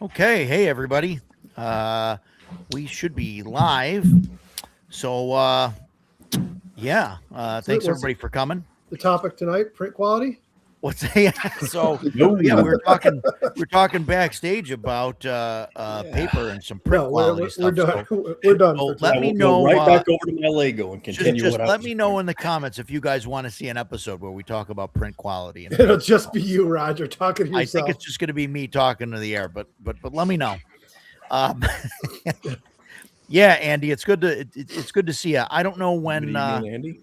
Okay, hey everybody. We should be live. So thanks What's everybody for coming. the topic tonight? Print quality? What's so No. yeah, we were talking backstage about paper and some print No, quality we're stuff. done. So, We're done so for let tonight. me We'll know, go right back over to my Lego and continue. just what I let was me know doing. in the comments if you guys want to see an episode where we talk about print quality. And It'll just be you, Roger, talking to I yourself. think it's just going to be me talking to the air, but let me know. Yeah, Andy, it's good to see you. I don't know when Good evening, Andy.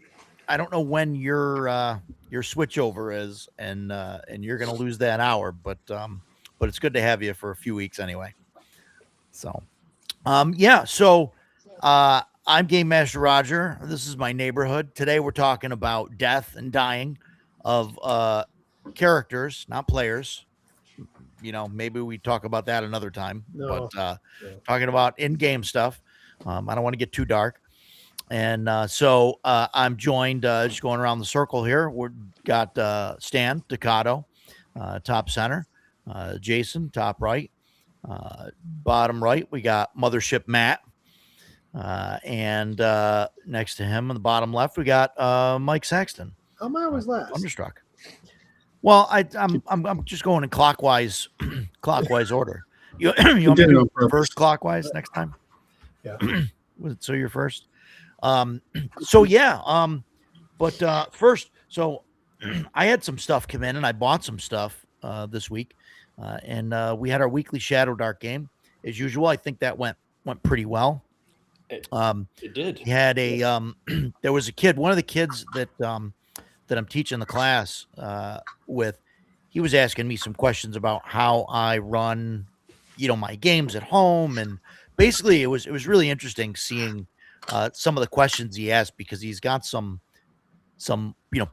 I don't know when your switchover is, and you're gonna lose that hour, but it's good to have you for a few weeks anyway. So, I'm Game Master Roger. This is my neighborhood. Today we're talking about death and dying of characters, not players. You know, maybe we talk about that another time. No. But talking about in-game stuff. I don't want to get too dark. And I'm joined, just going around the circle here. We've got Stan Ducato, top center, Jason, top right, bottom right. We got Mothership Matt, and next to him on the bottom left, we got Mike Saxton. How am I always last? Thunderstruck. Well, I'm just going in clockwise order. You want me to do reverse clockwise next time? Yeah. So you're first. First, so I had some stuff come in and I bought some stuff this week, and we had our weekly Shadow Dark game as usual. I think that went pretty well. It did. We had a there was a kid, one of the kids that I'm teaching the class with. He was asking me some questions about how I run, my games at home, and basically it was really interesting seeing some of the questions he asked, because he's got some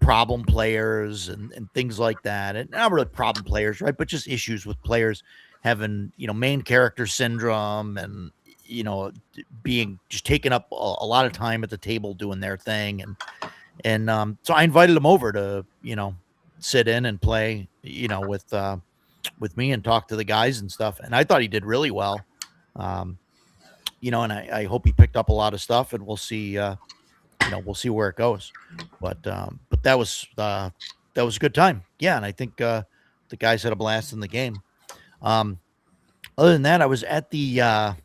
problem players and things like that, and not really problem players, right, but just issues with players having main character syndrome, and being just taking up a lot of time at the table doing their thing, and so I invited him over to sit in and play with me and talk to the guys and stuff, and I thought he did really well. And I hope he picked up a lot of stuff, and we'll see, we'll see where it goes. But that was a good time. Yeah. And I think, the guys had a blast in the game. Other than that, I was at the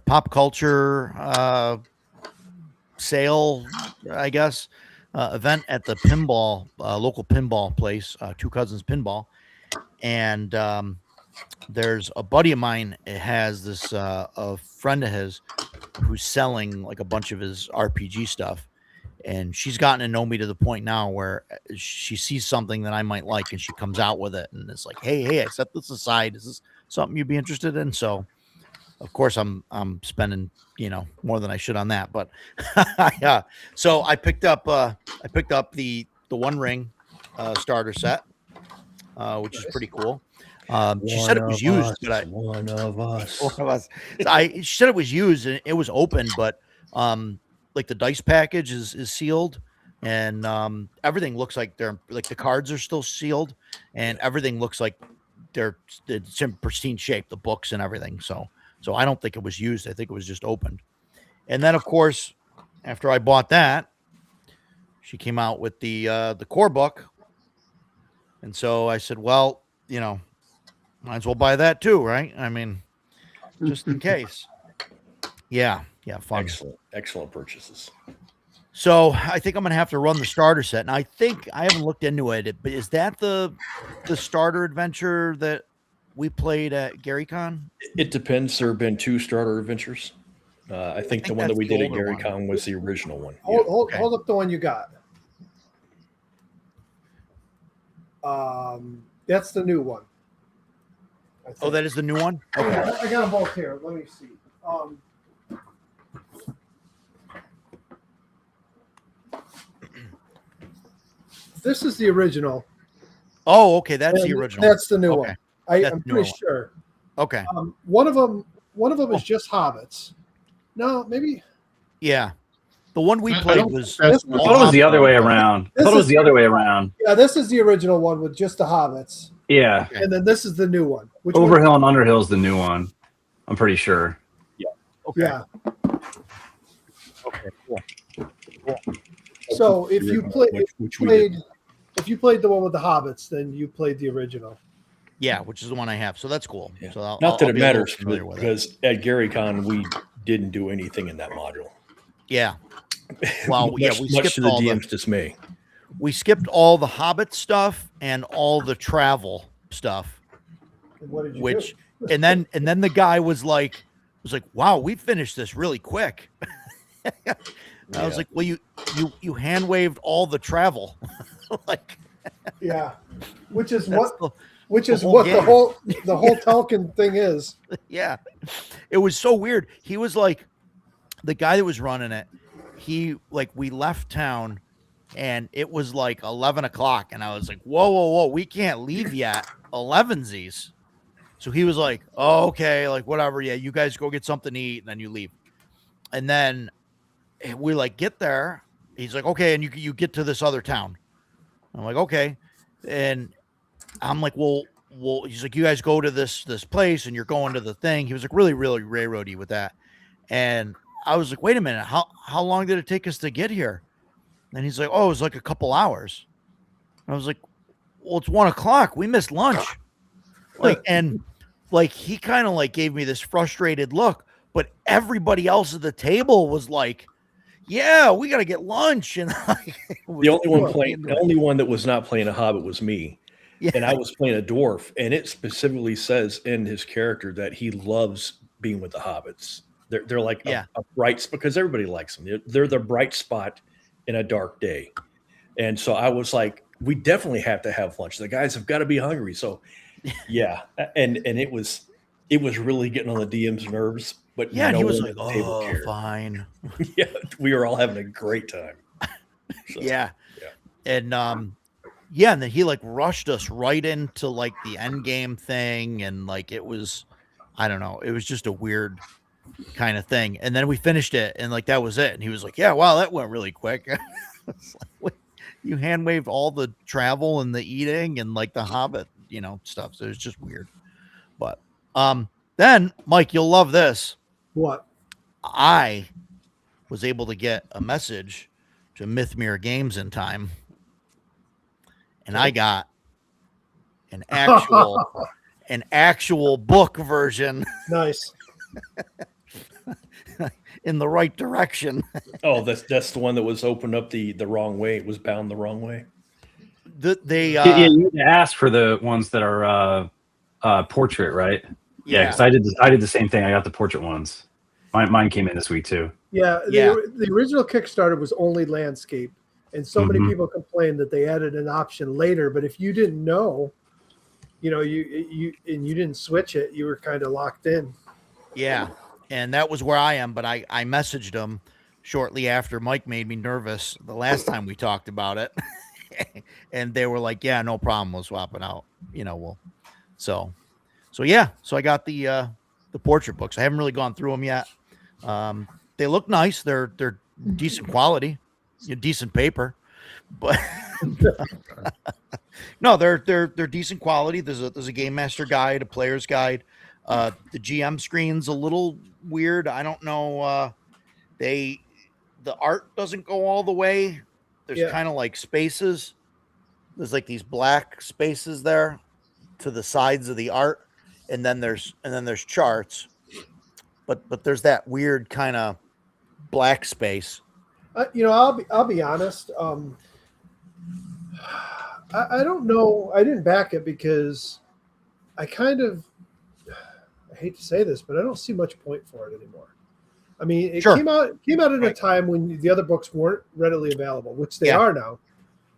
pop culture, sale, I guess, event at the pinball, local pinball place, Two Cousins Pinball. And, there's a buddy of mine has this a friend of his who's selling like a bunch of his RPG stuff, and she's gotten to know me to the point now where she sees something that I might like and she comes out with it, and it's like, hey, I set this aside, is this something you'd be interested in? So of course I'm spending more than I should on that, but yeah. So I picked up the One Ring starter set, which is pretty cool. She said it was used, but one of us. she said it was used and it was open, but like the dice package is sealed, and everything looks like they're like the cards are still sealed, and everything looks like it's in pristine shape, the books and everything. So I don't think it was used. I think it was just opened. And then of course, after I bought that, she came out with the core book, and so I said, well, might as well buy that too, right? I mean, just in case. Yeah, fun. Excellent purchases. So I think I'm gonna have to run the starter set, and I think I haven't looked into it. But is that the starter adventure that we played at GaryCon? It depends. There have been 2 starter adventures. I think the one that we did at GaryCon was the original one. Hold up the one you got. That's the new one. Oh, that is the new one? Okay. I got them both here. Let me see. This is the original. Oh, okay. That's the original. That's the new one. I'm pretty sure. Okay. One of them is just hobbits. No, maybe. Yeah. The one we played was. I thought it was the other way around. Yeah, this is the original one with just the hobbits. Yeah. Okay. And then this is the new one. Which one? Overhill and Underhill is the new one. I'm pretty sure. Okay. Yeah. Okay. Cool. So if you which we did. if you played the one with the hobbits, then you played the original. Yeah, which is the one I have. So that's cool. Yeah. So I'll, Not that I'll it be a little matters familiar with it. because at GaryCon we didn't do anything in that module. Yeah. Well, much, yeah, we much skipped to the all DM's dismay. we skipped all the Hobbit stuff and all the travel stuff. And what did you Which do? and then the guy was like, wow, we finished this really quick. I was like, well, you hand waved all the travel. Like, Yeah. Which is that's what the whole game. the whole Tolkien thing is. Yeah. It was so weird. He was like, the guy that was running it, we left town and it was like 11 o'clock. And I was like, whoa, we can't leave yet. 11sies. So he was like, oh, okay, like whatever. Yeah, you guys go get something to eat and then you leave. And then we like get there. He's like, okay, and you get to this other town. I'm like, okay. And I'm like, well, he's like, you guys go to this place and you're going to the thing. He was like really, really railroady with that. And I was like, wait a minute, how long did it take us to get here? And he's like, oh, it was like a couple hours. And I was like, well, it's 1 o'clock. We missed lunch. Like, and like he kind of like gave me this frustrated look, but everybody else at the table was like, yeah, we got to get lunch. And like, the only one that was not playing a hobbit was me. Yeah. And I was playing a dwarf, and it specifically says in his character that he loves being with the hobbits. They're like a bright, because everybody likes them. They're the bright spot in a dark day. And so I was like, we definitely have to have lunch. The guys have got to be hungry. So yeah. And it was really getting on the DM's nerves, but yeah, and no he was one like, at the table cared. fine. Yeah, we were all having a great time. So, yeah. yeah. And and then he like rushed us right into like the end game thing, and like it was, I don't know, it was just a weird kind of thing. And then we finished it, and like that was it. And he was like, yeah, wow, that went really quick. It's like, what? You hand waved all the travel and the eating and like the Hobbit, stuff. So it was just weird. But then Mike, you'll love this. What? I was able to get a message to Mythmere Games in time, and I got an actual book version. Nice. In the right direction. Oh, that's the one that was opened up the wrong way. It was bound the wrong way. They you need to ask for the ones that are portrait, right? Yeah, because I did the same thing. I got the portrait ones. Mine came in this week too. Yeah, the original Kickstarter was only landscape, and so many people complained that they added an option later. But if you didn't know, you didn't switch it, you were kind of locked in. Yeah, and that was where I am. But I messaged them shortly after Mike made me nervous the last time we talked about it, and they were like, "Yeah, no problem. We'll swap it out. So yeah. So I got the portrait books. I haven't really gone through them yet. They look nice. They're decent quality, decent paper, but no, they're decent quality. There's a game master guide, a player's guide. The GM screen's a little weird. I don't know. The art doesn't go all the way. There's kind of like spaces. There's like these black spaces there to the sides of the art, and then there's charts. But there's that weird kind of black space. I'll be honest. I don't know. I didn't back it because I hate to say this, but I don't see much point for it anymore. I mean, it came out at a time when the other books weren't readily available, which they are now.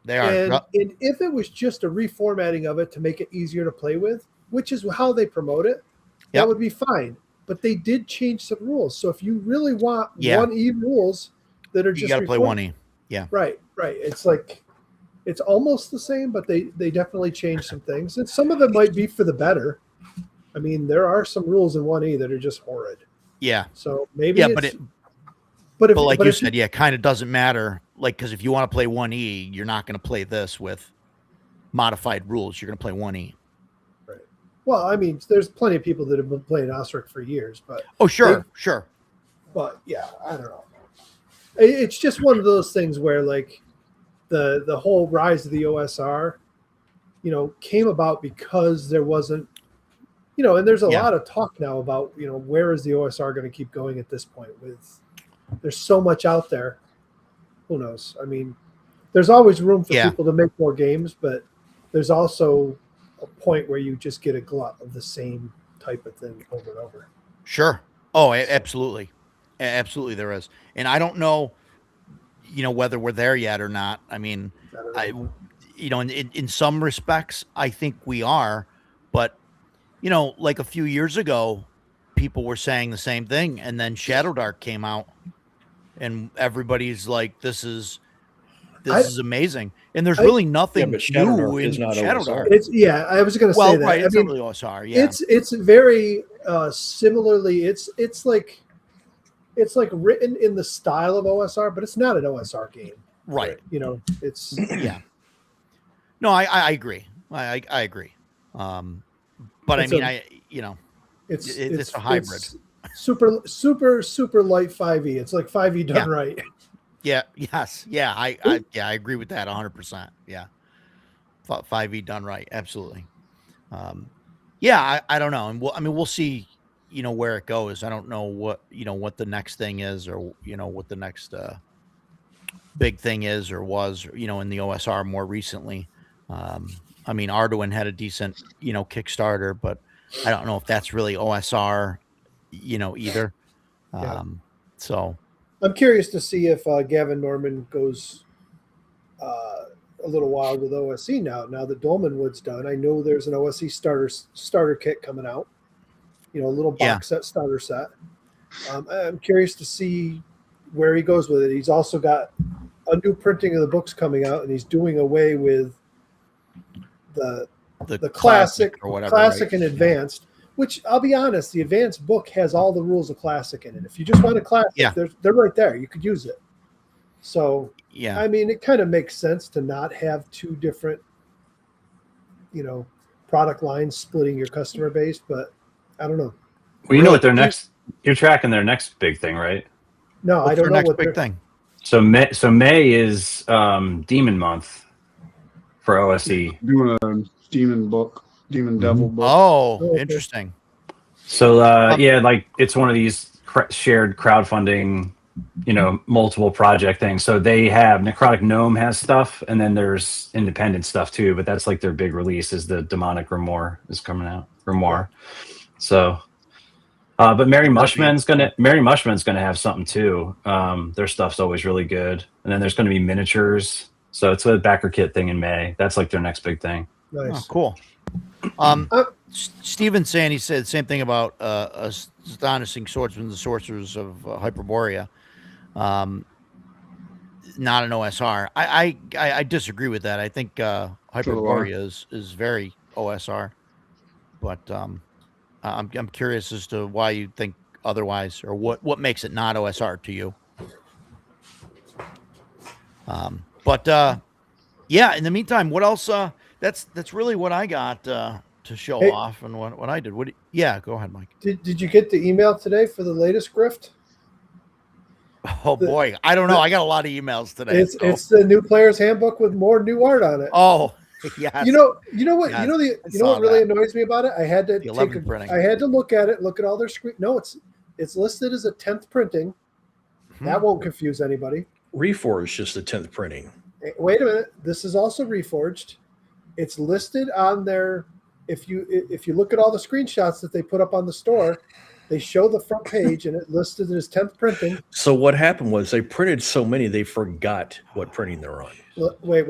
They are. And if it was just a reformatting of it to make it easier to play with, which is how they promote it, that would be fine. But they did change some rules. So if you really want 1E rules that are just, you got to play 1E. Yeah. Right. It's like, it's almost the same, but they definitely changed some things. And some of them might be for the better. I mean, there are some rules in 1E that are just horrid. Yeah. So maybe but like you said, it kind of doesn't matter. Like, because if you want to play 1E, you're not going to play this with modified rules. You're going to play 1E. Well, I mean, there's plenty of people that have been playing Osric for years, but Sure. But yeah, I don't know. It's just one of those things where like the whole rise of the OSR, came about because there wasn't, and there's a lot of talk now about, where is the OSR going to keep going at this point with there's so much out there. Who knows? I mean, there's always room for people to make more games, but there's also a point where you just get a glut of the same type of thing over and over. Sure. Oh, absolutely. Absolutely there is. And I don't know, whether we're there yet or not. I mean, in some respects, I think we are, but like a few years ago, people were saying the same thing. And then Shadow Dark came out and everybody's like, this is amazing. And there's really nothing new in Shadow Dark. I was going to say that. Right, it's not really OSR. Yeah. It's very similarly. It's like written in the style of OSR, but it's not an OSR game. Right. It's No, I agree. I agree. But I mean, it's a hybrid. It's super light 5e. It's like 5e done right. Yeah. Yes. Yeah. I agree with that 100%. Yeah. 5e done right. Absolutely. I don't know. And we'll see, where it goes. I don't know what the next thing is or, what the next big thing is or was, in the OSR more recently. I mean, Arduin had a decent, Kickstarter, but I don't know if that's really OSR, either. So I'm curious to see if Gavin Norman goes a little wild with OSE now that Dolmenwood's done. I know there's an OSE starter kit coming out, a little box set starter set. I'm curious to see where he goes with it. He's also got a new printing of the books coming out, and he's doing away with the classic or whatever, classic right? and advanced. Which I'll be honest, the advanced book has all the rules of classic in it. If you just want a classic, they're right there. You could use it. So I mean, it kind of makes sense to not have two different, product lines splitting your customer base, but I don't know. Well, you know what you're tracking their next big thing, right? No, I don't know what big thing. So May is Demon Month for OSE. Doing a Demon Devil book. Oh, interesting. So like it's one of these shared crowdfunding, multiple project things. So they have Necrotic Gnome has stuff, and then there's independent stuff too. But that's like their big release is the Demonic Grimoire is coming out. So, but Mary Mushman's gonna have something too. Their stuff's always really good, and then there's gonna be miniatures. So it's a backer kit thing in May. That's like their next big thing. Nice. Oh, cool. Steven Sandy said the same thing about Astonishing Swordsmen and Sorcerers of Hyperborea. Not an OSR. I disagree with that. I think Hyperborea is very OSR, but I'm curious as to why you think otherwise, or what makes it not OSR to you. In the meantime, what else? That's really what I got to show off and what I did. Go ahead, Mike. Did you get the email today for the latest grift? Oh boy, I don't know. I got a lot of emails today. It's the new player's handbook with more new art on it. Oh, yeah. You know what? Yes, what really annoys me about it? I had to look at it, look at all their screen. No, it's listed as a 10th printing. That won't confuse anybody. Reforged just the 10th printing. Wait a minute. This is also Reforged. It's listed on their. If you look at all the screenshots that they put up on the store, they show the front page and it listed as 10th printing. So what happened was they printed so many they forgot what printing they're on. Wait.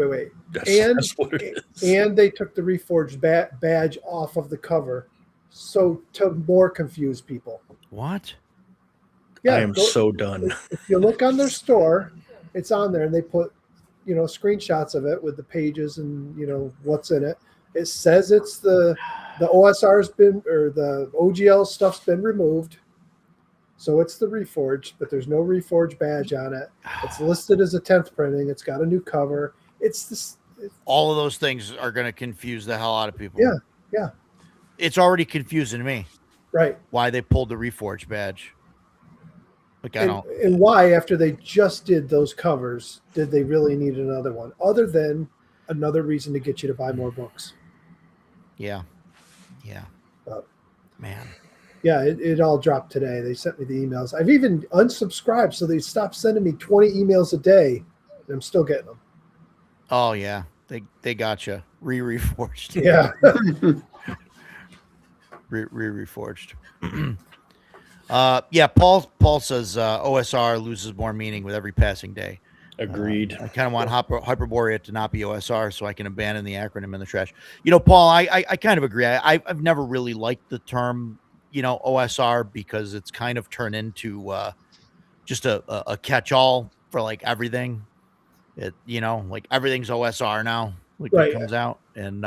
That's what it is. And they took the Reforged badge off of the cover, so to more confuse people. What? Yeah, I am so done. If you look on their store, it's on there, and they put screenshots of it with the pages and what's in it. It says it's the OSR's been, or the OGL stuff's been removed, so it's the Reforged, but there's no Reforged badge on it. It's listed as a 10th printing. It's got a new cover. All of those things are going to confuse the hell out of people. Yeah. it's already confusing me Right. why they pulled the Reforged badge. Like And why, after they just did those covers, did they really need another one? Other than another reason to get you to buy more books. Yeah. Uh, Man. Yeah, it all dropped today. They sent me the emails. I've even unsubscribed, so they stopped sending me 20 emails a day, and I'm still getting them. Oh yeah, they got you reforged. Yeah. Reforged. Yeah. Paul says OSR loses more meaning with every passing day. Agreed. I kind of want Hyperborea to not be OSR so I can abandon the acronym in the trash. Paul, I kind of agree. I've never really liked the term, OSR, because it's kind of turned into just a catch-all for like everything. Like everything's OSR now, like Right. that comes out, and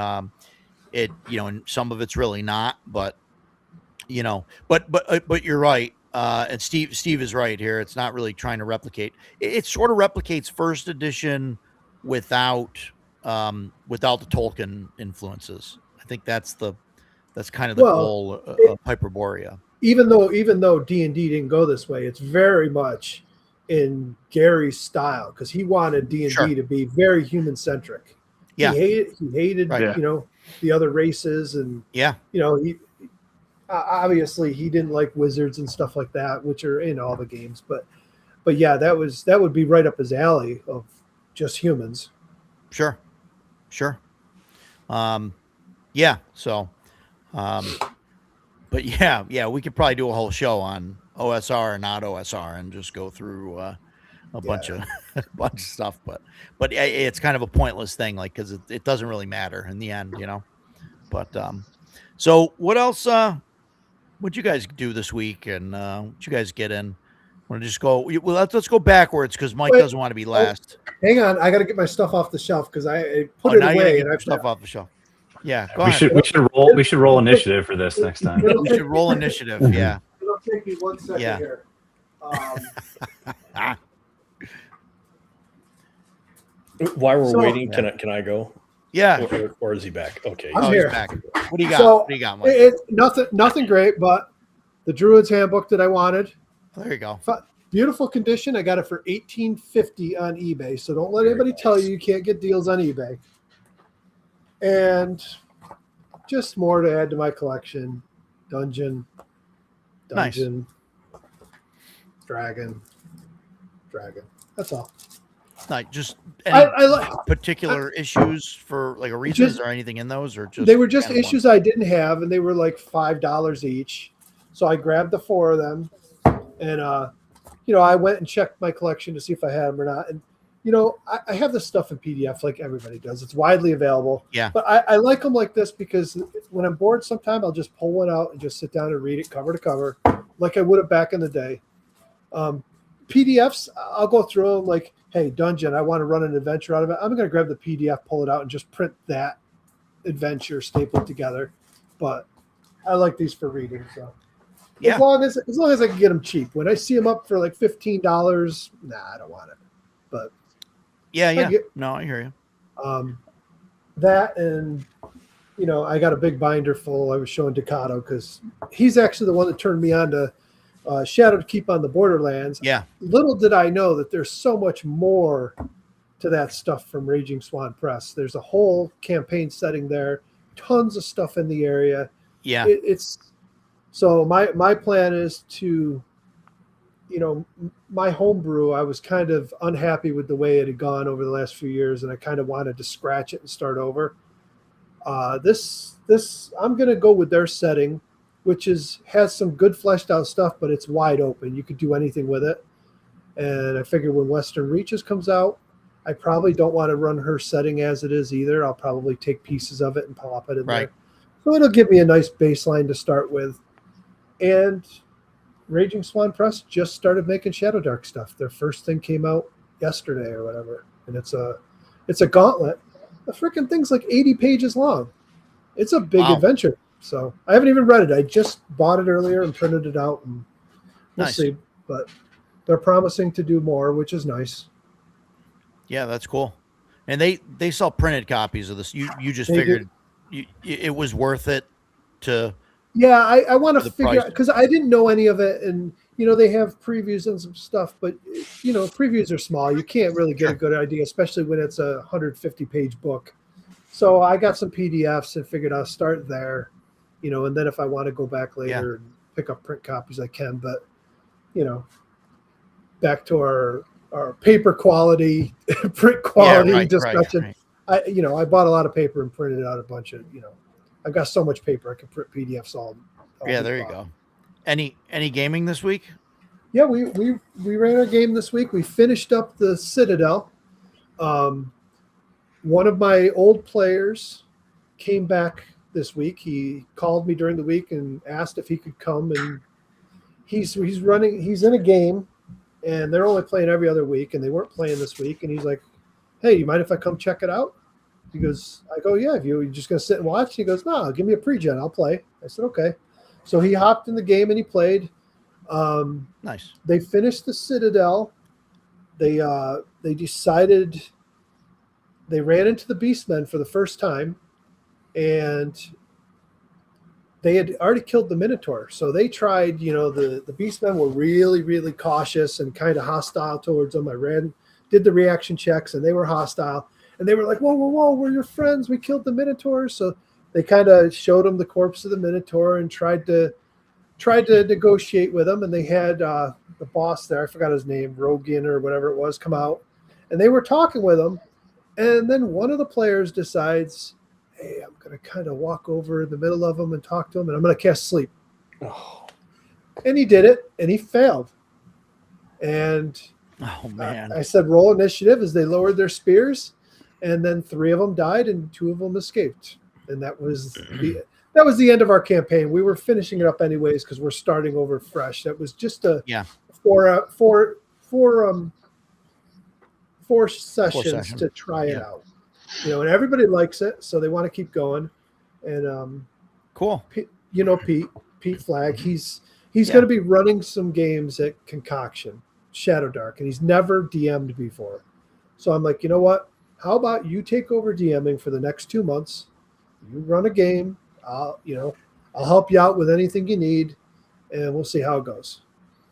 and some of it's really not, but but you're right. And Steve is right here. It's not really trying to replicate. It sort of replicates first edition without the Tolkien influences. I think that's kind of the goal of Hyperborea. Even though D&D didn't go this way, it's very much in Gary's style, because he wanted D&D to be very human centric. Yeah, he hated right. The other races, and he obviously he didn't like wizards and stuff like that, which are in all the games. But yeah, that would be right up his alley of just humans. Sure. Yeah. So, but yeah, we could probably do a whole show on OSR or not OSR and just go through a bunch of stuff. But it's kind of a pointless thing, like, because it doesn't really matter in the end, But so what else? What'd you guys do this week, and what'd you guys get in? Want to just go? Well, let's go backwards, because Mike doesn't want to be last. Hang on, I got to get my stuff off the shelf, because I put it away and I stuff off the shelf. Yeah, we should roll initiative for this next time. We should roll initiative. Yeah. It'll take me 1 second here. While we're waiting, can I go? Yeah. Or is he back? Okay. I'm here. Back. What do you got? So what do you got, Mike? It's nothing great, but the Druid's Handbook that I wanted. There you go. Beautiful condition. I got it for $18.50 on eBay. So don't let anybody tell you can't get deals on eBay. And just more to add to my collection. Dungeon. Nice. Dragon. That's all. Not just any I like particular issues for like a reasons or anything in those, or just they were just issues I didn't have, and they were like $5 each. So I grabbed the 4 of them, and I went and checked my collection to see if I had them or not. And I have this stuff in PDF like everybody does. It's widely available. Yeah. But I like them like this, because when I'm bored, sometime I'll just pull one out and just sit down and read it cover to cover, like I would have back in the day. PDFs, I'll go through them like, hey, Dungeon, I want to run an adventure out of it. I'm going to grab the PDF, pull it out, and just print that adventure, staple it together. But I like these for reading. So as long as I can get them cheap. When I see them up for like $15, I don't want it. But yeah. No, I hear you. That, and I got a big binder full. I was showing Ducato, because he's actually the one that turned me on to Shadowed Keep on the Borderlands. Yeah. Little did I know that there's so much more to that stuff from Raging Swan Press. There's a whole campaign setting there, tons of stuff in the area. Yeah. It's so my plan is to, my homebrew, I was kind of unhappy with the way it had gone over the last few years, and I kind of wanted to scratch it and start over. This I'm going to go with their setting, which has some good fleshed out stuff, but it's wide open. You could do anything with it. And I figure when Western Reaches comes out, I probably don't want to run her setting as it is either. I'll probably take pieces of it and pop it in there. So it'll give me a nice baseline to start with. And Raging Swan Press just started making Shadow Dark stuff. Their first thing came out yesterday or whatever. And it's a gauntlet. The freaking thing's like 80 pages long. It's a big adventure. So I haven't even read it. I just bought it earlier and printed it out, and we'll see. But they're promising to do more, which is nice. Yeah, that's cool. And they sell printed copies of this. You just figured it was worth it to. Yeah, I want to the figure out price. because I didn't know any of it, and they have previews and some stuff, but previews are small. You can't really get a good idea, especially when it's a 150-page book. So I got some PDFs and figured I'll start there, and then if I want to go back later and pick up print copies, I can. But back to our paper quality, print quality discussion. Right. I bought a lot of paper and printed out a bunch of I've got so much paper I can print PDFs all yeah, there you go. Any gaming this week? Yeah, we ran our game this week. We finished up the Citadel. One of my old players came back this week. He called me during the week and asked if he could come, and he's in a game, and they're only playing every other week, and they weren't playing this week, and he's like, "Hey, you mind if I come check it out?" He goes, I go, "Yeah, if you're just going to sit and watch?" He goes, "No, give me a pre-gen. I'll play." I said, "Okay." So he hopped in the game and he played. Nice. They finished the Citadel. They decided they ran into the Beastmen for the first time, and they had already killed the Minotaur. So they tried, the Beastmen were really, really cautious and kind of hostile towards them. I did the reaction checks, and they were hostile. And they were like, "Whoa, whoa, whoa, we're your friends. We killed the Minotaur." So they kind of showed them the corpse of the Minotaur and tried to negotiate with them. And they had the boss there, I forgot his name, Rogan or whatever it was, come out. And they were talking with him. And then one of the players decides, "Hey, I'm going to kind of walk over in the middle of them and talk to him, and I'm going to cast sleep." Oh. And he did it, and he failed. And Oh, man. I said, "Roll initiative," as they lowered their spears. And then 3 of them died, and 2 of them escaped. And that was the end of our campaign. We were finishing it up anyways because we're starting over fresh. That was just four sessions to try it out. And everybody likes it, so they want to keep going. And cool. Pete Flagg, he's going to be running some games at Concoction, Shadow Dark, and he's never DM'd before. So I'm like, you know what? How about you take over DMing for the next 2 months? You run a game. I'll help you out with anything you need, and we'll see how it goes.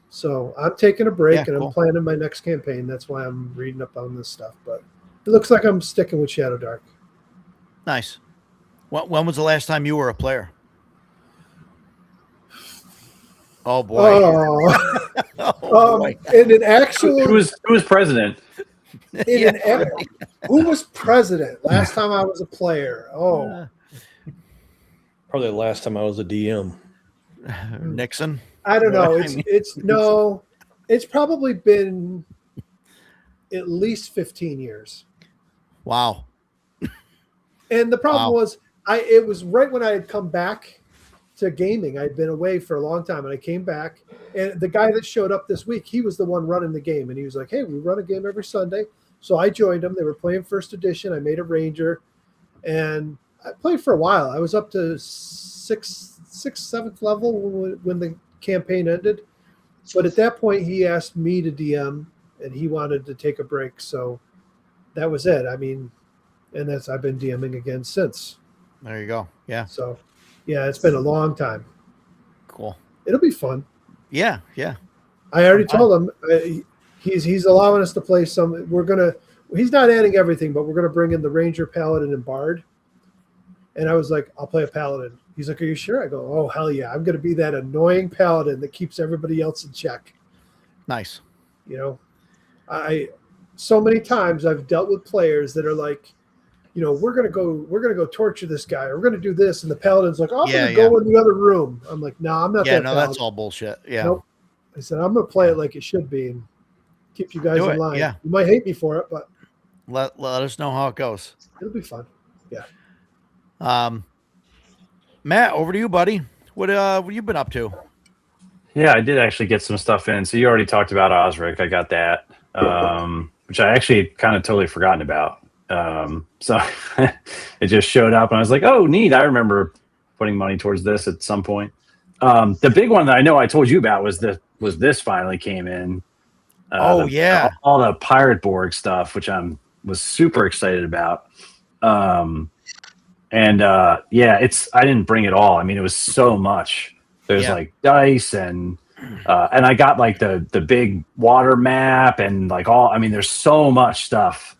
So I'm taking a break, and I'm planning my next campaign. That's why I'm reading up on this stuff. But it looks like I'm sticking with Shadow Dark. Nice. When was the last time you were a player? Oh boy. Boy. In an actual, who was president? Who was president last time I was a player? Probably the last time I was a DM. Nixon. I don't know. It's probably been at least 15 years. Wow. And the problem was it was right when I had come back to gaming. I'd been away for a long time, and I came back, and the guy that showed up this week, he was the one running the game, and he was like, "Hey, we run a game every Sunday." So I joined them. They were playing first edition. I made a ranger, and I played for a while. I was up to sixth, seventh level when the campaign ended. But at that point, he asked me to DM, and he wanted to take a break. So that was it. I mean, and I've been DMing again since. There you go. Yeah. So, yeah, it's been a long time. Cool. It'll be fun. Yeah. I already told him he's allowing us to play some. He's not adding everything, but we're gonna bring in the Ranger, Paladin, and Bard. And I was like, "I'll play a Paladin." He's like, "Are you sure?" I go, "Oh, hell yeah! I'm gonna be that annoying Paladin that keeps everybody else in check." Nice. So many times I've dealt with players that are like, we're gonna go torture this guy, or we're gonna do this, and the Paladin's like, "Oh, I'm gonna go in the other room." I'm like, "No, I'm not." Yeah, that no, Paladin. that's all bullshit. Yeah. Nope. I said, "I'm gonna play it like it should be and keep you guys in line." Yeah. You might hate me for it, but let us know how it goes. it'll be fun. Yeah. Matt, over to you, buddy. What have you been up to? Yeah, I did actually get some stuff in. So you already talked about Osric. I got that, which I actually kind of totally forgotten about. So it just showed up, and I was like, "Oh, neat! I remember putting money towards this at some point." The big one that I know I told you about was this finally came in. All the Pirate Borg stuff, which was super excited about. And I didn't bring it all. I mean, it was so much. There's like dice and I got like the big water map and like there's so much stuff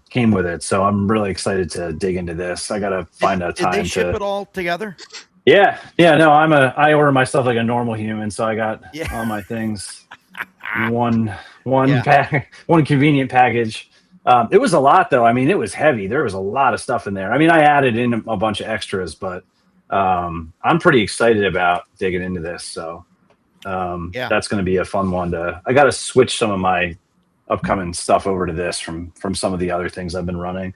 came with it. So I'm really excited to dig into this. I got to find a time Did they ship it all together? Yeah. No, I order my stuff like a normal human. So I got all my things one convenient package. It was a lot though. I mean, it was heavy. There was a lot of stuff in there. I mean, I added in a bunch of extras, but I'm pretty excited about digging into this. So that's going to be a fun one I got to switch some of my upcoming stuff over to this from some of the other things I've been running.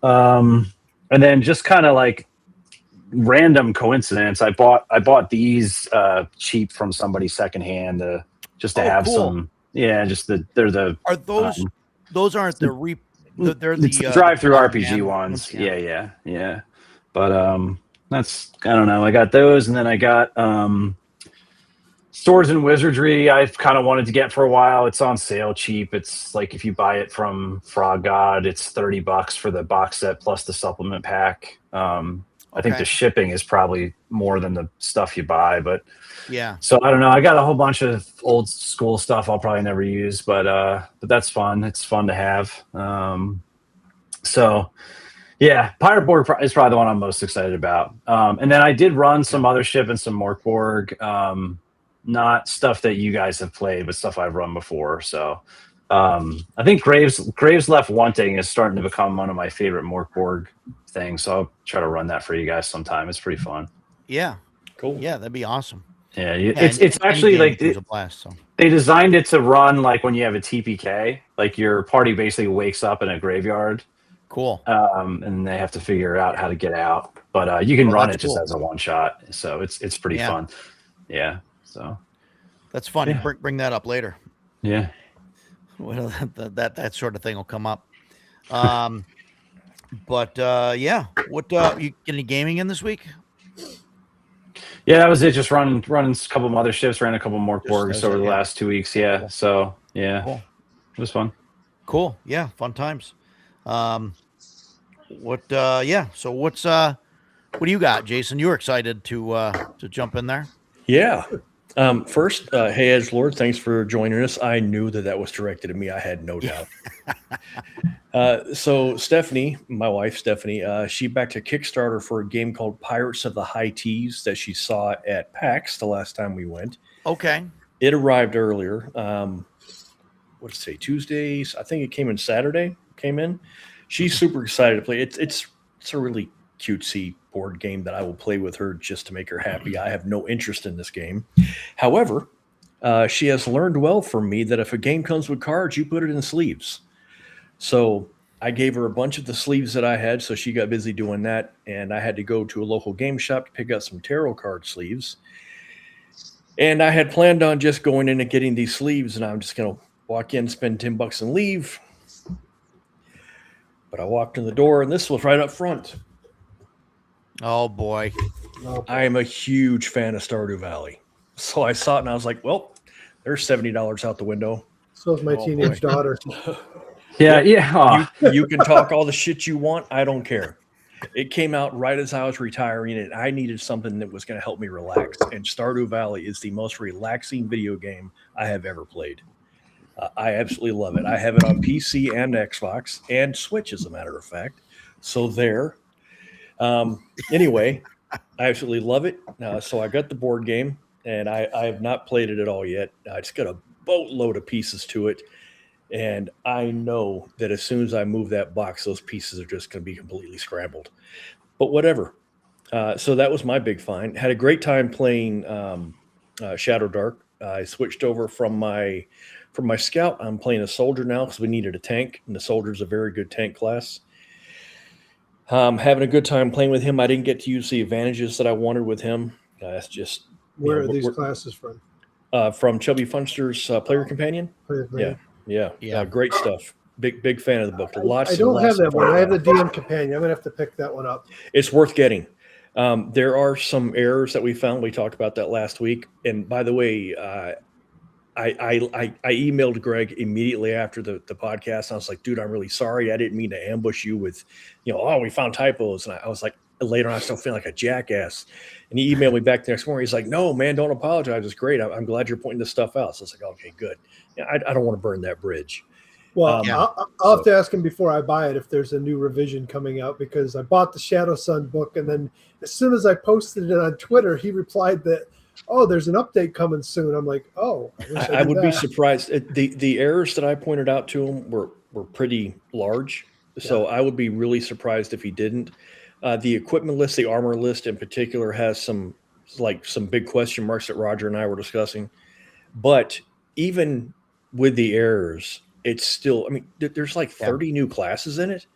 And then just kind of like random coincidence, I bought these cheap from somebody secondhand to have some. Yeah, are those aren't they're the drive-through RPG ones. Yeah. But that's, I don't know. I got those, and then I got Swords and Wizardry. I've kind of wanted to get for a while. It's on sale cheap. It's like if you buy it from Frog God, it's $30 for the box set plus the supplement pack. I think the shipping is probably more than the stuff you buy, but so I don't know. I got a whole bunch of old school stuff I'll probably never use, but that's fun. It's fun to have. Pirate Borg is probably the one I'm most excited about. And then I did run some other ship and some Morkborg, not stuff that you guys have played, but stuff I've run before. So I think Graves Left Wanting is starting to become one of my favorite Morkborg things. So I'll try to run that for you guys sometime. It's pretty fun. Yeah. Cool. Yeah, that'd be awesome. Yeah, it's actually like a blast. So they designed it to run like when you have a TPK, like your party basically wakes up in a graveyard. Cool. And they have to figure out how to get out, but you can run it just as a one shot. So it's pretty fun. Yeah. So that's fun. Yeah. Bring that up later. Yeah. Well, that sort of thing will come up. But what you get any gaming in this week? Yeah, that was it. Just running a couple of motherships, ran a couple more Borgs over the last 2 weeks. Yeah. Cool. So cool. It was fun. Cool. Yeah. Fun times. So what do you got, Jason? You're excited to jump in there? Yeah. First, hey, Edgelord, thanks for joining us. I knew that was directed at me. I had no doubt. So Stephanie, my wife, Stephanie, she backed a Kickstarter for a game called Pirates of the High Teas that she saw at PAX the last time we went. Okay. It arrived earlier. What did it say? Tuesdays. I think it came in Saturday. She's super excited to play. It's a really cutesy board game that I will play with her just to make her happy. I have no interest in this game. However, she has learned well from me that if a game comes with cards, you put it in sleeves. So I gave her a bunch of the sleeves that I had, so she got busy doing that, and I had to go to a local game shop to pick up some tarot card sleeves. And I had planned on just going in and getting these sleeves, and I'm just going to walk in, spend $10 and leave. But I walked in the door, and this was right up front. Oh, boy. I am a huge fan of Stardew Valley. So I saw it, and I was like, well, there's $70 out the window. So is my teenage daughter. Yeah. You can talk all the shit you want. I don't care. It came out right as I was retiring, and I needed something that was going to help me relax. And Stardew Valley is the most relaxing video game I have ever played. I absolutely love it. I have it on PC and Xbox and Switch, as a matter of fact. So there. Anyway, I absolutely love it. So I got the board game, and I have not played it at all yet. I just got a boatload of pieces to it. And I know that as soon as I move that box, those pieces are just going to be completely scrambled. But whatever. So that was my big find. Had a great time playing Shadow Dark. I switched over from my scout. I'm playing a soldier now because we needed a tank, and the soldier's a very good tank class. Having a good time playing with him. I didn't get to use the advantages that I wanted with him. That's just where are these classes from? From Chubby Funster's Player Companion. Yeah. Great stuff. Big fan of the book. I don't have that one. I have the DM Companion. I'm gonna have to pick that one up. It's worth getting. There are some errors that we found. We talked about that last week. And by the way, I emailed Greg immediately after the podcast. I was like, dude, I'm really sorry. I didn't mean to ambush you with, oh, we found typos. And I was like, later on, I still feel like a jackass. And he emailed me back the next morning. He's like, no, man, don't apologize. It's great. I'm glad you're pointing this stuff out. So I was like, okay, good. Yeah, I don't want to burn that bridge. Well, I'll have to ask him before I buy it if there's a new revision coming out, because I bought the Shadow Sun book, and then as soon as I posted it on Twitter, he replied that, oh, there's an update coming soon. I'm like, oh, I would be surprised. The errors that I pointed out to him were pretty large, so I would be really surprised if he didn't. The equipment list, the armor list in particular, has some big question marks that Roger and I were discussing. But even with the errors, it's still, I mean, there's like 30 new classes in it,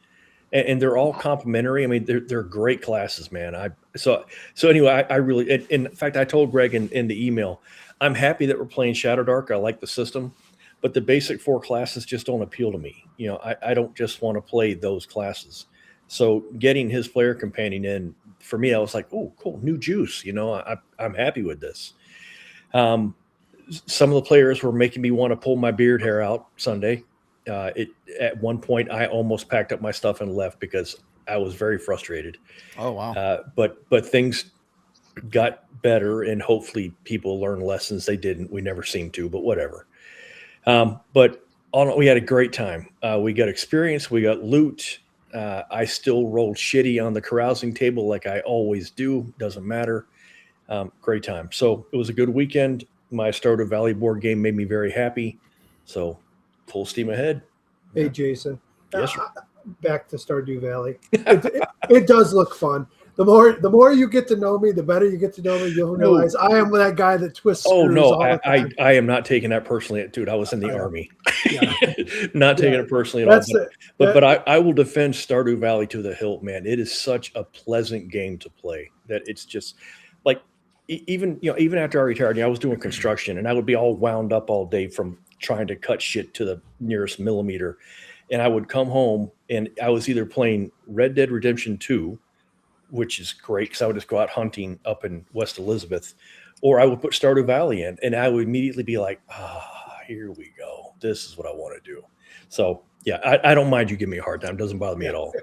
and they're all complimentary. I mean, they're great classes, man. So anyway, I really, in fact, I told Greg in the email, I'm happy that we're playing Shadow Dark. I like the system, but the basic 4 classes just don't appeal to me. I don't just want to play those classes. So getting his player companion in, for me, I was like, oh, cool, new juice. I'm happy with this. Some of the players were making me want to pull my beard hair out Sunday. At one point, I almost packed up my stuff and left because I was very frustrated. Oh, wow. But things got better, and hopefully people learn lessons. They didn't. We never seemed to, but whatever. But we had a great time. We got experience. We got loot. I still rolled shitty on the carousing table like I always do. Doesn't matter. Great time. So it was a good weekend. My Stardew Valley board game made me very happy. So full steam ahead. Hey, Jason. Yes, sir. Back to Stardew Valley. It does look fun. The more you get to know me, the better you get to know me. You'll realize I am that guy that twists screws. Oh, no, all the time. I am not taking that personally. Dude, I was in the Army. Not taking it personally at all. But I will defend Stardew Valley to the hilt, man. It is such a pleasant game to play that it's just like, even after I retired, I was doing construction, and I would be all wound up all day from trying to cut shit to the nearest millimeter. And I would come home, and I was either playing Red Dead Redemption 2, which is great because I would just go out hunting up in West Elizabeth, or I would put Stardew Valley in, and I would immediately be like, here we go. This is what I want to do. So, yeah, I don't mind you giving me a hard time. It doesn't bother me at all.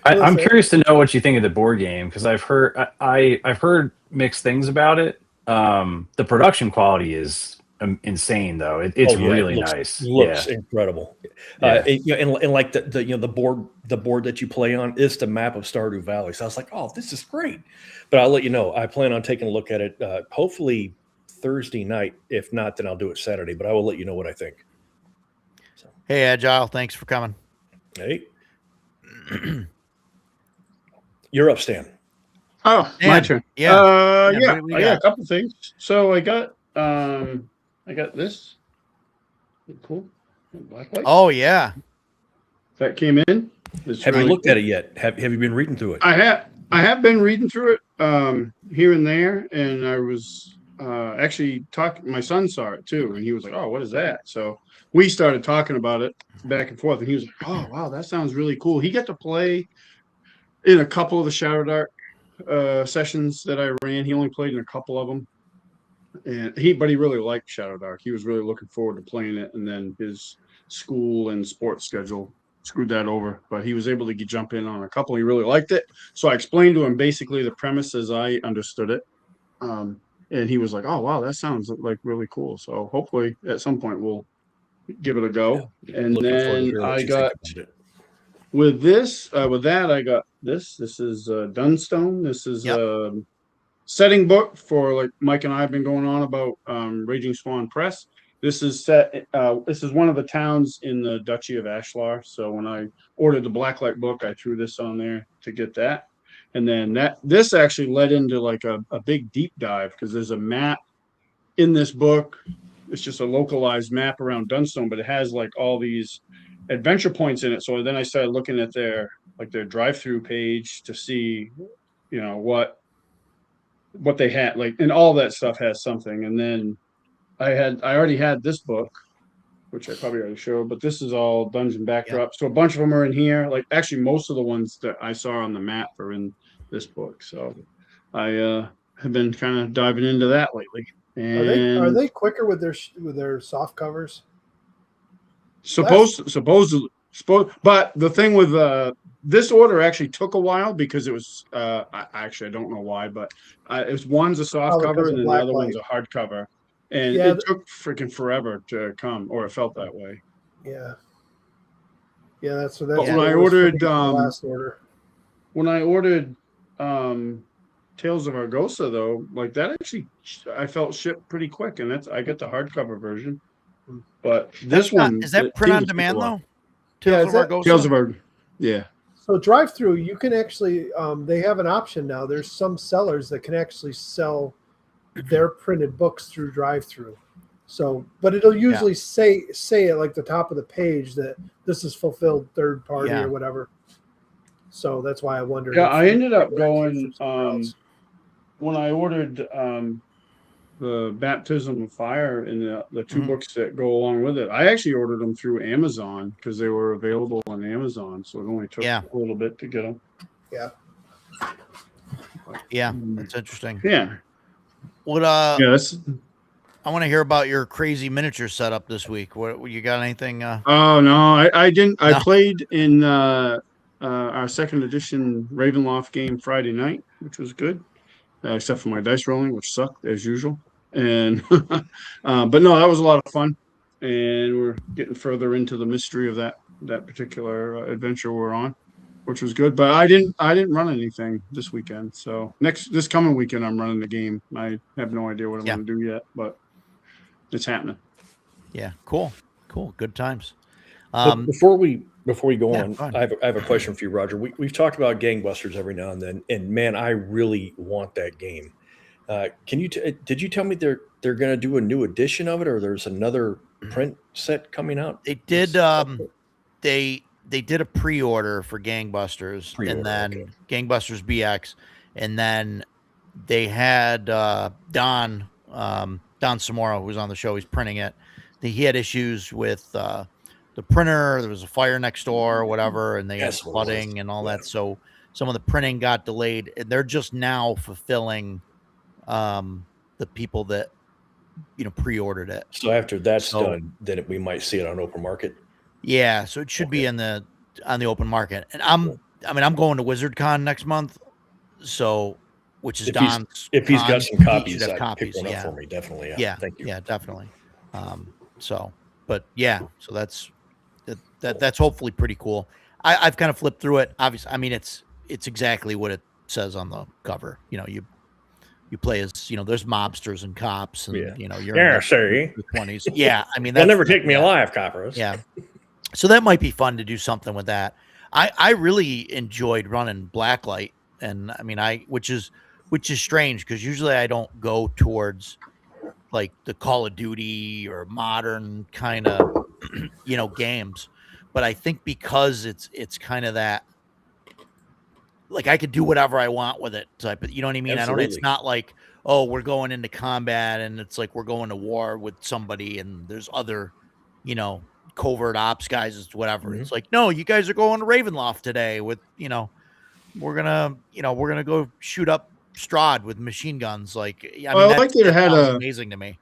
I'm curious to know what you think of the board game, because I've heard mixed things about it. The production quality is insane, though. It's really nice. Looks incredible. And like the board that you play on is the map of Stardew Valley. So I was like, oh, this is great. But I'll let you know. I plan on taking a look at it. Hopefully Thursday night. If not, then I'll do it Saturday. But I will let you know what I think. So. Hey, Agile, thanks for coming. Hey. You're up, Stan. Oh, Dan, my turn. Yeah. I got a couple things. So I got this. Cool. Blacklight. Oh, yeah. That came in. Have you looked at it yet? Have you been reading through it? I have been reading through it here and there, and I was actually talking. My son saw it too, and he was like, "Oh, what is that?" So we started talking about it back and forth, and he was like, "Oh, wow, that sounds really cool." He got to play in a couple of the Shadow Dark sessions that I ran. He only played in a couple of them, but he really liked Shadow Dark. He was really looking forward to playing it, and then his school and sports schedule screwed that over. But he was able to jump in on a couple. He really liked it, so I explained to him basically the premise as I understood it, and he was like, "Oh, wow, that sounds like really cool." So hopefully at some point we'll give it a go. Yeah. And then I got. With that, I got this. This is Dunstone. This is a setting book for like Mike and I have been going on about Raging Swan Press. This is set. This is one of the towns in the Duchy of Ashlar. So when I ordered the Blacklight book, I threw this on there to get that. And then this actually led into like a big deep dive, because there's a map in this book. It's just a localized map around Dunstone, but it has like all these adventure points in it. So then I started looking at their drive-through page to see, what they had, like, and all that stuff has something. And then I already had this book, which I probably already showed, but this is all dungeon backdrops. So a bunch of them are in here. Like actually most of the ones that I saw on the map are in this book. So I have been kind of diving into that lately. And Are they quicker with their soft covers? supposedly, but the thing with this order actually took a while because it was I don't know why, but it was one's a soft cover and then the other one's a hard cover, and it took freaking forever to come, or it felt that way. Yeah. Yeah, that's when I ordered last order. When I ordered Tales of Argosa, though, like that actually I felt shipped pretty quick, and I got the hardcover version. But this one is that print on demand though? Tales of Argosa. Yeah. So drive-through, you can actually they have an option now. There's some sellers that can actually sell their printed books through drive-through. So, but it'll usually say at like the top of the page that this is fulfilled third party or whatever. So that's why I wondered. Yeah, I ended up going when I ordered the Baptism of Fire and the two books that go along with it. I actually ordered them through Amazon because they were available on Amazon. So it only took a little bit to get them. Yeah. Yeah, that's interesting. Yeah. What yes. I want to hear about your crazy miniature setup this week. What you got? Anything? Oh no, I didn't. I played in our second edition Ravenloft game Friday night, which was good, except for my dice rolling, which sucked as usual. And but no, that was a lot of fun, and we're getting further into the mystery of that particular adventure we're on, which was good. But I didn't run anything this weekend. So this coming weekend, I'm running the game. I have no idea what I'm going to do yet, but it's happening. Yeah, cool, good times. Before we go on, I have a question for you, Roger. We've talked about Gangbusters every now and then, and man, I really want that game. Can you did you tell me they're going to do a new edition of it, or there's another print set coming out? They did. They did a pre-order for Gangbusters, and then Gangbusters BX, and then they had Don Samora, who was on the show. He's printing it. He had issues with the printer. There was a fire next door or whatever, and they had flooding and all that. So some of the printing got delayed, and they're just now fulfilling the people that pre-ordered it. So after that's done, then we might see it on open market. Yeah, so it should be on the open market. And I'm going to WizardCon next month, so which is Don's. If he's got some copies, pick one up for me, definitely. Yeah, thank you. Yeah, definitely. So that's hopefully pretty cool. I've kind of flipped through it. Obviously, I mean it's exactly what it says on the cover. You play as there's mobsters and cops, and you're in the 20s. Yeah, I mean they'll never take me alive, coppers. Yeah, so that might be fun to do something with that. I really enjoyed running Blacklight, and I mean which is strange because usually I don't go towards like the Call of Duty or modern kind of games, but I think because it's kind of that, like I could do whatever I want with it type of, you know what I mean? Absolutely. It's not like, oh, we're going into combat and it's like we're going to war with somebody and there's other covert ops guys, it's whatever. Mm-hmm. It's like, no, you guys are going to Ravenloft today with we're gonna go shoot up Strahd with machine guns. Like, I like that it had amazing to me.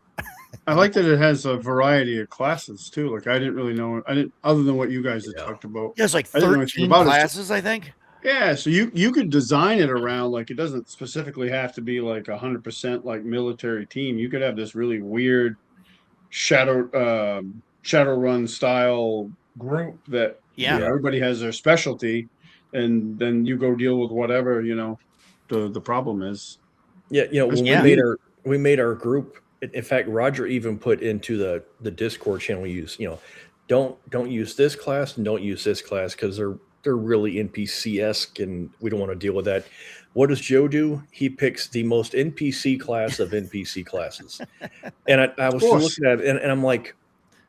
I like that it has a variety of classes too. Like I didn't really know. Other than what you guys had talked about. There's like 13 classes, I think. Yeah, so you could design it around, like it doesn't specifically have to be like 100% like military team. You could have this really weird Shadowrun style group that everybody has their specialty, and then you go deal with whatever the problem is. Yeah, when we made our group. In fact, Roger even put into the Discord channel we use, don't use this class and don't use this class because they're really NPC-esque and we don't want to deal with that. What does Joe do? He picks the most NPC class of NPC classes. And I was looking at it and I'm like,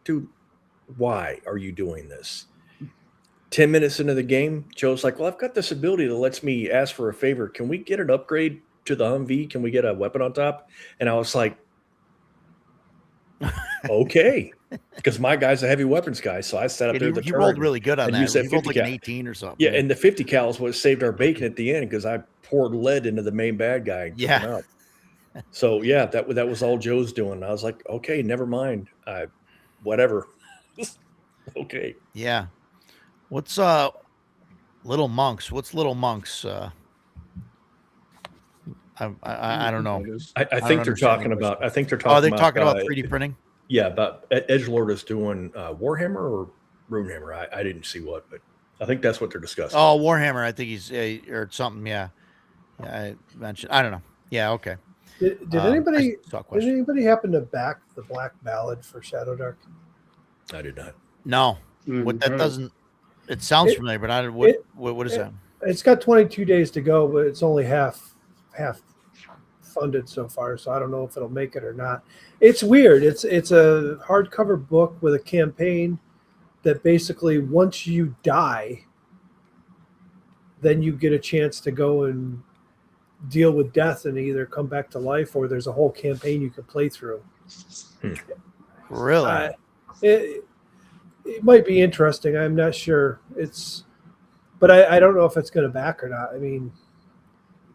dude, why are you doing this? 10 minutes into the game, Joe's like, well, I've got this ability that lets me ask for a favor. Can we get an upgrade to the Humvee? Can we get a weapon on top? And I was like, okay, because my guy's a heavy weapons guy, so I sat up there. You rolled really good on that. You rolled like an 18 or something. Yeah, and the 50 cal is what saved our bacon at the end because I poured lead into the main bad guy. Yeah, So yeah, that was all Joe's doing. I was like, okay, never mind. Whatever. Okay. Yeah. What's Little Monks? What's Little Monks? I don't know. I think they're talking about. I think they're talking. Oh, they're about, talking about 3D printing. Yeah, but Edgelord is doing Warhammer or Runehammer. I didn't see what, but I think that's what they're discussing. Oh, Warhammer. I think he's or something. Yeah. I mentioned. I don't know. Yeah. Okay. Did anybody happen to back the Black Ballad for Shadow Dark? I did not. No. What that doesn't. It sounds familiar, but I what is that? It's got 22 days to go, but it's only half funded so far, so I don't know if it'll make it or not. It's weird. It's a hardcover book with a campaign that basically once you die, then you get a chance to go and deal with death and either come back to life, or there's a whole campaign you can play through. Really? It might be interesting. I'm not sure. But I don't know if it's going to back or not. I mean,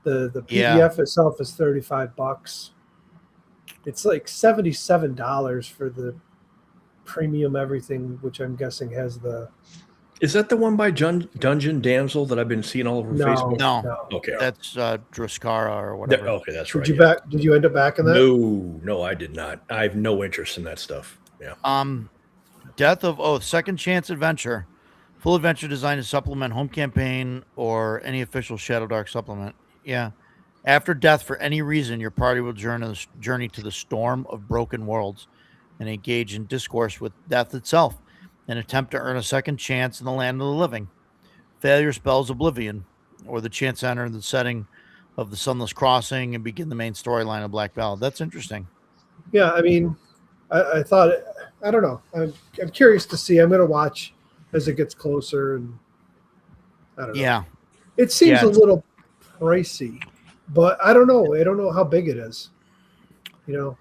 the PDF itself is $35. It's like $77 for the premium everything, which I'm guessing has the. Is that the one by Dungeon Damsel that I've been seeing all over Facebook? No. Okay. That's Druskara or whatever. Okay, that's right. Did you end up backing that? No, I did not. I have no interest in that stuff. Yeah. Death of Oath, Second Chance Adventure. Full adventure designed to supplement home campaign or any official Shadow Dark supplement. Yeah. After death, for any reason, your party will journey to the storm of broken worlds and engage in discourse with death itself and attempt to earn a second chance in the land of the living. Failure spells oblivion, or the chance to enter the setting of the Sunless Crossing and begin the main storyline of Black Ballad. That's interesting. Yeah, I mean, I thought, I don't know. I'm curious to see. I'm going to watch as it gets closer, and I don't know. Yeah. It seems a little pricey, but I don't know. I don't know how big it is. You know,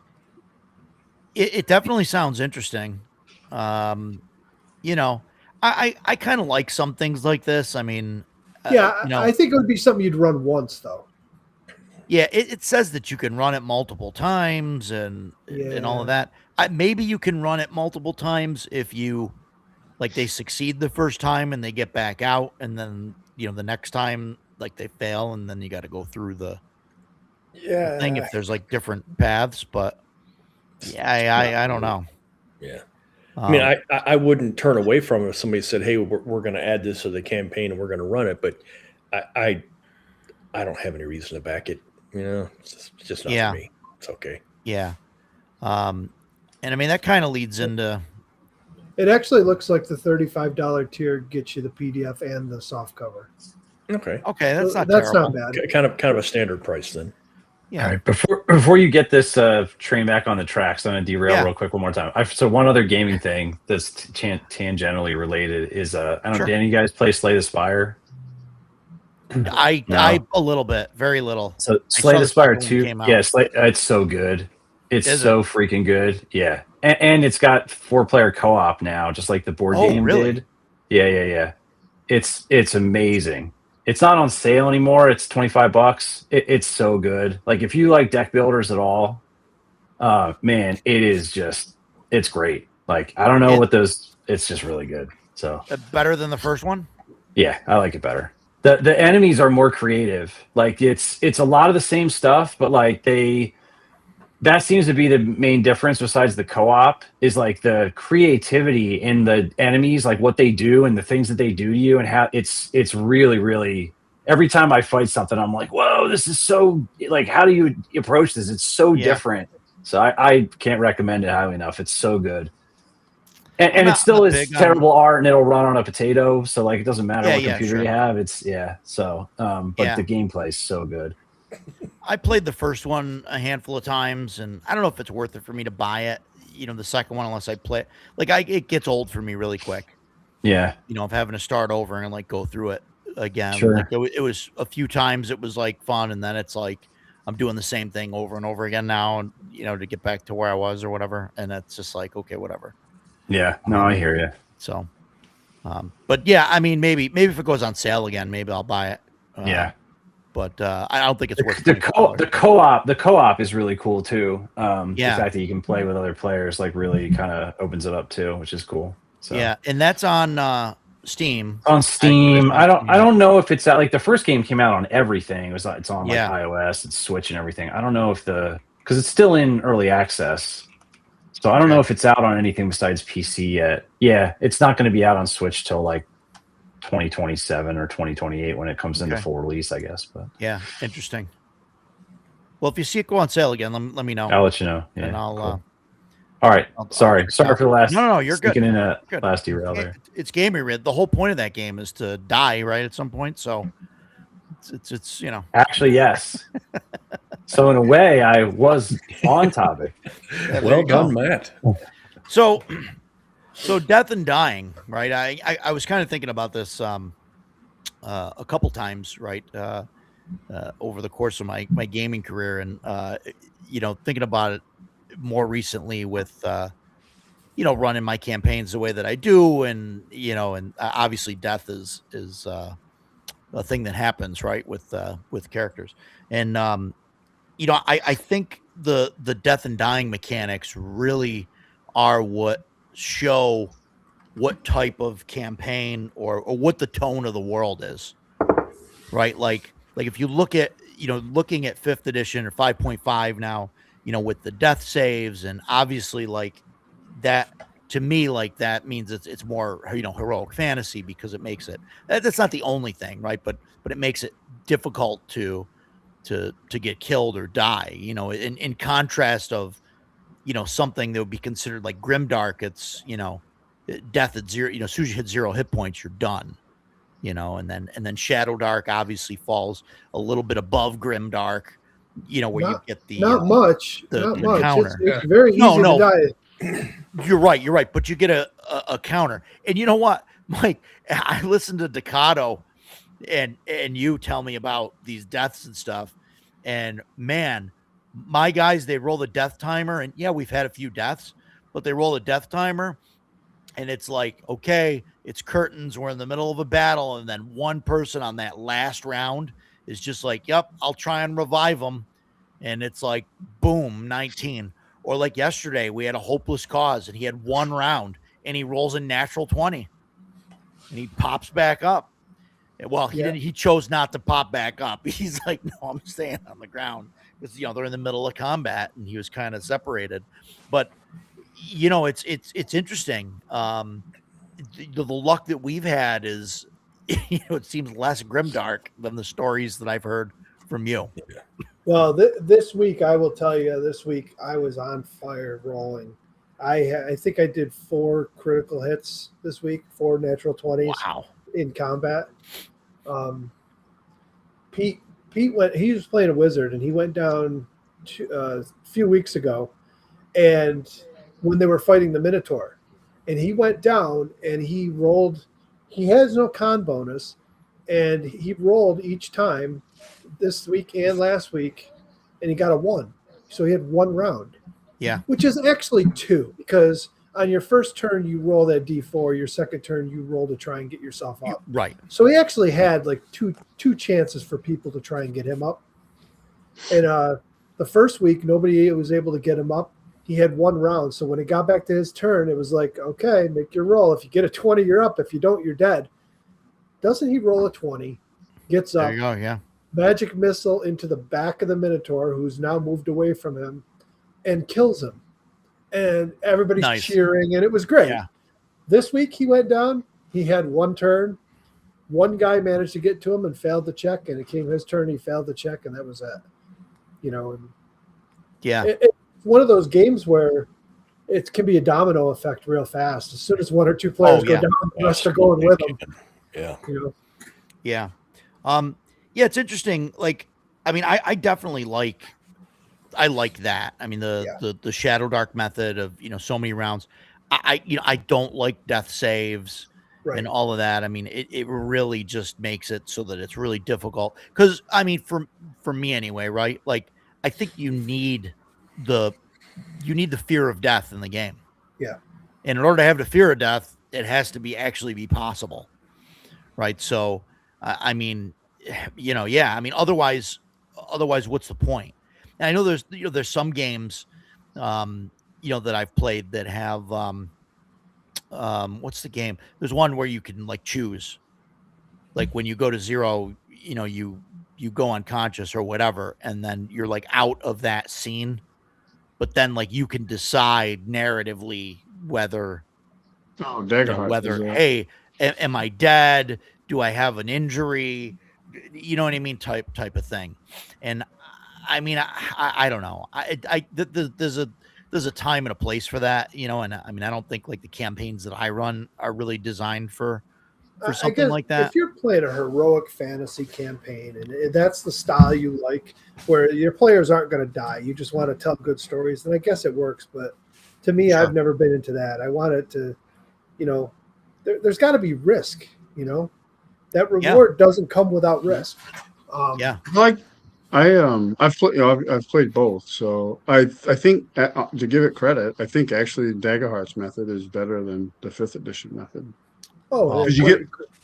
it definitely sounds interesting. You know, I kind of like some things like this. I mean, I think it would be something you'd run once, though. Yeah, it says that you can run it multiple times and all of that. Maybe you can run it multiple times if you, like, they succeed the first time and they get back out, and then the next time, like, they fail, and then you got to go through the thing if there's like different paths. But I don't know. Yeah. I mean, I wouldn't turn away from it if somebody said, "Hey, we're going to add this to the campaign and we're going to run it," but I don't have any reason to back it. It's just not for me. It's okay. Yeah. And I mean, that kind of leads into. It actually looks like the $35 tier gets you the PDF and the soft cover. Okay. That's not bad. Kind of a standard price then. Yeah. All right. Before you get this train back on the tracks, I'm going to derail real quick one more time. So one other gaming thing that's tangentially related is I don't know. Danny, you guys play Slay the Spire? I a little bit, very little. So Slay the Spire 2, it's so good. It's so freaking good. Yeah. And it's got 4-player co-op now, just like the board game did. Yeah. It's amazing. It's not on sale anymore. It's $25. It's so good. Like, if you like deck builders at all, man, it's great. Like, I don't know it's just really good. So better than the first one? Yeah, I like it better. The enemies are more creative. Like, it's a lot of the same stuff, but like that seems to be the main difference besides the co-op is like the creativity in the enemies, like what they do and the things that they do to you, and how it's really, really, every time I fight something, I'm like, whoa, this is so, like, how do you approach this? It's so different. So I can't recommend it highly enough. It's so good. And it still is terrible art, and it'll run on a potato. So like, it doesn't matter what computer you have. So, but the gameplay is so good. I played the first one a handful of times, and I don't know if it's worth it for me to buy it. The second one, unless I play it. Like, it gets old for me really quick. Yeah. Of having to start over and like go through it again. Sure. Like, it was a few times it was like fun, and then it's like I'm doing the same thing over and over again now, and to get back to where I was or whatever. And it's just like, okay, whatever. Yeah. No, I hear you. So, but yeah, I mean, maybe if it goes on sale again, maybe I'll buy it. Yeah. but I don't think it's worth the co-op is really cool too. The fact that you can play with other players like really kind of opens it up too, which is cool. So yeah, and that's on Steam. On Steam, I don't know if it's that, like the first game came out on everything. It's on like iOS and Switch and everything. I don't know if because it's still in early access, so I don't know if it's out on anything besides PC yet. Yeah, it's not going to be out on Switch till like 2027 or 2028 when it comes into full release, I guess. But yeah, interesting. Well, if you see it go on sale again, let me know. I'll let you know. Yeah, and I'll. Cool. All right. Sorry for the last. No, you're good. In a last derail there. It's gaming. The whole point of that game is to die, right, at some point. So it's Actually, yes. So in a way, I was on topic. Well done, Matt. So death and dying, right? I was kind of thinking about this a couple times, right, over the course of my gaming career, and thinking about it more recently with running my campaigns the way that I do, and obviously death is a thing that happens, right, with characters, and I think the death and dying mechanics really are what show what type of campaign or what the tone of the world is, right? Like if you look at looking at 5th edition or 5.5 now, with the death saves, and obviously like that, to me, like that means it's more heroic fantasy, because it makes it, that's not the only thing, right, but it makes it difficult to get killed or die, in contrast of something that would be considered like grimdark. It's death at 0, as soon as you hit 0 hit points, you're done, and then Shadow Dark obviously falls a little bit above grimdark, where you get the not much. counter. It's very easy to die. You're right, but you get a counter. And you know what, Mike? I listened to Decado, and you tell me about these deaths and stuff, and man, my guys, they roll the death timer, and yeah, we've had a few deaths, but they roll a death timer, and it's like, okay, it's curtains. We're in the middle of a battle, and then one person on that last round is just like, yep, I'll try and revive them. And it's like, boom, 19. Or like yesterday, we had a hopeless cause, and he had 1 round, and he rolls a natural 20, and he pops back up. Well, he chose not to pop back up. He's like, no, I'm staying on the ground, because they're in the middle of combat, and he was kind of separated. But it's interesting. The luck that we've had is, it seems less grimdark than the stories that I've heard from you. Well, this week, I will tell you, this week I was on fire rolling. I think I did 4 critical hits this week, 4 natural 20s. Wow. In combat. Pete he was playing a wizard, and he went down a few weeks ago, and when they were fighting the Minotaur, and he went down, and he has no con bonus, and he rolled each time this week and last week, and he got a 1. So he had 1 round. Yeah. Which is actually 2, because on your first turn, you roll that D4. Your second turn, you roll to try and get yourself up. Right. So he actually had like two chances for people to try and get him up. And the first week, nobody was able to get him up. He had 1 round. So when it got back to his turn, it was like, okay, make your roll. If you get a 20, you're up. If you don't, you're dead. Doesn't he roll a 20? Gets up. There you go, yeah. Magic missile into the back of the Minotaur, who's now moved away from him, and kills him. And everybody's cheering, and it was great. Yeah. This week he went down. He had 1 turn. 1 guy managed to get to him and failed the check, and it came his turn. He failed the check, and that was it. And it's one of those games where it can be a domino effect real fast. As soon as 1 or 2 players go down, the rest are going with them. Yeah. Yeah. Yeah, it's interesting. Like, I mean, I definitely like that. I mean, the Shadow Dark method of, so many rounds. I don't like death saves and all of that. I mean, it really just makes it so that it's really difficult. Because, I mean, for me anyway, right? Like, I think you need the fear of death in the game. Yeah. And in order to have the fear of death, it has to actually be possible. Right. So, I mean, yeah. I mean, otherwise, what's the point? And I know there's some games, that I've played that have, what's the game? There's one where you can like choose, like when you go to zero, you go unconscious or whatever, and then you're like out of that scene. But then like you can decide narratively whether, hey, am I dead? Do I have an injury? You know what I mean? Type of thing. And I mean, I don't know. There's a time and a place for that, and I mean, I don't think like the campaigns that I run are really designed for something like that. If you're playing a heroic fantasy campaign and that's the style you like, where your players aren't going to die, you just want to tell good stories, then I guess it works. But to me, sure. I've never been into that. I want it to, there's got to be risk. That reward doesn't come without risk. Like I've played both, so I think to give it credit, I think actually Daggerheart's method is better than the 5th edition method. Oh, because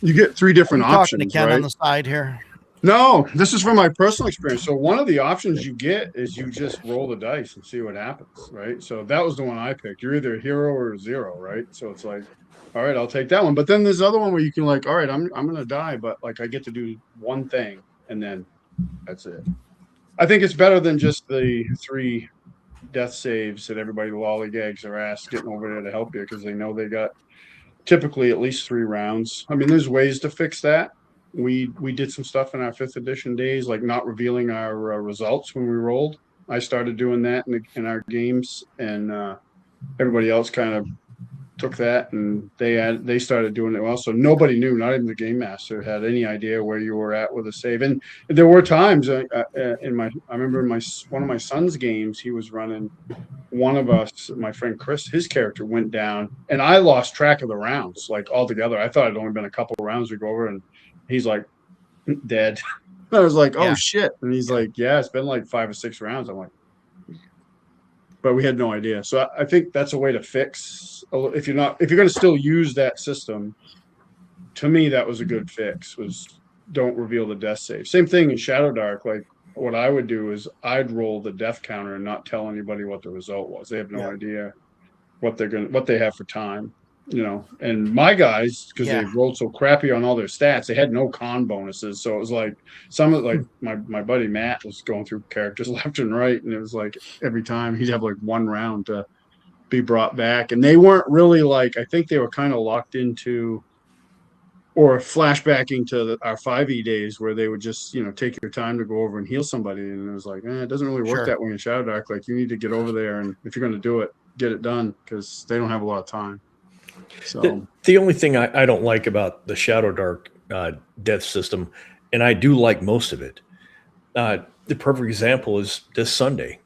you get 3 different options. Talking to Ken right? On the side here. No, this is from my personal experience. So one of the options you get is you just roll the dice and see what happens, right? So that was the one I picked. You're either a hero or a zero, right? So it's like, all right, I'll take that one. But then there's other one where you can like, all right, I'm gonna die, but like I get to do one thing and then that's it. I think it's better than just the 3 death saves that everybody lollygags their ass getting over there to help you because they know they got typically at least 3 rounds. I mean, there's ways to fix that. We did some stuff in our 5th edition days, like not revealing our results when we rolled. I started doing that in our games, and everybody else kind of took that and they started doing it well. So nobody knew, not even the game master had any idea where you were at with a save. And there were times I remember in one of my son's games, he was running. One of us, my friend Chris, his character went down, and I lost track of the rounds like altogether. I thought it'd only been a couple of rounds to go over, and he's like dead. I was like, oh shit, and he's like, yeah, it's been like 5 or 6 rounds. I'm like, but we had no idea. So I think that's a way to fix if you're going to still use that system. To me, that was a good fix. Was don't reveal the death save. Same thing in Shadow Dark. Like what I would do is I'd roll the death counter and not tell anybody what the result was. They have no idea what they have for time. And my guys, because they rolled so crappy on all their stats, they had no con bonuses. So it was like my buddy Matt was going through characters left and right, and it was like every time he'd have like 1 round to be brought back, and they weren't really like, I think they were kind of locked into or flashbacking to our 5e days where they would just take your time to go over and heal somebody, and it was like, it doesn't really work that way in Shadow Dark. Like you need to get over there, and if you're going to do it, get it done, because they don't have a lot of time. So the only thing I don't like about the Shadow Dark death system, and I do like most of it, the perfect example is this Sunday.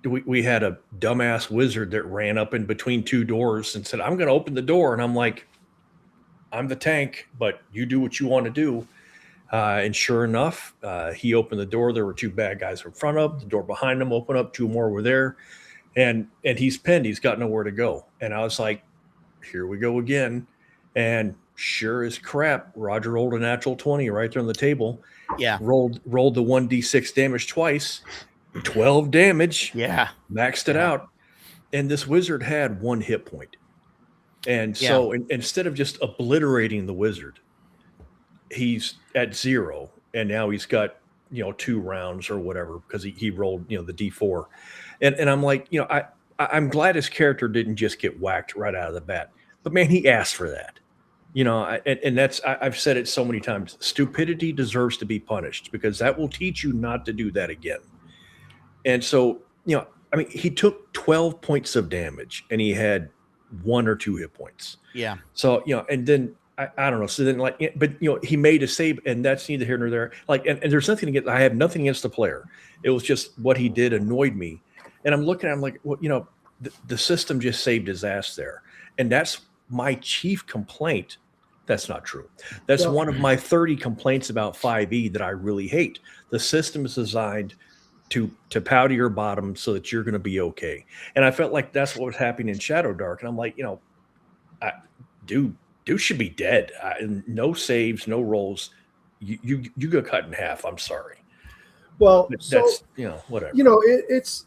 We had a dumbass wizard that ran up in between 2 doors and said, I'm going to open the door. And I'm like, I'm the tank, but you do what you want to do. And sure enough, he opened the door. There were 2 bad guys in front of the door behind him, opened up, 2 more were there. And he's pinned. He's got nowhere to go. And I was like, here we go again. And sure as crap, Roger rolled a natural 20 right there on the table. Yeah. Rolled the 1d6 damage twice, 12 damage. Yeah. Maxed it out. And this wizard had 1 hit point. And so instead of just obliterating the wizard, he's at 0. And now he's got, 2 rounds or whatever, because he rolled, the D4. And I'm like, I'm glad his character didn't just get whacked right out of the bat. But man, he asked for that. And that's, I've said it so many times. Stupidity deserves to be punished, because that will teach you not to do that again. And so, he took 12 points of damage and he had 1 or 2 hit points. Yeah. So, and then I don't know. So then but he made a save, and that's neither here nor there. And there's nothing against, I have nothing against the player. It was just what he did annoyed me. And I'm looking at him like, well, the system just saved his ass there. And that's my chief complaint. That's not true. That's one of my 30 complaints about 5e that I really hate. The system is designed to powder your bottom so that you're going to be okay. And I felt like that's what was happening in Shadow Dark. And I'm like, dude should be dead. No saves, no rolls. you go cut in half. I'm sorry. Well, that's whatever. It's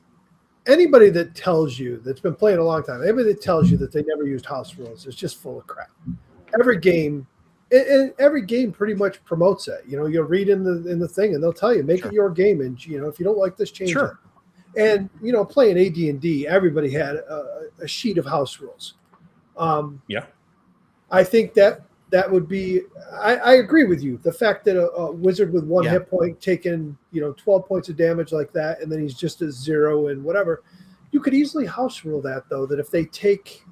anybody that tells you that's been playing a long time. Anybody that tells you that they never used house rules is just full of crap. Every game pretty much promotes it. You'll read in the thing and they'll tell you make it your game, and if you don't like this, change it. And playing AD&D, everybody had a sheet of house rules. I think that would be. I agree with you. The fact that a wizard with one hit point taking 12 points of damage like that, and then he's just a 0 and whatever, you could easily house rule that, though, that if they take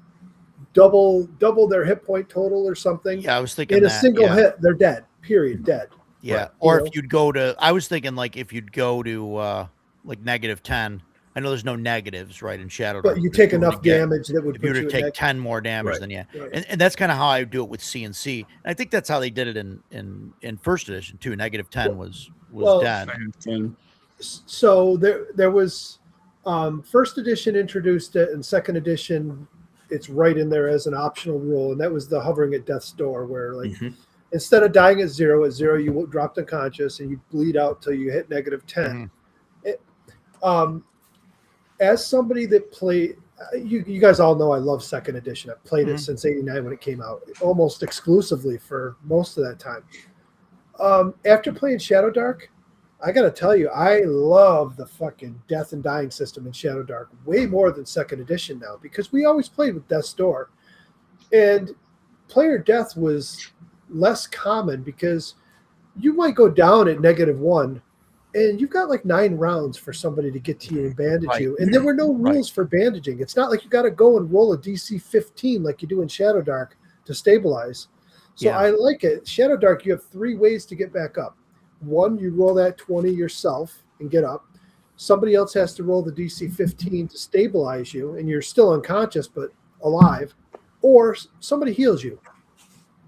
double their hit point total or something, I was thinking in a single hit, they're dead. Period. Dead. Yeah. But, or if you'd go to, I was thinking like if you'd go to like -10. I know there's no negatives, right, in Shadow Dark. But you take enough damage that would if you were to take 10 more damage than and that's kind of how I do it with C&C. And I think that's how they did it in first edition too. -10 was dead. So there was first edition introduced it, and second edition it's right in there as an optional rule, and that was the hovering at death's door, where instead of dying at 0 you dropped unconscious and you bleed out till you hit -10. As somebody that played, you guys all know I love second edition. I've played it since '89 when it came out, almost exclusively for most of that time. After playing Shadow Dark, I got to tell you, I love the fucking death and dying system in Shadow Dark way more than second edition now, because we always played with Death's Door, and player death was less common because you might go down at -1. And you've got like 9 rounds for somebody to get to you and bandage you. And there were no rules for bandaging. It's not like you got to go and roll a DC 15 like you do in Shadow Dark to stabilize. So I like it. Shadow Dark, you have 3 ways to get back up. One, you roll that 20 yourself and get up. Somebody else has to roll the DC 15 to stabilize you, and you're still unconscious but alive. Or somebody heals you.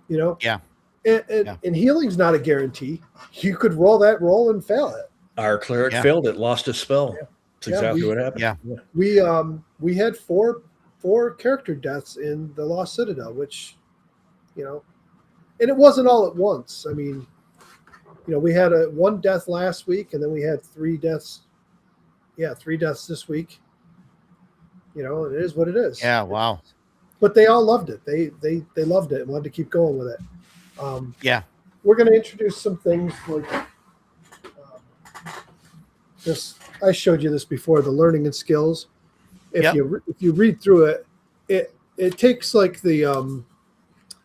And healing's not a guarantee. You could roll that roll and fail it. Our cleric failed it, lost his spell. That's exactly what happened. We had four character deaths in the Lost Citadel, which, and it wasn't all at once. I mean, we had one death last week, and then we had 3 deaths. Yeah, 3 deaths this week. It is what it is. Yeah, wow. But they all loved it. They loved it and wanted to keep going with it. We're going to introduce some things like this. I showed you this before, the learning and skills. If you read through it, it takes like the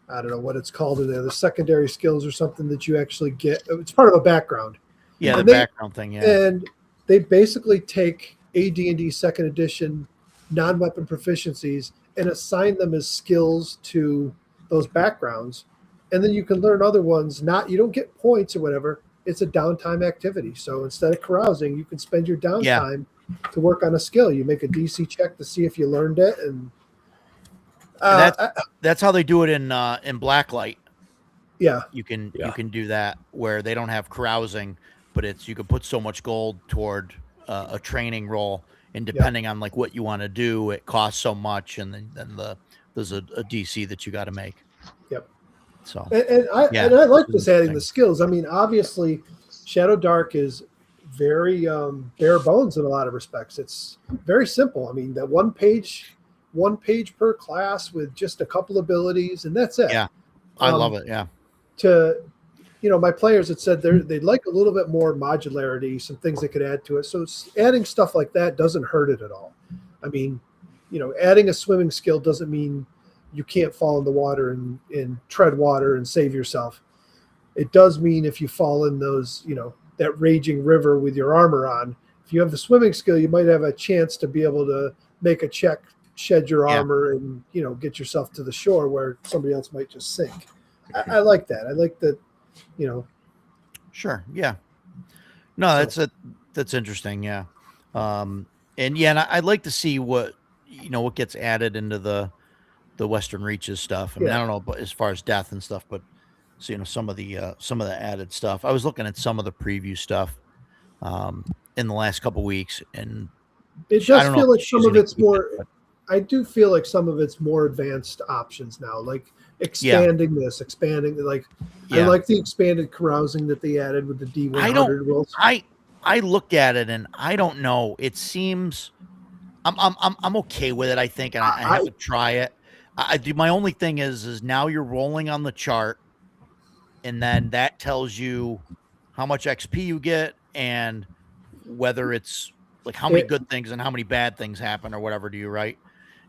I don't know what it's called in there, the secondary skills or something that you actually get. It's part of a background. Yeah, and background thing. Yeah, and they basically take AD&D second edition non-weapon proficiencies and assign them as skills to those backgrounds. And then you can learn other ones. You don't get points or whatever. It's a downtime activity. So instead of carousing, you can spend your downtime to work on a skill. You make a DC check to see if you learned it, and that's how they do it in Blacklight. Yeah, you can do that where they don't have carousing, but you can put so much gold toward a training roll, and depending on like what you want to do, it costs so much, and then there's a DC that you got to make. Yep. So and I like this adding the skills. I mean, obviously, Shadow Dark is very bare bones in a lot of respects. It's very simple. I mean, that one page per class with just a couple abilities, and that's it. Yeah, I love it. Yeah. My players had said they'd like a little bit more modularity, some things they could add to it. So adding stuff like that doesn't hurt it at all. I mean, adding a swimming skill doesn't mean you can't fall in the water and tread water and save yourself. It does mean if you fall in those, that raging river with your armor on, if you have the swimming skill, you might have a chance to be able to make a check, shed your armor, and, get yourself to the shore where somebody else might just sink. I like that. I like that, Sure. Yeah. No, that's interesting. Yeah. And I'd like to see what gets added into the Western Reaches stuff. I mean, I don't know, but as far as death and stuff, but so, some of the added stuff. I was looking at some of the preview stuff in the last couple of weeks, and it does feel like some of it's more. I do feel like some of it's more advanced options now, like expanding this, expanding like I like the expanded carousing that they added with the D100 rules. I looked at it and I don't know. It seems I'm okay with it. I think, and I have to try it. I do. My only thing is now you're rolling on the chart, and then that tells you how much XP you get and whether it's like how many good things and how many bad things happen or whatever. Do you right?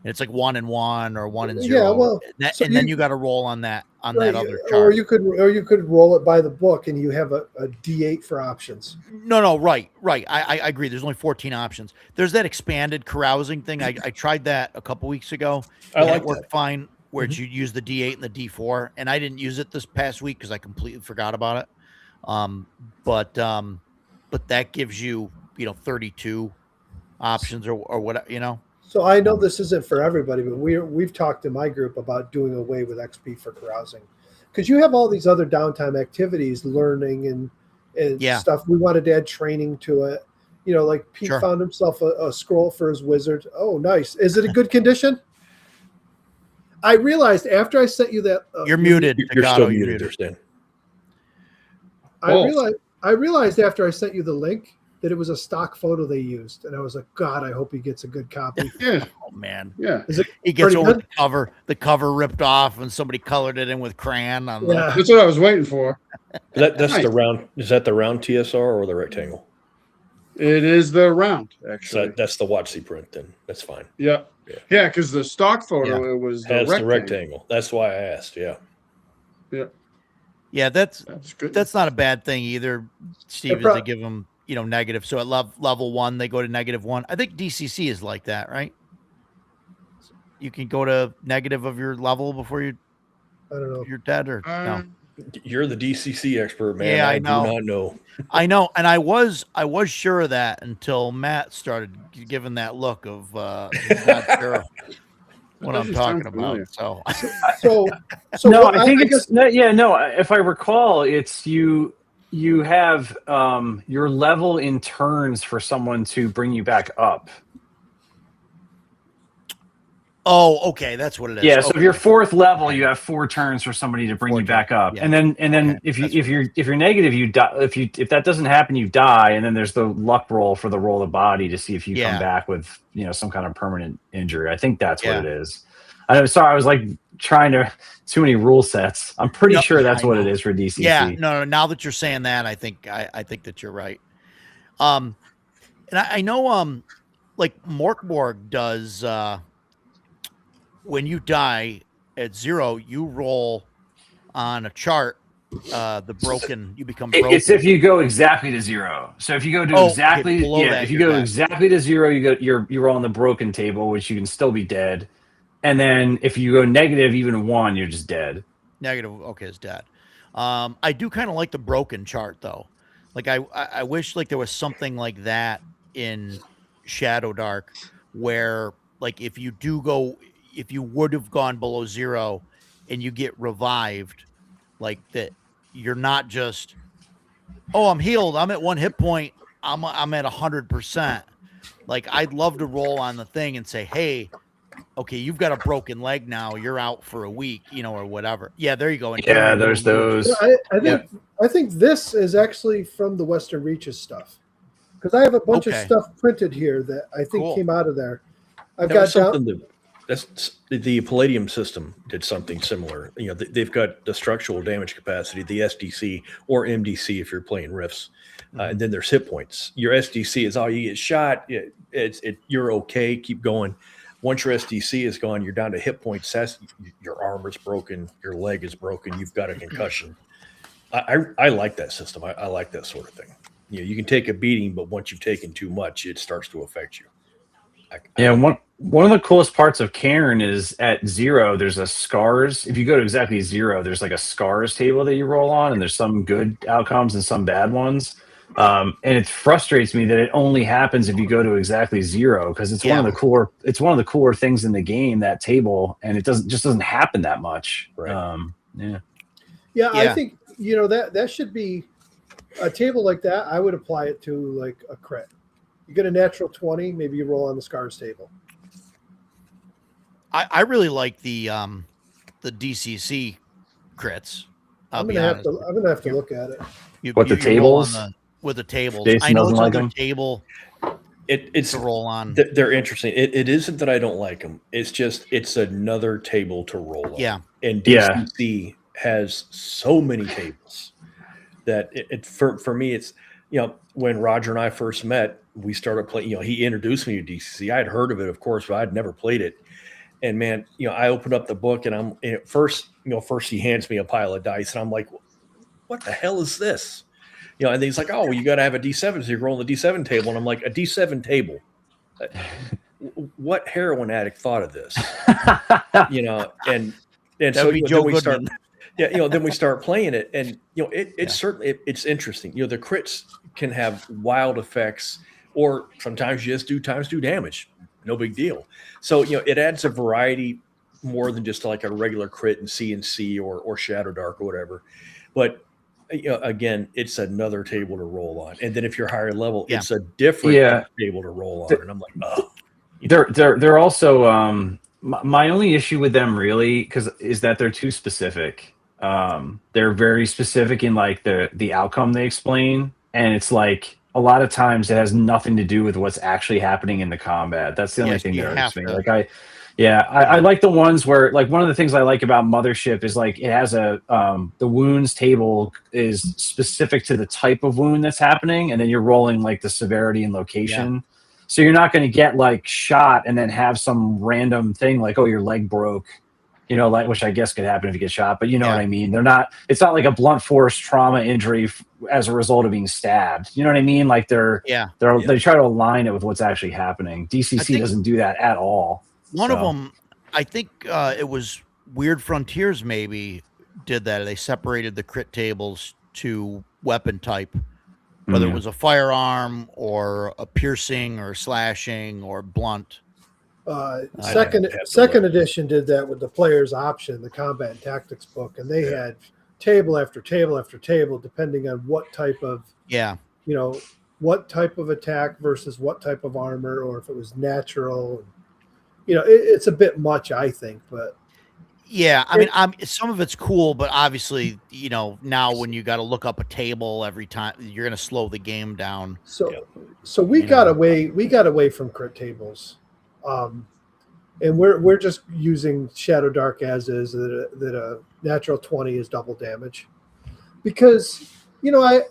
And it's like 1 and 1 or 1 and 0. Yeah, well, then you got to roll on that that other chart. Or you could roll it by the book and you have a D8 for options. No, right. I agree. There's only 14 options. There's that expanded carousing thing. I tried that a couple weeks ago. It worked fine, where you use the D8 and the D4, and I didn't use it this past week because I completely forgot about it. But that gives you 32 options or what. So I know this isn't for everybody, but we've talked in my group about doing away with XP for carousing, because you have all these other downtime activities, learning and stuff. We wanted to add training to it. Like Pete found himself a scroll for his wizard. Oh, nice. Is it a good condition? I realized after I sent you that. You're muted. You're still muted, Stan. I realized after I sent you the link that it was a stock photo they used, and I was like, God, I hope he gets a good copy. Yeah. Oh man. Yeah. He gets over the cover ripped off, and somebody colored it in with crayon. That's what I was waiting for. That's nice. The round. Is that the round TSR or the rectangle? It is the round, actually. So that's the WotC print. Then that's fine. Yeah. Yeah, because the stock photo it was the rectangle. That's why I asked. Yeah. Yeah, that's good. That's not a bad thing either, Steve. To give them negative. So at level 1, they go to -1. I think DCC is like that, right? You can go to negative of your level before I don't know. You're dead or no. You're the DCC expert, man. Yeah, I know. Do not know. I know, and I was sure of that until Matt started giving that look of he's not sure what I'm talking about. So no, I think it's no. If I recall, it's you have your level in turns for someone to bring you back up. Oh, okay, that's what it is. Yeah, so if you're 4th level, you have 4 turns for somebody to bring you back up, and then if you're negative, you die. If that doesn't happen, you die, and then there's the luck roll for the roll of body to see if you come back with some kind of permanent injury. I think that's what it is. I'm sorry, I was like trying to too many rule sets. I'm pretty sure that's what it is for DCC. Yeah, no. Now that you're saying that, I think that you're right. And I know like Morkborg does. When you die at 0, you roll on a chart. You become broken. It's if you go exactly to 0. So if you go to exactly to 0, you roll on the broken table, which you can still be dead. And then if you go negative even 1, you're just dead. Negative, okay, is dead. I do kind of like the broken chart though. Like I wish like there was something like that in Shadow Dark, where like if you would have gone below 0 and you get revived, like that, you're not just, I'm healed, I'm at 1 hit point, I'm at 100%. Like I'd love to roll on the thing and say, hey, okay, you've got a broken leg now, you're out for a week, or whatever. Yeah, there you go. Yeah, there's those. I think this is actually from the Western Reaches stuff, because I have a bunch of stuff printed here that I think came out of there. That's the Palladium system did something similar. They've got the structural damage capacity, the SDC or MDC if you're playing Rifts, and then there's hit points. Your SDC is you get shot. You're okay. Keep going. Once your SDC is gone, you're down to hit points. Your armor's broken. Your leg is broken. You've got a concussion. I like that system. I like that sort of thing. You can take a beating, but once you've taken too much, it starts to affect you. One of the coolest parts of Cairn is at 0, there's a scars. If you go to exactly 0, there's like a scars table that you roll on, and there's some good outcomes and some bad ones. And it frustrates me that it only happens if you go to exactly 0, because it's one of the cooler things in the game, that table, and it doesn't happen that much. Right. I think that should be a table like that. I would apply it to like a crit. You get a natural 20, maybe you roll on the scars table. I really like the DCC crits. I'm gonna have to look at it. The tables? With the tables. Jason I know doesn't it's like another them? table It's to roll on. They're interesting. It isn't that I don't like them. It's just it's another table to roll on. Yeah. And DCC has so many tables that for me it's when Roger and I first met, we started playing. He introduced me to DCC. I had heard of it, of course, but I'd never played it. And man, I opened up the book and first he hands me a pile of dice and I'm like, what the hell is this? And then he's like, oh, well, you got to have a D7, so you're rolling the D7 table. And I'm like, a D7 table? What heroin addict thought of this? And so then we start, then we start playing it, and it's certainly it's interesting. The crits can have wild effects, or sometimes you just do times 2 damage, no big deal. So it adds a variety more than just like a regular crit and CNC or Shadow Dark or whatever, but. Again, it's another table to roll on, and then if you're higher level, it's a different table to roll on. And I'm like, oh, they're also my only issue with them really is that they're too specific. They're very specific in like the outcome they explain, and it's like a lot of times it has nothing to do with what's actually happening in the combat. That's the only thing that hurts me. I like the ones where, like, one of the things I like about Mothership is like it has the wounds table is specific to the type of wound that's happening, and then you're rolling like the severity and location. Yeah. So you're not going to get like shot and then have some random thing like, oh, your leg broke, like, which I guess could happen if you get shot, but what I mean? It's not like a blunt force trauma injury as a result of being stabbed. You know what I mean? Like they try to align it with what's actually happening. DCC doesn't do that at all. One of them, I think it was Weird Frontiers maybe did that. They separated the crit tables to weapon type, whether it was a firearm or a piercing or slashing or blunt. Second edition did that with the player's option, the combat and tactics book, and they had table after table after table, depending on what type of what type of attack versus what type of armor, or if it was natural. It's a bit much, I think, but I mean, some of it's cool, but obviously, now when you got to look up a table every time, you're going to slow the game down. So we got away from crit tables, and we're just using Shadow Dark as is, that a natural 20 is double damage, because I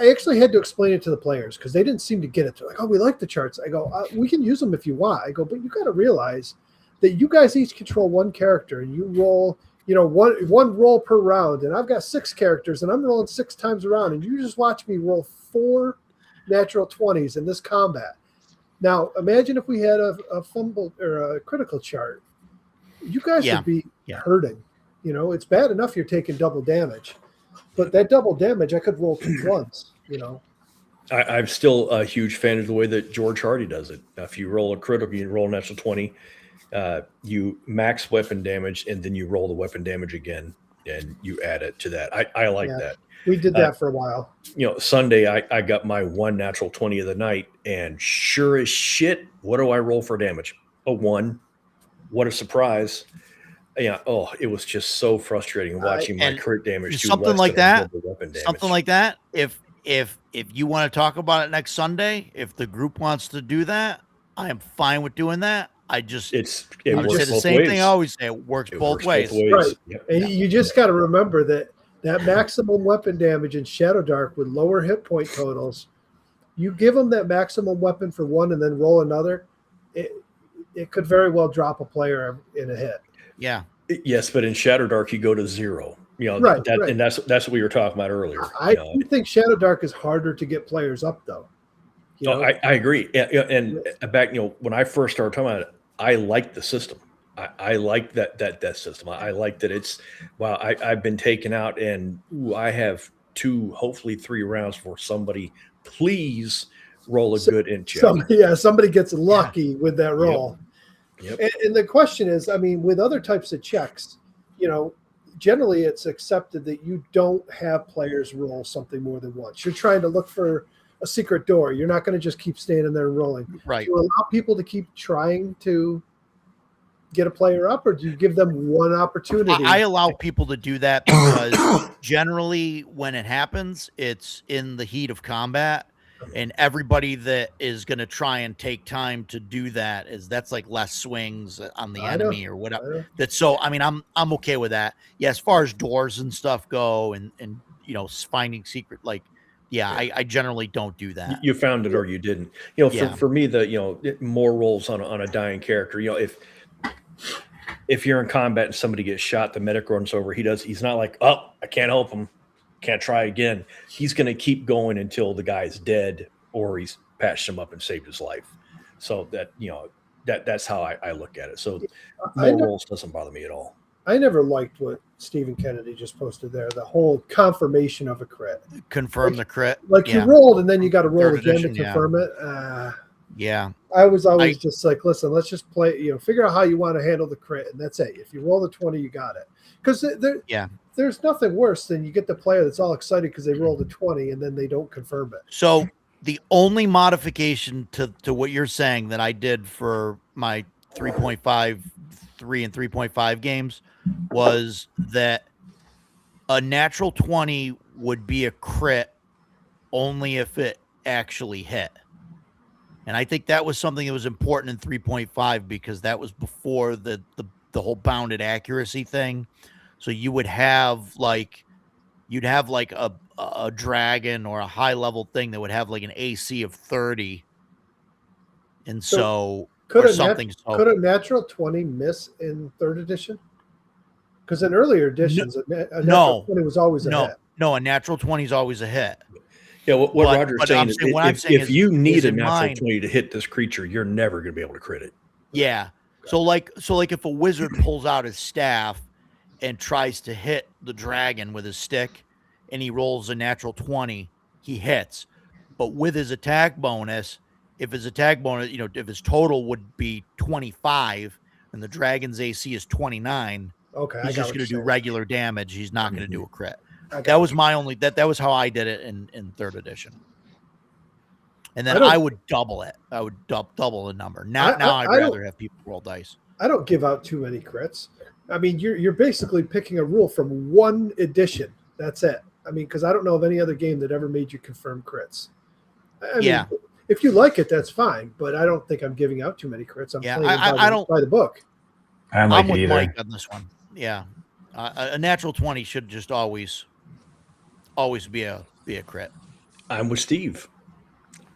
actually had to explain it to the players because they didn't seem to get it. They're like, oh, we like the charts. I go, we can use them if you want. I go, but you got to realize that you guys each control one character, and you roll, one roll per round. And I've got 6 characters, and I'm rolling 6 times around, and you just watch me roll 4 natural 20s in this combat. Now, imagine if we had a fumble or a critical chart. You guys would be hurting. It's bad enough you're taking double damage. But that double damage, I could roll 2 once, I'm still a huge fan of the way that George Hardy does it. If you roll a critical, you roll a natural 20, you max weapon damage, and then you roll the weapon damage again, and you add it to that. I like that. We did that for a while. Sunday, I got my 1 natural 20 of the night, and sure as shit, what do I roll for damage? A 1. What a surprise. Yeah. Oh, it was just so frustrating watching my crit damage. Something like that. Something like that. If you want to talk about it next Sunday, if the group wants to do that, I am fine with doing that. I would say the same thing I always say. It works both ways. Right. Yep. And you just got to remember that maximum weapon damage in Shadow Dark with lower hit point totals, you give them that maximum weapon for 1 and then roll another, it could very well drop a player in a hit. Yeah. Yes, but in Shadow Dark you go to 0. Right. And that's what we were talking about earlier. I do think Shadow Dark is harder to get players up, though. I agree. And back, when I first started talking about it, I liked the system. I like that system. I like that it's I've been taken out, and I have 2, hopefully 3 rounds for somebody. Please roll a good in check. Somebody gets lucky with that roll. Yep. And the question is, I mean, with other types of checks, generally it's accepted that you don't have players roll something more than once. You're trying to look for a secret door. You're not going to just keep standing there and rolling. Right. You allow people to keep trying to get a player up, or do you give them one opportunity? I allow people to do that because generally when it happens, it's in the heat of combat, and everybody that is going to try and take time to do that's like less swings on the enemy or whatever. I mean, I'm okay with that. Yeah, as far as doors and stuff go, and finding secret, like. Yeah, I generally don't do that. You found it or you didn't. For me, more rolls on a dying character. If you're in combat and somebody gets shot, the medic runs over. He's not like, oh, I can't help him, can't try again. He's going to keep going until the guy's dead or he's patched him up and saved his life. So that's how I look at it. So more rolls doesn't bother me at all. I never liked what Stephen Kennedy just posted there. The whole confirmation of a crit. Confirm the crit. Like you rolled and then you got to roll again to confirm it. Yeah. I was always just like, listen, let's just play, figure out how you want to handle the crit. And that's it. If you roll the 20, you got it. Because there's nothing worse than you get the player that's all excited because they rolled a 20 and then they don't confirm it. So the only modification to what you're saying that I did for my 3.5, 3 and 3.5 games was that a natural 20 would be a crit only if it actually hit. And I think that was something that was important in 3.5 because that was before the whole bounded accuracy thing. So you would have you'd have like a dragon or a high level thing that would have like an AC of 30. And so could a natural 20 miss in 3rd edition? Because in earlier editions, a natural 20 was always a hit. No, a natural 20 is always a hit. Yeah, what Roger's saying is if you need a natural 20 to hit this creature, you're never going to be able to crit it. Yeah. So like if a wizard pulls out his staff and tries to hit the dragon with his stick and he rolls a natural 20, he hits. But with his attack bonus, if his if his total would be 25 and the dragon's AC is 29, he's just going to do regular damage. He's not going to do a crit. That was my only that was how I did it in 3rd edition. And then I would double it. I would double the number. Now I'd rather have people roll dice. I don't give out too many crits. I mean, you're basically picking a rule from one edition. That's it. I mean, because I don't know of any other game that ever made you confirm crits. I mean, if you like it, that's fine. But I don't think I'm giving out too many crits. I'm playing by the book. I'm with Mike on this one. Yeah, a natural 20 should just always be a crit. I'm with Steve.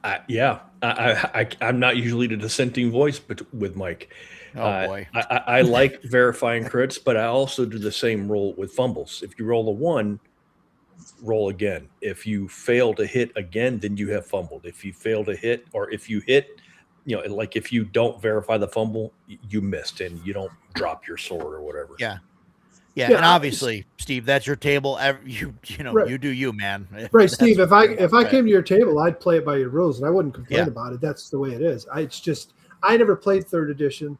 I'm not usually the dissenting voice, but with Mike. Oh boy. I like verifying crits, but I also do the same roll with fumbles. If you roll a 1, roll again. If you fail to hit again, then you have fumbled. If you fail to hit, or if you hit, like if you don't verify the fumble, you missed and you don't drop your sword or whatever. Yeah, and obviously, Steve, that's your table. You do you, man. Right, Steve. If I came to your table, I'd play it by your rules, and I wouldn't complain about it. That's the way it is. I never played 3rd edition,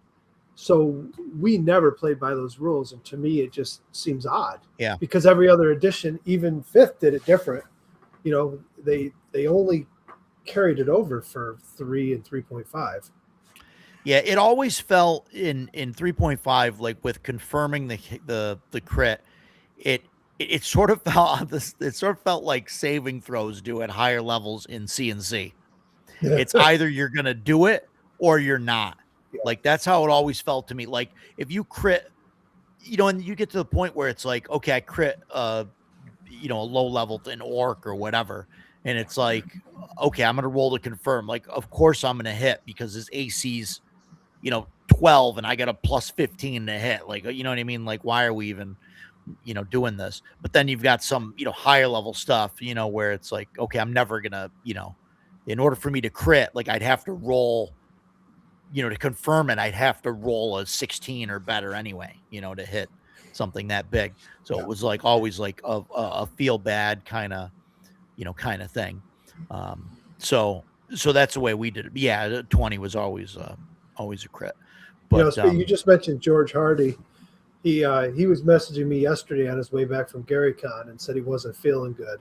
so we never played by those rules, and to me, it just seems odd. Yeah, because every other edition, even 5th, did it different. They only carried it over for 3 and 3.5. Yeah, it always felt in 3.5, like with confirming the crit, it sort of felt it sort of felt like saving throws do at higher levels in C&C. It's either you're gonna do it or you're not. Like that's how it always felt to me. Like if you crit, and you get to the point where it's like, okay, I crit a low level an orc or whatever, and it's like, okay, I'm gonna roll to confirm. Like, of course I'm gonna hit because his AC's 12 and I got a plus 15 to hit. Like, you know what I mean? Like, why are we even, doing this? But then you've got some, higher level stuff, where it's like, okay, I'm never gonna, in order for me to crit, like I'd have to roll, to confirm it, I'd have to roll a 16 or better anyway, to hit something that big. So it was like always like a feel bad kind of thing. So that's the way we did it. Yeah, 20 was always a crit. But you just mentioned George Hardy. He was messaging me yesterday on his way back from GaryCon and said he wasn't feeling good.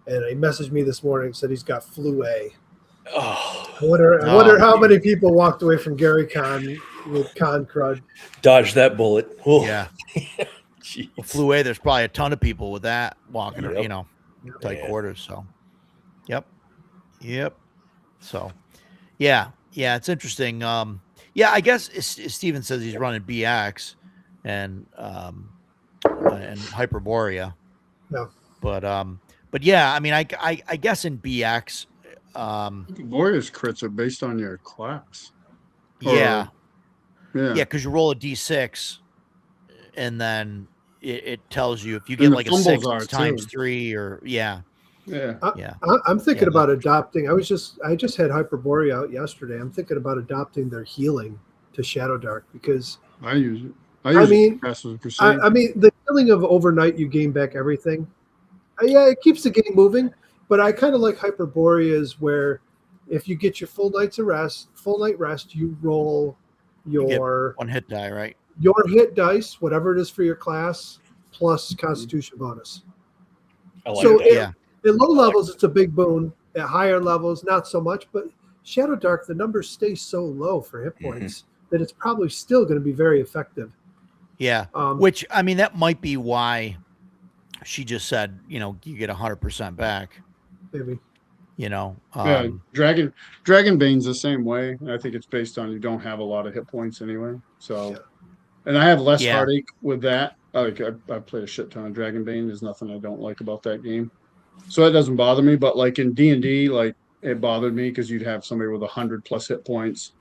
And he messaged me this morning and said he's got flu A. Oh, I wonder how many people walked away from GaryCon with Con Crud. Dodge that bullet. Oh. Yeah. Well, Flu away. There's probably a ton of people with that walking, tight quarters. So, yep. So, yeah, it's interesting. I guess Steven says he's running BX and Hyperborea. Yeah. But yeah, I mean, I guess in BX, Borea's crits are based on your class. Yeah, because you roll a D6, and then it tells you if you get like a 6 times 3, or I'm thinking about adopting. I just had Hyperborea out yesterday. I'm thinking about adopting their healing to Shadow Dark because I use it. I mean, the healing of overnight, you gain back everything. It keeps the game moving, but I kind of like Hyperborea's where if you get your full night rest, you roll your one hit die, right? Your hit dice, whatever it is for your class, plus Constitution bonus. I like that. At low levels, it's a big boon. At higher levels, not so much. But Shadow Dark, the numbers stay so low for hit points that it's probably still going to be very effective. Yeah, which, I mean, that might be why she just said, you get 100% back. Maybe. Dragon Bane's the same way. I think it's based on you don't have a lot of hit points anyway. So, and I have less heartache with that. Like I played a shit ton of Dragon Bane. There's nothing I don't like about that game. So that doesn't bother me. But like in D&D, like it bothered me because you'd have somebody with 100+ hit points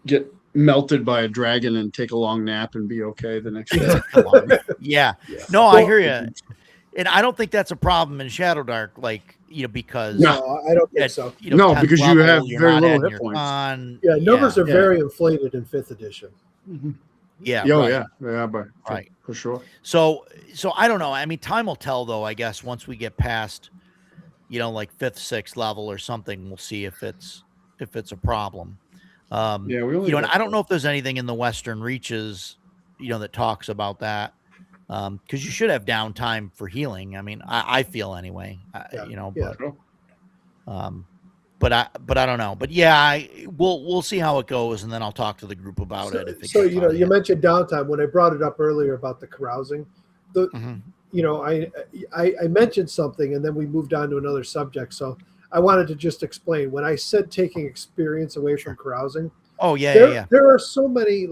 get melted by a dragon and take a long nap and be okay the next day. No, I hear you. And I don't think that's a problem in Shadow Dark, because no, I don't think so. Because you have very little hit points. Numbers are very inflated in 5th edition. Mm-hmm. For sure. So I don't know. I mean, time will tell, though. I guess once we get past, like 5th, 6th level or something, we'll see if it's a problem. And I don't know if there's anything in the Western Reaches, that talks about that. Because you should have downtime for healing. I mean, I feel anyway. But I don't know. But we'll see how it goes, and then I'll talk to the group about it. You mentioned downtime when I brought it up earlier about the carousing. I mentioned something, and then we moved on to another subject. So I wanted to just explain when I said taking experience away from carousing. Oh There are so many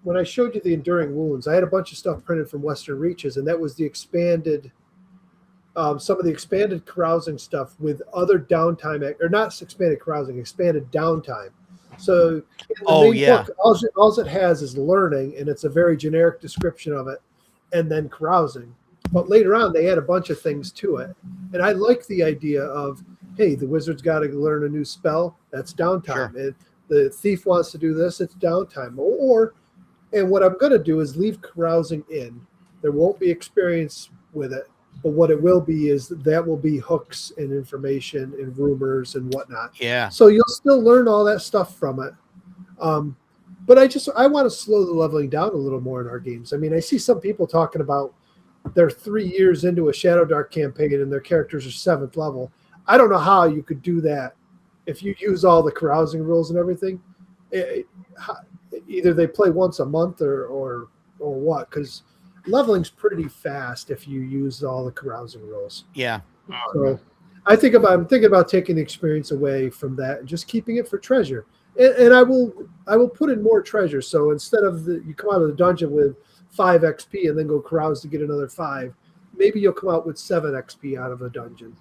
when I showed you the Enduring Wounds, I had a bunch of stuff printed from Western Reaches, and that was the expanded, some of the expanded carousing stuff with other downtime, or not expanded carousing, expanded downtime. So in the main book, all it has is learning, and it's a very generic description of it, and then carousing. But later on, they add a bunch of things to it. And I like the idea of, hey, the wizard's got to learn a new spell, that's downtime. Sure. And the thief wants to do this, it's downtime. And what I'm going to do is leave carousing in. There won't be experience with it, but what it will be is that will be hooks and information and rumors and whatnot. Yeah. So you'll still learn all that stuff from it. But I want to slow the leveling down a little more in our games. I mean, I see some people talking about they're 3 years into a Shadow Dark campaign and their characters are 7th level. I don't know how you could do that if you use all the carousing rules and everything. Either they play once a month or what, because leveling's pretty fast if you use all the carousing rules. Yeah. So I'm thinking about taking the experience away from that and just keeping it for treasure. And I will put in more treasure. So instead of you come out of the dungeon with 5 XP and then go carouse to get another 5, maybe you'll come out with 7 XP out of a dungeon,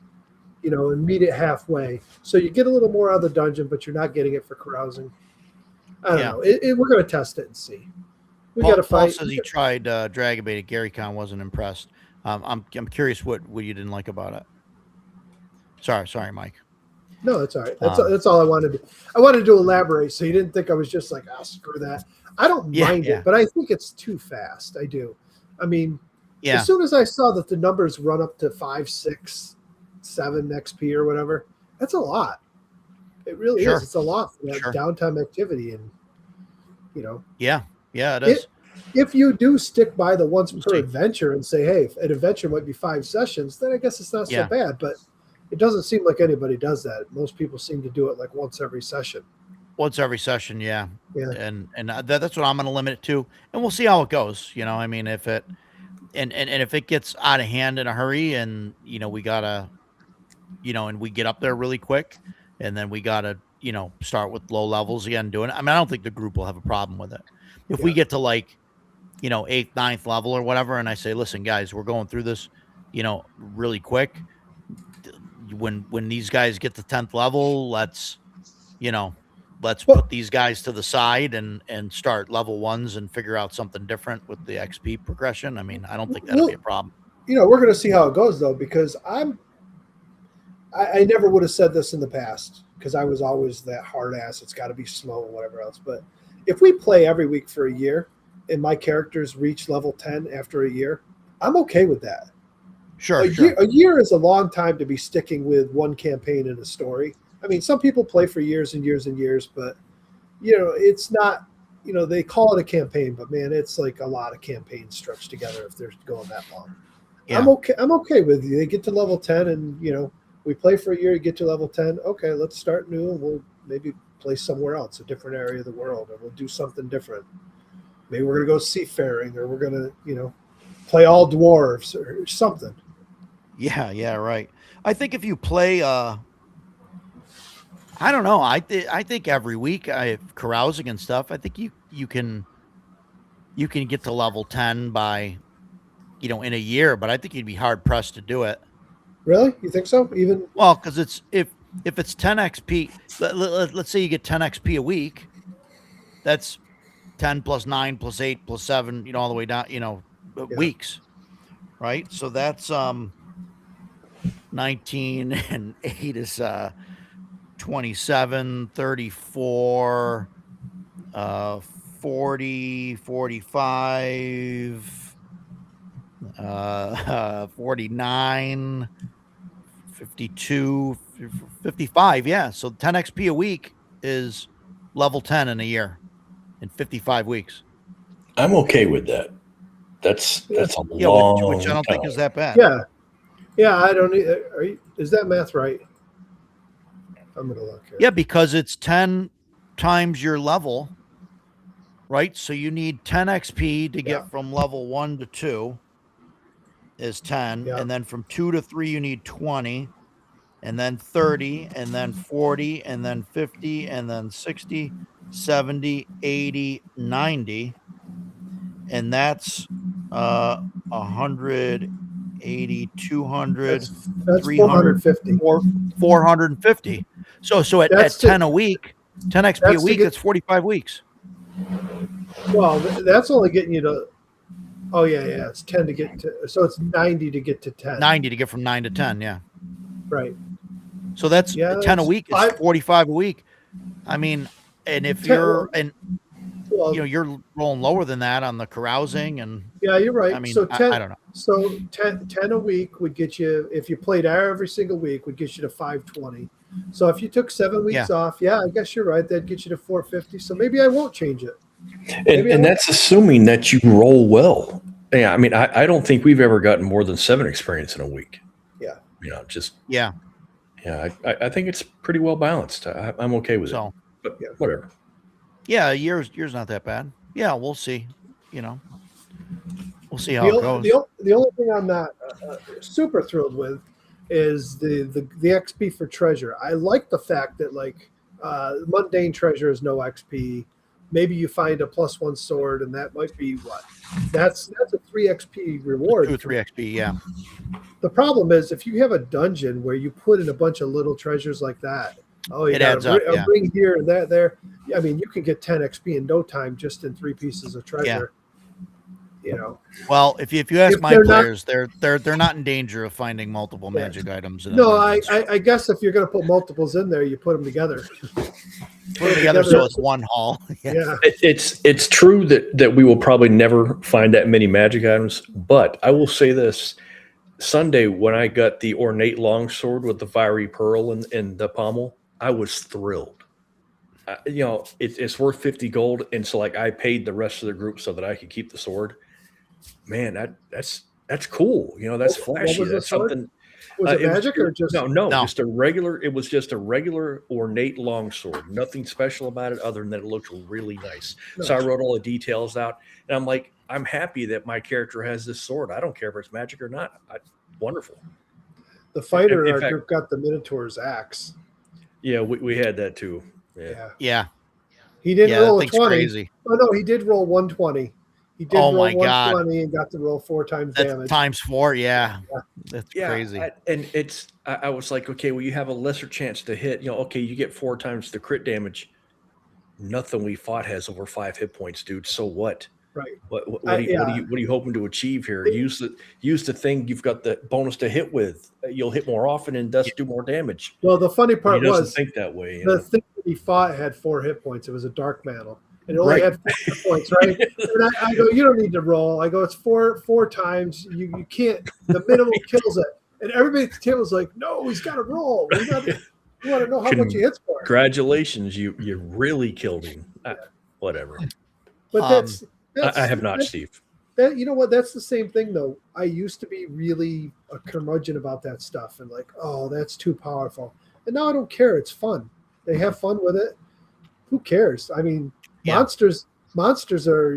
and meet it halfway. So you get a little more out of the dungeon, but you're not getting it for carousing. I don't know. We're going to test it and see. We got to fight. Paul says he tried Dragon Bait at GaryCon, wasn't impressed. I'm curious what you didn't like about it. Sorry, Mike. No, that's all right. That's all I wanted to do. I wanted to elaborate so you didn't think I was just like, screw that. I don't mind it, but I think it's too fast. I do. I mean, as soon as I saw that the numbers run up to 5, 6, 7 XP or whatever, that's a lot. It really is. It's a lot for that downtime activity, and Yeah, it is. If you do stick by the once per adventure and say, hey, an adventure might be 5 sessions, then I guess it's not so bad. But it doesn't seem like anybody does that. Most people seem to do it like once every session. Once every session, yeah. Yeah. And that's what I'm going to limit it to, and we'll see how it goes. You know, I mean, if it and if it gets out of hand in a hurry, and we gotta, and we get up there really quick, and then we gotta, start with low levels again doing it. I mean, I don't think the group will have a problem with it. If we get to like, 8th, 9th level or whatever, and I say, listen, guys, we're going through this, really quick. When these guys get to 10th level, let's put these guys to the side and start level 1s and figure out something different with the XP progression. I mean, I don't think that'll be a problem. We're going to see how it goes though, because I never would have said this in the past because I was always that hard ass. It's got to be slow and whatever else. But if we play every week for a year and my characters reach level 10 after a year, I'm okay with that. Sure. A year is a long time to be sticking with one campaign and a story. I mean, some people play for years and years and years, but it's not, they call it a campaign, but man, it's like a lot of campaigns stretched together if they're going that long. Yeah. I'm okay with you. They get to level 10 and, we play for a year, you get to level 10. Okay, let's start new and we'll maybe play somewhere else, a different area of the world, or we'll do something different. Maybe we're going to go seafaring, or we're going to, play all dwarves or something. Yeah, right. I think if you play, I don't know. I think every week carousing and stuff, I think you can get to level 10 by, in a year, but I think you'd be hard pressed to do it. Really? You think so? Well, because it's if it's 10 XP, let's say you get 10 XP a week, that's 10 plus 9 plus 8 plus 7, all the way down, weeks, right? So that's 19 and 8 is 27, 34, 40, 45, 49, 52, 55. Yeah. So 10 XP a week is level 10 in a year in 55 weeks. I'm okay with that. That's a long which I don't think is that bad. Yeah. I don't. Is that math right? I'm gonna look here. Yeah, because it's 10 times your level, right? So you need 10 XP to get from level 1 to 2 is 10, and then from 2 to 3 you need 20, and then 30, and then 40, and then 50, and then 60, 70, 80, 90, and that's 180, 200, that's 300, 450. So at 10 a week, 10 XP a week, that's 45 weeks. Well, that's only getting you to. Oh yeah, it's 10 to get to. So it's 90 to get to 10. 90 to get from 9 to 10, yeah. Right. So that's 10 a week is 45 a week. I mean, and if you're you're rolling lower than that on the carousing and you're right. I mean, so 10, I don't know. So 10 a week would get you, if you played every single week, would get you to 520. So if you took 7 weeks off, I guess you're right. That'd get you to 450. So maybe I won't change it. And that's assuming that you roll well. Yeah, I mean, I don't think we've ever gotten more than 7 experience in a week. Yeah. I think it's pretty well balanced. I'm okay with it. But whatever. Yeah, a year's not that bad. Yeah, we'll see. We'll see how it goes. The only thing I'm not super thrilled with is the XP for treasure. I like the fact that mundane treasure is no XP. Maybe you find a +1 sword, and that might be what? That's a 3 XP reward. 2 or 3 XP, yeah. The problem is if you have a dungeon where you put in a bunch of little treasures like that, it adds up. A ring here and that there. I mean, you can get 10 XP in no time just in 3 pieces of treasure. Well, if you ask my players, they're not in danger of finding multiple magic items. I guess if you're going to put multiples in there, you put them together. Put them together so it's one haul. It's true that we will probably never find that many magic items, but I will say this: Sunday when I got the ornate longsword with the fiery pearl and the pommel, I was thrilled. It's worth 50 gold, and so I paid the rest of the group so that I could keep the sword. Man, that's cool. That's flashy. That's something. Was it magic or just no, just a regular? It was just a regular ornate longsword. Nothing special about it other than that it looked really nice. So I wrote all the details out, and I'm like, I'm happy that my character has this sword. I don't care if it's magic or not. Wonderful. The fighter in our group got the Minotaur's axe. Yeah, we had that too. Yeah. He didn't roll a 20. Crazy. Oh no, he did roll 120. He did roll 120 and got to roll 4 times damage. Times 4, yeah. That's crazy. I was like, okay, well, you have a lesser chance to hit. Okay, you get 4 times the crit damage. Nothing we fought has over 5 hit points, dude. So what? Right. What are you hoping to achieve here? Use the thing you've got the bonus to hit with. You'll hit more often and thus do more damage. Well, the funny part was think that way. The thing that he fought had 4 hit points. It was a dark mantle. And it only had 4 hit points, right? And I go, you don't need to roll. I go, it's four times. You can't. The minimum kills it. And everybody at the table was like, no, he's got to roll. You want to know how much he hits for. Congratulations, you really killed him. Whatever. But I have not, Steve. You know what? That's the same thing, though. I used to be really a curmudgeon about that stuff and like, oh, that's too powerful. And now I don't care. It's fun. They have fun with it. Who cares? I mean, monsters are,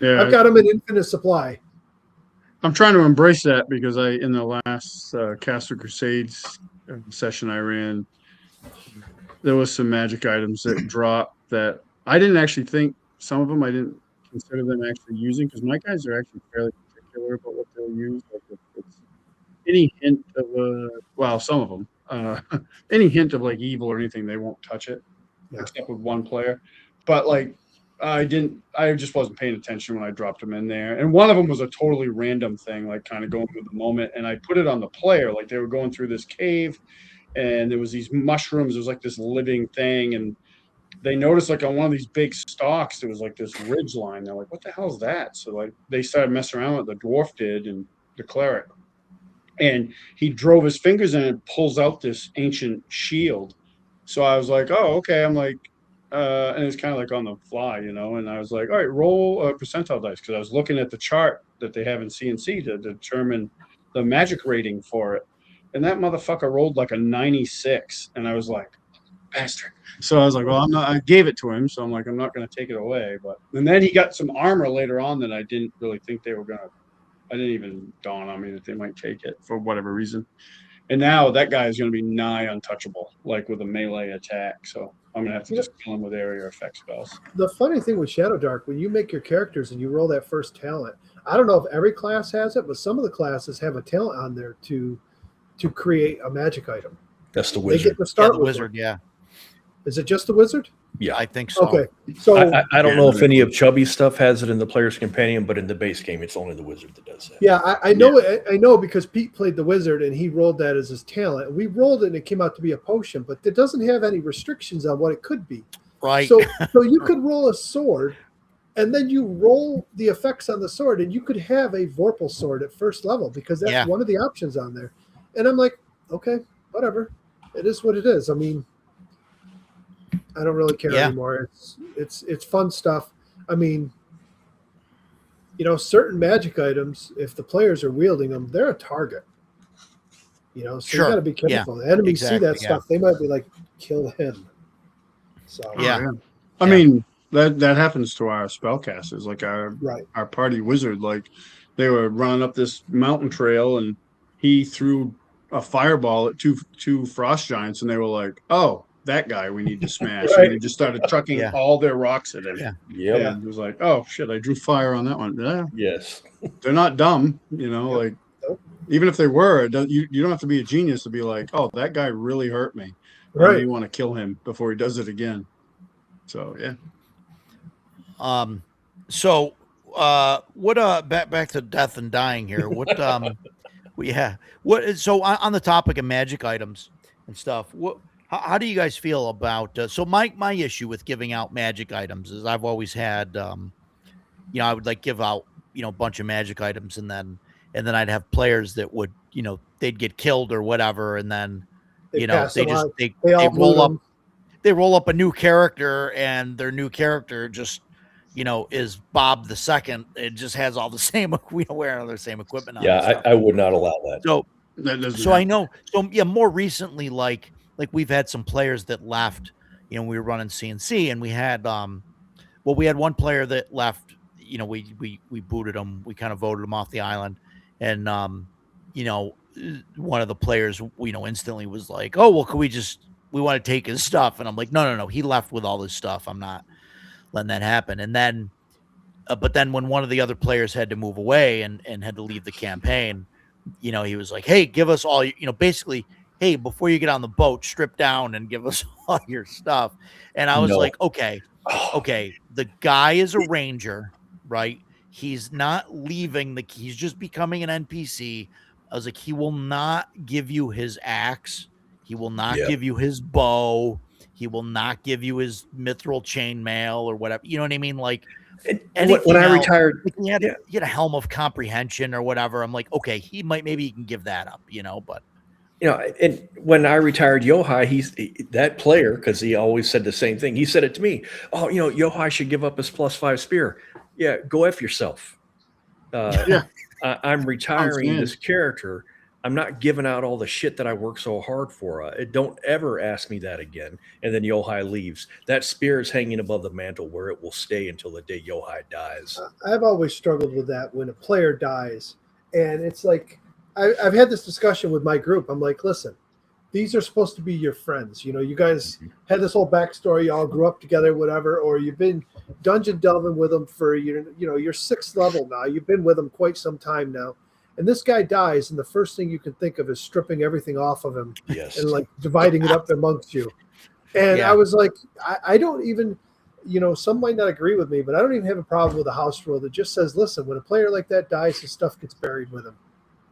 I've got them in infinite supply. I'm trying to embrace that because in the last Castle Crusades session I ran, there was some magic items that dropped that I didn't actually think, some of them I didn't consider them actually using, because my guys are actually fairly particular about what they'll use. Like it's any hint of some of them, any hint of like evil or anything, they won't touch it, except with one player. But like I just wasn't paying attention when I dropped them in there. And one of them was a totally random thing, like kind of going with the moment. And I put it on the player, like they were going through this cave and there was these mushrooms. It was like this living thing. And they noticed like on one of these big stalks, there was like this ridge line. They're like, what the hell is that? So like they started messing around with it. The dwarf did, and the cleric. And he drove his fingers in and pulls out this ancient shield. So I was like, oh, okay. I'm like, and it's kind of like on the fly, and I was like, all right, roll a percentile dice, because I was looking at the chart that they have in CNC to determine the magic rating for it. And that motherfucker rolled like a 96. And I was like, bastard. So I was like, well, I gave it to him. So I'm like, I'm not going to take it away. And then he got some armor later on that I didn't really think they were going to, I didn't even dawn on me that they might take it for whatever reason. And now that guy is going to be nigh untouchable, like with a melee attack. So I'm going to have to just kill him with area effect spells. The funny thing with Shadow Dark, when you make your characters and you roll that first talent, I don't know if every class has it, but some of the classes have a talent on there to create a magic item. That's the wizard. They get to start with wizard, one. Is it just the wizard? Yeah, I think so. Okay, so I don't know if any of Chubby's stuff has it in the Player's Companion, but in the base game, it's only the wizard that does that. Yeah, I know it. I know because Pete played the wizard and he rolled that as his talent. We rolled it and it came out to be a potion, but it doesn't have any restrictions on what it could be. Right. So you could roll a sword, and then you roll the effects on the sword, and you could have a Vorpal sword at first level because that's one of the options on there. And I'm like, okay, whatever. It is what it is. I mean, I don't really care anymore. It's fun stuff. I mean, certain magic items, if the players are wielding them, they're a target. So you got to be careful. The enemies see that stuff, they might be like, kill him. So I mean, that happens to our spellcasters, like our party wizard. Like they were running up this mountain trail, and he threw a fireball at two frost giants, and they were like, oh, that guy we need to smash. And they just started chucking all their rocks at him. Yeah. And it was like, oh shit, I drew fire on that one. Yeah. Yes. They're not dumb, like even if they were, you don't have to be a genius to be like, oh, that guy really hurt me. Right. You want to kill him before he does it again. So yeah. So what back to death and dying here. What so on the topic of magic items and stuff, how do you guys feel about so my issue with giving out magic items is I've always had I would like give out a bunch of magic items and then I'd have players that would they'd get killed or whatever, and then they roll up a new character, and their new character just is Bob II. It just has all the same wearing all the same equipment on. I would not allow that. So That doesn't. So I know. So yeah, more recently, like we've had some players that left. You know, we were running CNC, and we had we had one player that left. You know, we booted him. We kind of voted him off the island, and you know, one of the players, you know, instantly was like, "Oh, well, we want to take his stuff?" And I'm like, "No. He left with all his stuff. I'm not letting that happen." And then, but then when one of the other players had to move away and had to leave the campaign, you know, he was like, "Hey, give us all, you know, basically, hey, before you get on the boat, strip down and give us all your stuff." And I was like, okay, the guy is a ranger, right? He's not leaving he's just becoming an NPC. I was like, he will not give you his axe. He will not give you his bow. He will not give you his mithril chainmail or whatever. You know what I mean? Like, when I retired, like he had a helm of comprehension or whatever. I'm like, okay, maybe he can give that up, you know, but. You know, and when I retired Yohai, that player, because he always said the same thing. He said it to me. "Oh, you know, Yohai should give up his +5 spear." Yeah, go F yourself. I'm retiring this character. I'm not giving out all the shit that I worked so hard for. Don't ever ask me that again. And then Yohai leaves. That spear is hanging above the mantle where it will stay until the day Yohai dies. I've always struggled with that when a player dies. And it's like, I've had this discussion with my group. I'm like, listen, these are supposed to be your friends. You know, you guys had this whole backstory. You all grew up together, whatever, or you've been dungeon delving with them for, you know, you're 6th level now. You've been with them quite some time now. And this guy dies, and the first thing you can think of is stripping everything off of him and like dividing it up amongst you. And I was like, I don't even, you know, some might not agree with me, but I don't even have a problem with a house rule that just says, listen, when a player like that dies, his stuff gets buried with him.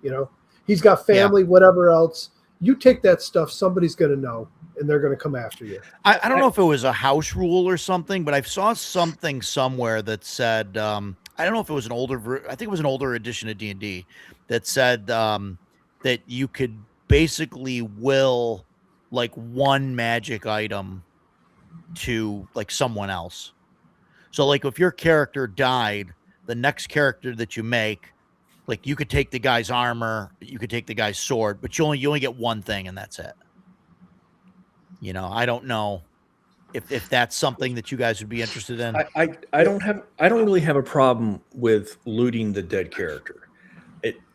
You know, he's got family, whatever else. You take that stuff, somebody's going to know, and they're going to come after you. I don't know if it was a house rule or something, but I saw something somewhere that said, I don't know if it was I think it was an older edition of D&D that said that you could basically will like one magic item to like someone else. So like if your character died, the next character that you make, like you could take the guy's armor, you could take the guy's sword, but you only get one thing and that's it. You know, I don't know if that's something that you guys would be interested in. I don't really have a problem with looting the dead character.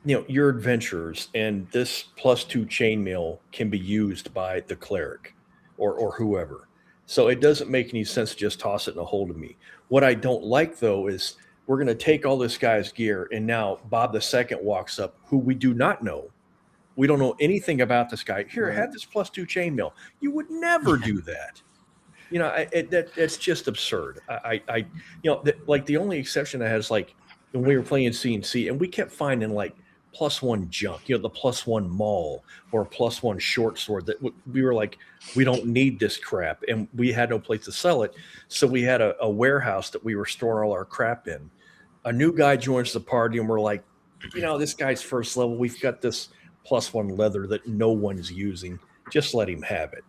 You know, your adventurers and this +2 chainmail can be used by the cleric or whoever. So it doesn't make any sense to just toss it in a hole to me. What I don't like though is we're going to take all this guy's gear, and now Bob II walks up, who we do not know. We don't know anything about this guy. Here, have this +2 chainmail. You would never do that. You know, that's just absurd. You know, like the only exception I had is like when we were playing CNC, and we kept finding like +1 junk. You know, the +1 maul or +1 short sword that we were like, we don't need this crap, and we had no place to sell it. So we had a warehouse that we were storing all our crap in. A new guy joins the party, and we're like, you know, this guy's 1st level. We've got this +1 leather that no one's using. Just let him have it.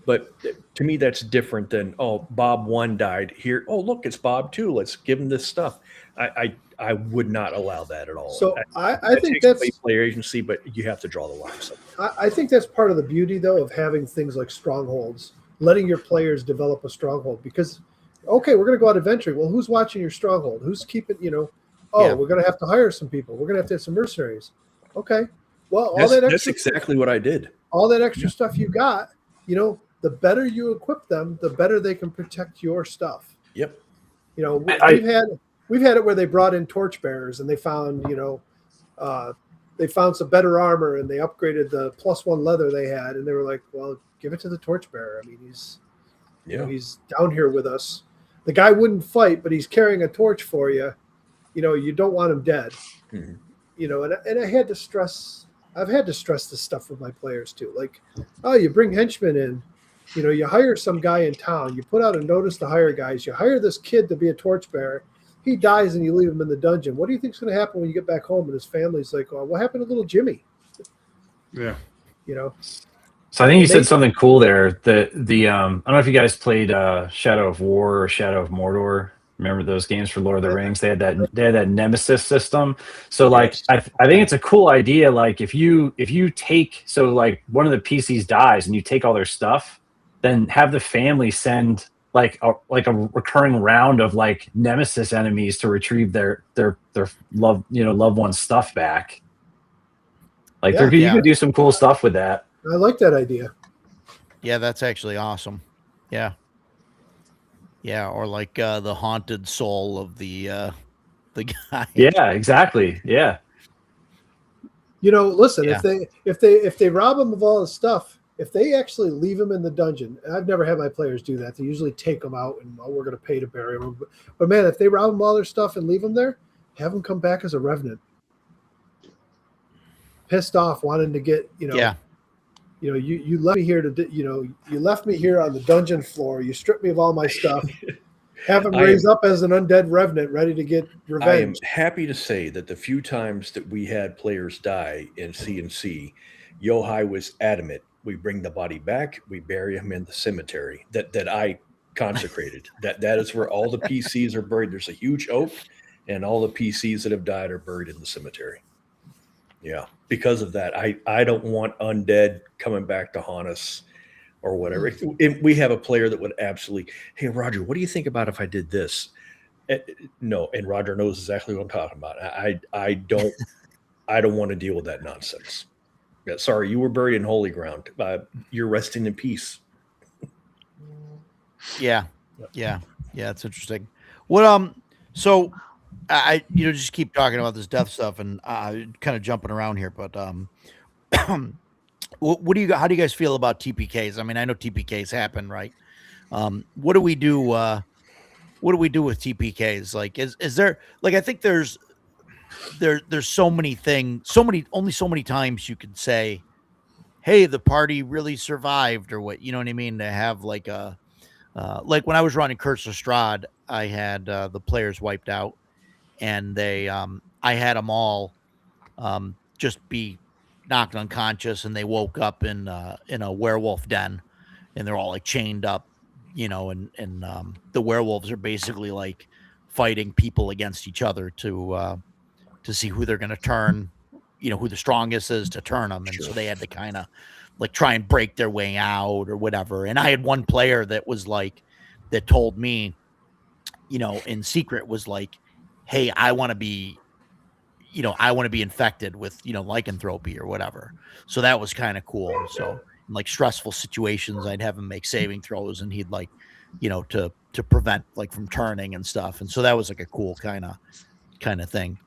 But to me, that's different than, oh, Bob 1 died here. Oh, look, it's Bob 2. Let's give him this stuff. I would not allow that at all. So I think that's player agency, but you have to draw the line. I think that's part of the beauty, though, of having things like strongholds, letting your players develop a stronghold. Because, okay, we're going to go out adventuring. Well, who's watching your stronghold? Who's keeping, you know? Oh, we're going to have to hire some people. We're going to have some mercenaries. Okay. Well, that's exactly what I did. All that extra stuff you got, you know, the better you equip them, the better they can protect your stuff. Yep. You know, we've had it where they brought in torchbearers and they found, you know, they found some better armor and they upgraded the +1 leather they had, and they were like, well, give it to the torchbearer. I mean, you know, he's down here with us. The guy wouldn't fight, but he's carrying a torch for you. You know, you don't want him dead. Mm-hmm. You know, and I've had to stress this stuff with my players too. Like, oh, you bring henchmen in. You know, you hire some guy in town. You put out a notice to hire guys. You hire this kid to be a torchbearer. He dies and you leave him in the dungeon. What do you think is going to happen when you get back home and his family's like, oh, what happened to little Jimmy? Yeah. You know? So I think you said something cool there. I don't know if you guys played Shadow of War or Shadow of Mordor. Remember those games for Lord of the Rings? They had that Nemesis system. So like, I think it's a cool idea. Like if you take, so like one of the PCs dies and you take all their stuff, then have the family send like a recurring round of like Nemesis enemies to retrieve their loved one's stuff back. Like you could do some cool stuff with that. I like that idea. Yeah, that's actually awesome. Yeah. Yeah, or like the haunted soul of the guy. Yeah, exactly. Yeah. Listen, if they rob him of all his stuff, if they actually leave him in the dungeon, and I've never had my players do that. They usually take them out and we're going to pay to bury them. But man, if they rob them all their stuff and leave them there, have them come back as a revenant. Pissed off, wanting to get you left me here you left me here on the dungeon floor. You stripped me of all my stuff. Have him raise up as an undead revenant, ready to get revenge. I am happy to say that the few times that we had players die in C&C, Yohai was adamant. We bring the body back. We bury him in the cemetery that I consecrated. that is where all the PCs are buried. There's a huge oak, and all the PCs that have died are buried in the cemetery. Yeah, because of that, I don't want undead coming back to haunt us or whatever. If we have a player that would absolutely, hey, Roger, what do you think about if I did this? No, and Roger knows exactly what I'm talking about. I don't want to deal with that nonsense. Yeah, sorry, you were buried in holy ground. You're resting in peace. Yeah, it's interesting. What so I just keep talking about this death stuff and kind of jumping around here, but what do you how do you guys feel about TPKs? I mean, I know TPKs happen, right? What do we do? What do we do with TPKs? Like, is there like I think there's so many things, only so many times you could say, hey, the party really survived, or what, you know what I mean? To have like a like when I was running Curse of Strahd, I had the players wiped out, and they I had them all just be knocked unconscious, and they woke up in a werewolf den, and they're all like chained up, and the werewolves are basically like fighting people against each other to see who they're going to turn, who the strongest is to turn them. And so they had to kind of like try and break their way out or whatever. And I had one player that was like, that told me, in secret was like, hey, I want to be infected with, lycanthropy or whatever. So that was kind of cool. So in like stressful situations, I'd have him make saving throws, and he'd like, to prevent like from turning and stuff. And so that was like a cool kind of thing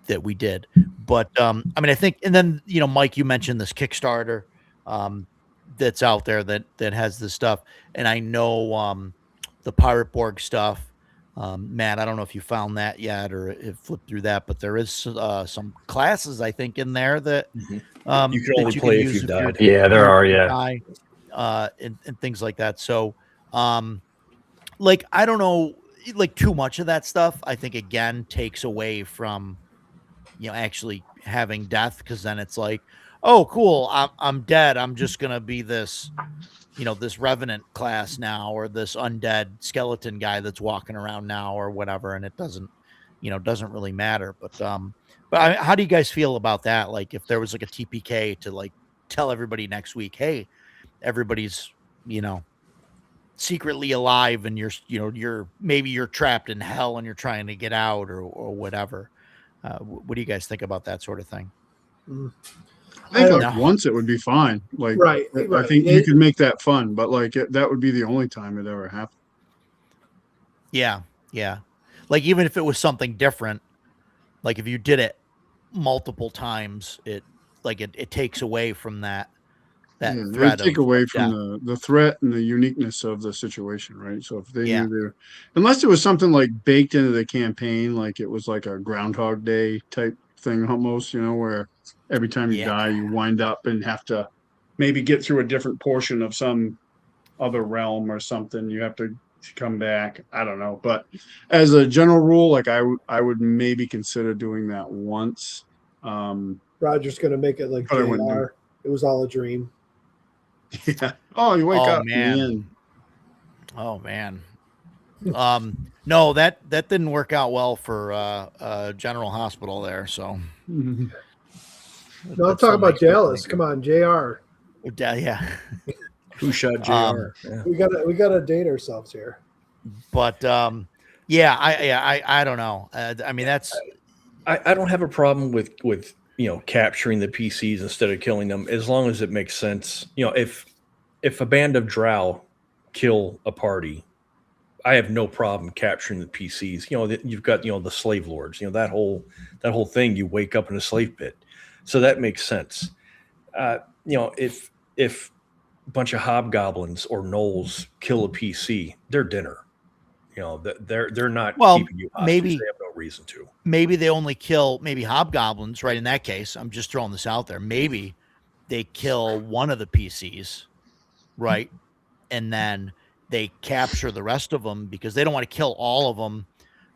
that we did. But I mean, I think, and then, Mike, you mentioned this Kickstarter that's out there that has this stuff. And I know the Pirate Borg stuff. Matt, I don't know if you found that yet or have flipped through that, but there is some classes, I think, in there that you can only play if you died. Yeah, there are, yeah. And things like that. So, like, I don't know, like too much of that stuff, I think, again, takes away from, actually having death, because then it's like, oh, cool, I'm dead. I'm just going to be this, this revenant class now, or this undead skeleton guy that's walking around now or whatever. And it doesn't really matter. But how do you guys feel about that? Like if there was like a TPK to like tell everybody next week, hey, everybody's, secretly alive, and you're trapped in hell and you're trying to get out or whatever. What do you guys think about that sort of thing? I think like once it would be fine. Like, right. I think you could make that fun, but like that would be the only time it ever happened. Yeah. Like even if it was something different, like if you did it multiple times, it takes away from that threat. Take away from the threat and the uniqueness of the situation, right? So if they knew unless it was something like baked into the campaign, like it was like a Groundhog Day type thing almost, where every time you die, you wind up and have to maybe get through a different portion of some other realm or something. You have to come back. I don't know. But as a general rule, like I would maybe consider doing that once. Roger's going to make it like JR. It was all a dream. Yeah. Oh, you wake up. Man. Oh, man. No, that didn't work out well for General Hospital there. So no, I'm talking about Dallas. Come on, JR. Yeah. Who shot JR? Yeah. We gotta date ourselves here. But I don't know. I mean, that's I don't have a problem with capturing the PCs instead of killing them, as long as it makes sense. If a band of drow kill a party, I have no problem capturing the PCs. You've got the slave lords. That whole thing. You wake up in a slave pit, so that makes sense. If a bunch of hobgoblins or gnolls kill a PC, they're dinner. They're not keeping you hostage. Maybe they have no reason to. Maybe they only kill hobgoblins, right? In that case, I'm just throwing this out there. Maybe they kill one of the PCs, right? And then they capture the rest of them because they don't want to kill all of them,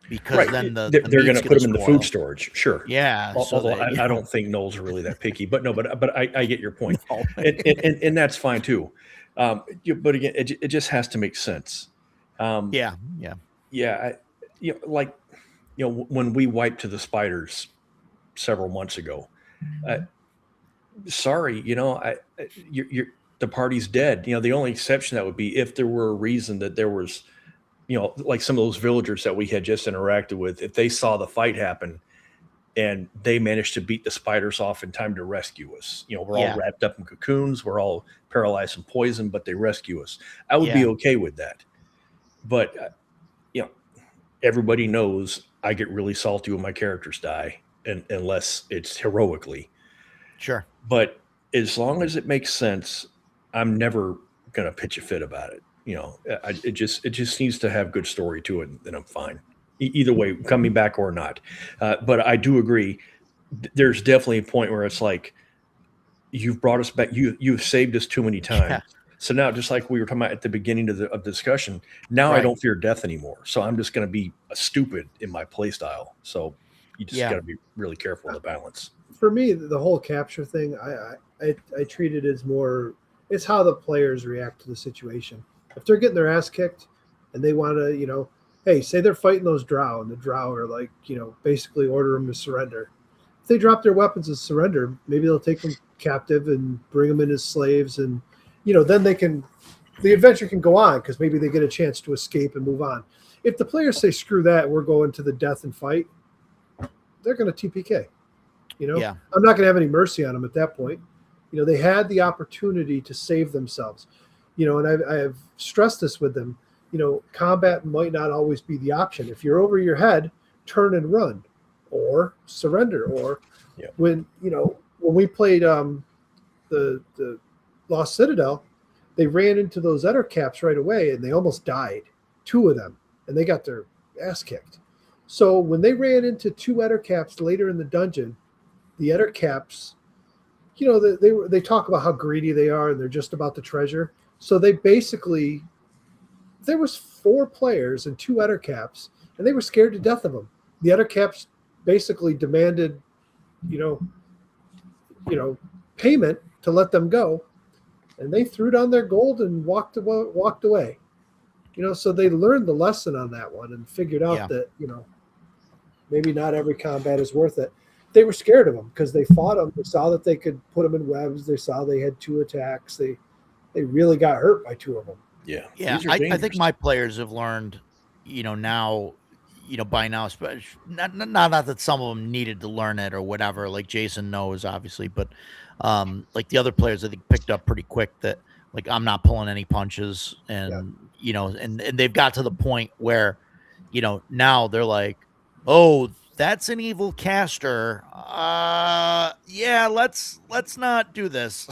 because then they're going to put them in the food storage. Sure. Yeah. Although I don't think gnolls are really that picky, but I get your point. and that's fine too. But again, it just has to make sense. Yeah. When we wiped to the spiders several months ago, sorry, you're the party's dead. The only exception that would be if there were a reason that there was, like some of those villagers that we had just interacted with, if they saw the fight happen and they managed to beat the spiders off in time to rescue us. We're all wrapped up in cocoons, we're all paralyzed and poisoned, but they rescue us. I would be okay with that. But everybody knows I get really salty when my characters die, unless it's heroically. Sure. But as long as it makes sense, I'm never going to pitch a fit about it. It just needs to have good story to it, and I'm fine. Either way, coming back or not. But I do agree. There's definitely a point where it's like, you've brought us back. You've saved us too many times. Yeah. So now, just like we were talking about at the beginning of the discussion, now I don't fear death anymore. So I'm just going to be stupid in my play style. So you just got to be really careful of the balance. For me, the whole capture thing, I treat it as more, it's how the players react to the situation. If they're getting their ass kicked and they want to, hey, say they're fighting those drow, and the drow are like, basically order them to surrender. If they drop their weapons and surrender, maybe they'll take them captive and bring them in as slaves, and then the adventure can go on, because maybe they get a chance to escape and move on. If the players say, screw that, we're going to the death and fight, they're going to TPK. I'm not going to have any mercy on them at that point. They had the opportunity to save themselves. And I have stressed this with them. Combat might not always be the option. If you're over your head, turn and run, or surrender. Or when we played the Lost Citadel, they ran into those Ettercaps right away, and they almost died, 2 of them, and they got their ass kicked. So when they ran into 2 Ettercaps later in the dungeon, the Ettercaps, they talk about how greedy they are, and they're just about the treasure. So they basically, there was 4 players and 2 Ettercaps, and they were scared to death of them. The Ettercaps basically demanded, payment to let them go, and they threw down their gold and walked away. So they learned the lesson on that one and figured out that, maybe not every combat is worth it. They were scared of them because they fought them. They saw that they could put them in webs. They saw they had 2 attacks. They really got hurt by 2 of them. Yeah. I think my players have learned, now, by now, especially not that some of them needed to learn it or whatever, like Jason knows, obviously, but like the other players, I think, picked up pretty quick that, like, I'm not pulling any punches, and and they've got to the point where, now they're like, oh, that's an evil caster. Let's not do this.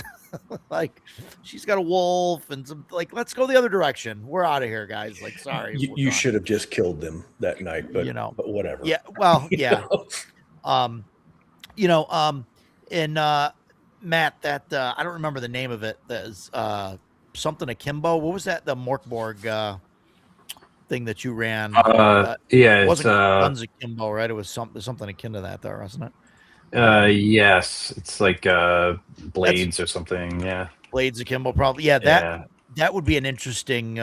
Like, she's got a wolf and some, like, let's go the other direction. We're out of here, guys. Like, sorry. You should have just killed them that night, but but whatever. Yeah. Well, yeah. And Matt, that I don't remember the name of it. There's something akimbo. What was that? The Morkborg thing that you ran? It wasn't Guns Akimbo, right? It was something akin to that, though, wasn't it? Yes, it's like blades or something. Yeah, blades akimbo, probably. Yeah, that would be an interesting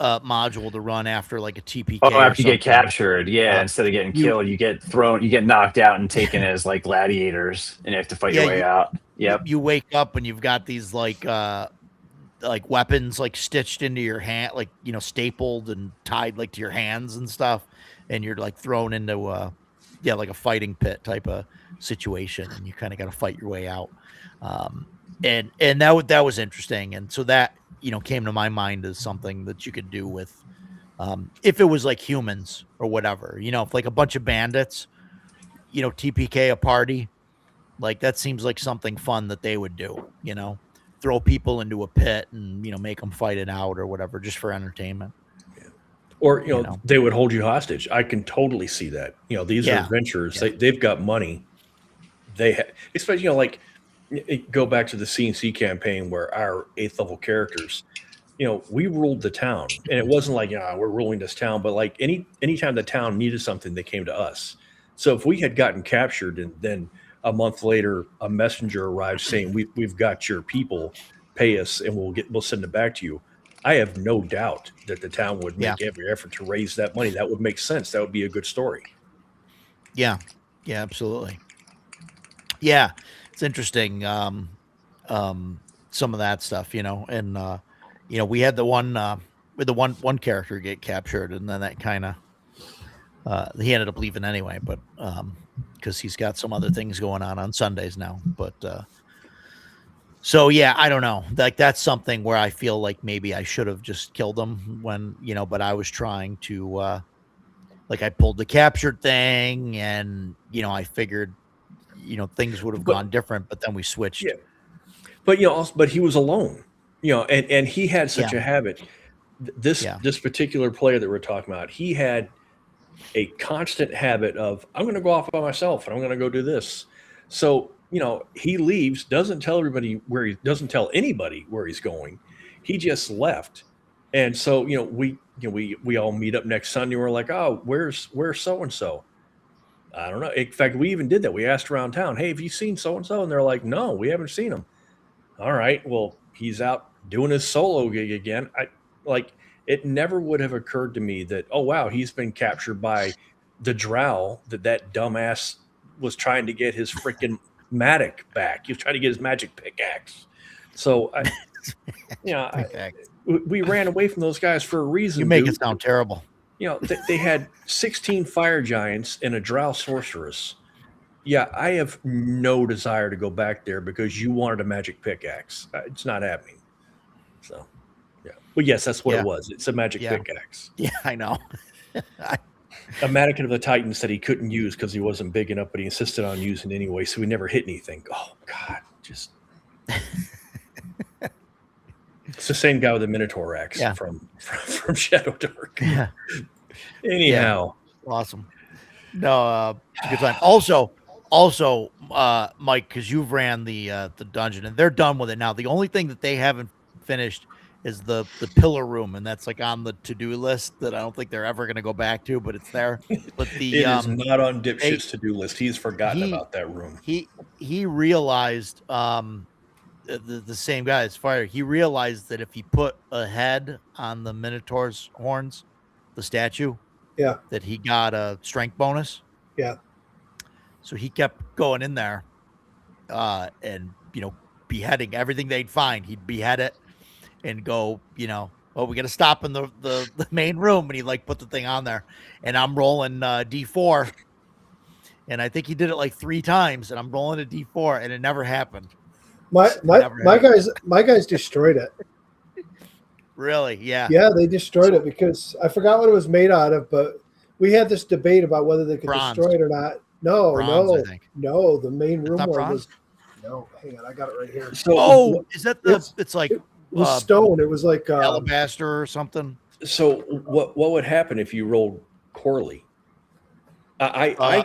module to run after like a TPK. Oh, after you get captured, instead of getting killed, you get thrown, you get knocked out and taken as like gladiators, and you have to fight your way out. Yep. You wake up and you've got these like weapons like stitched into your hand, like stapled and tied like to your hands and stuff, and you're like thrown into like a fighting pit type of situation, and you kind of got to fight your way out. And that was interesting, and so that came to my mind as something that you could do with if it was like humans or whatever, if like a bunch of bandits, TPK a party, like that seems like something fun that they would do, throw people into a pit and make them fight it out or whatever, just for entertainment. Or they would hold you hostage. I can totally see that. These are adventurers. They've got money. Especially go back to the CNC campaign where our 8th level characters, we ruled the town, and it wasn't like we're ruling this town, but like anytime the town needed something, they came to us. So if we had gotten captured and then a month later a messenger arrived saying we've got your people, pay us and we'll send it back to you, I have no doubt that the town would make every effort to raise that money. That would make sense. That would be a good story. Yeah, absolutely. Yeah, it's interesting. Some of that stuff, and we had the one character get captured, and then that kind of he ended up leaving anyway, but because he's got some other things going on Sundays now. But so yeah, I don't know. Like that's something where I feel like maybe I should have just killed him when but I was trying to like I pulled the captured thing, and I figured things would have gone different, but then we switched. Yeah. But but he was alone. And he had such a habit. This particular player that we're talking about, he had a constant habit of, I'm going to go off by myself and I'm going to go do this. So, he leaves, doesn't tell anybody where he's going. He just left. And so, we all meet up next Sunday. And we're like, oh, where's so-and-so? I don't know. In fact, we even did that. We asked around town, hey, have you seen so-and-so? And they're like, no, we haven't seen him. All right, well, he's out doing his solo gig again. It never would have occurred to me that, oh, wow, he's been captured by the drow that dumbass was trying to get his freaking Matic back. He was trying to get his magic pickaxe. So, we ran away from those guys for a reason. You make it sound terrible. They had 16 fire giants and a drow sorceress. Yeah, I have no desire to go back there because you wanted a magic pickaxe. It's not happening. So, yeah. Well, yes, that's what it was. It's a magic pickaxe. Yeah, I know. A Mannequin of the Titan said he couldn't use because he wasn't big enough, but he insisted on using anyway, so he never hit anything. Oh, God. Just... It's the same guy with the Minotaur axe from Shadow Dark. Yeah. Anyhow. Yeah. Awesome. No, good time. Also, Mike, because you've ran the dungeon and they're done with it now. The only thing that they haven't finished is the pillar room, and that's like on the to-do list that I don't think they're ever going to go back to, but it's there. But it is not on Dipshit's to-do list. He's forgotten about that room. He realized the same guy as Fire. He realized that if he put a head on the Minotaur's horns, the statue, that he got a strength bonus. Yeah. So he kept going in there, and beheading everything they'd find. He'd behead it and go, we got to stop in the main room, and he like put the thing on there. And I'm rolling D4, and I think he did it like 3 times, and I'm rolling a D4, and it never happened. My guys destroyed it. Really? Yeah. Yeah, they destroyed it because I forgot what it was made out of, but we had this debate about whether they could destroy it or not. No, the main room one was. No, hang on, I got it right here. So, is that it's like it was stone? It was like alabaster or something. So what would happen if you rolled poorly? I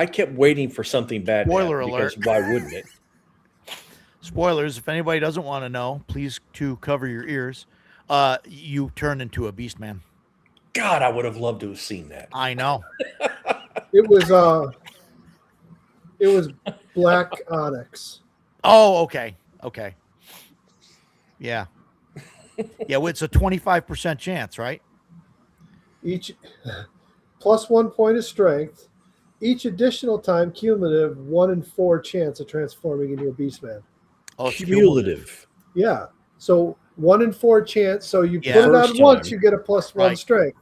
kept waiting for something bad. Spoiler alert! Because why wouldn't it? Spoilers. If anybody doesn't want to know, please to cover your ears. You turn into a beast man. God, I would have loved to have seen that. I know. It was black onyx. Oh, okay. Yeah. Yeah, it's a 25% chance, right? Each plus 1 point of strength. Each additional time cumulative 1 in 4 chance of transforming into a beastman. Oh, it's Cumulative. Yeah. So 1 in 4 chance. So you Yeah. put it First on once, time. you get a plus 1 Right. strength.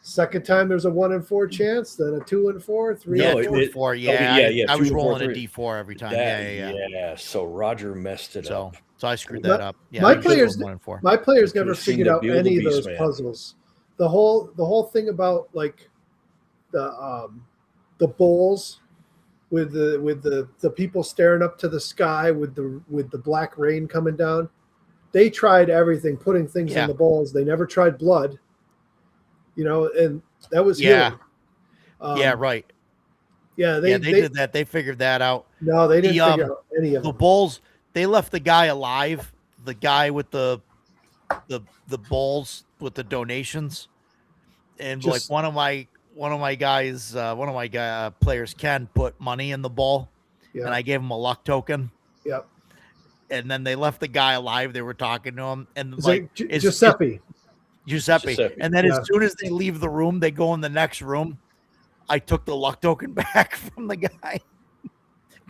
Second time there's a 1 in 4 chance, then a 2 in 4, 3 Yeah, in 2 4. and 4. yeah, I 2 was and 4, rolling a 3. D4 every time. That, Yeah. So Roger messed it So up. I screwed that up. Yeah, my I was just players- rolling 1 and 4. My players You never could've seen figured the out Build any a of those Beast Man. puzzles. The whole thing about like the bowls with the people staring up to the sky with the black rain coming down. They tried everything, putting things Yeah. in the bowls. They never tried blood. And that was Yeah. healing. Yeah, right. Yeah, They did that. They figured that out. No, they didn't The, figure out any of The them. bulls, they left the guy alive. The guy with the bulls with the donations, and Just- like one of my players, Ken, put money in the ball, Yeah, and I gave him a luck token. Yep. And then they left the guy alive. They were talking to him, and It's like like it's- Giuseppe. Giuseppe. Giuseppe. And then Yeah. as soon as they leave the room, they go in the next room. I took the luck token back from the guy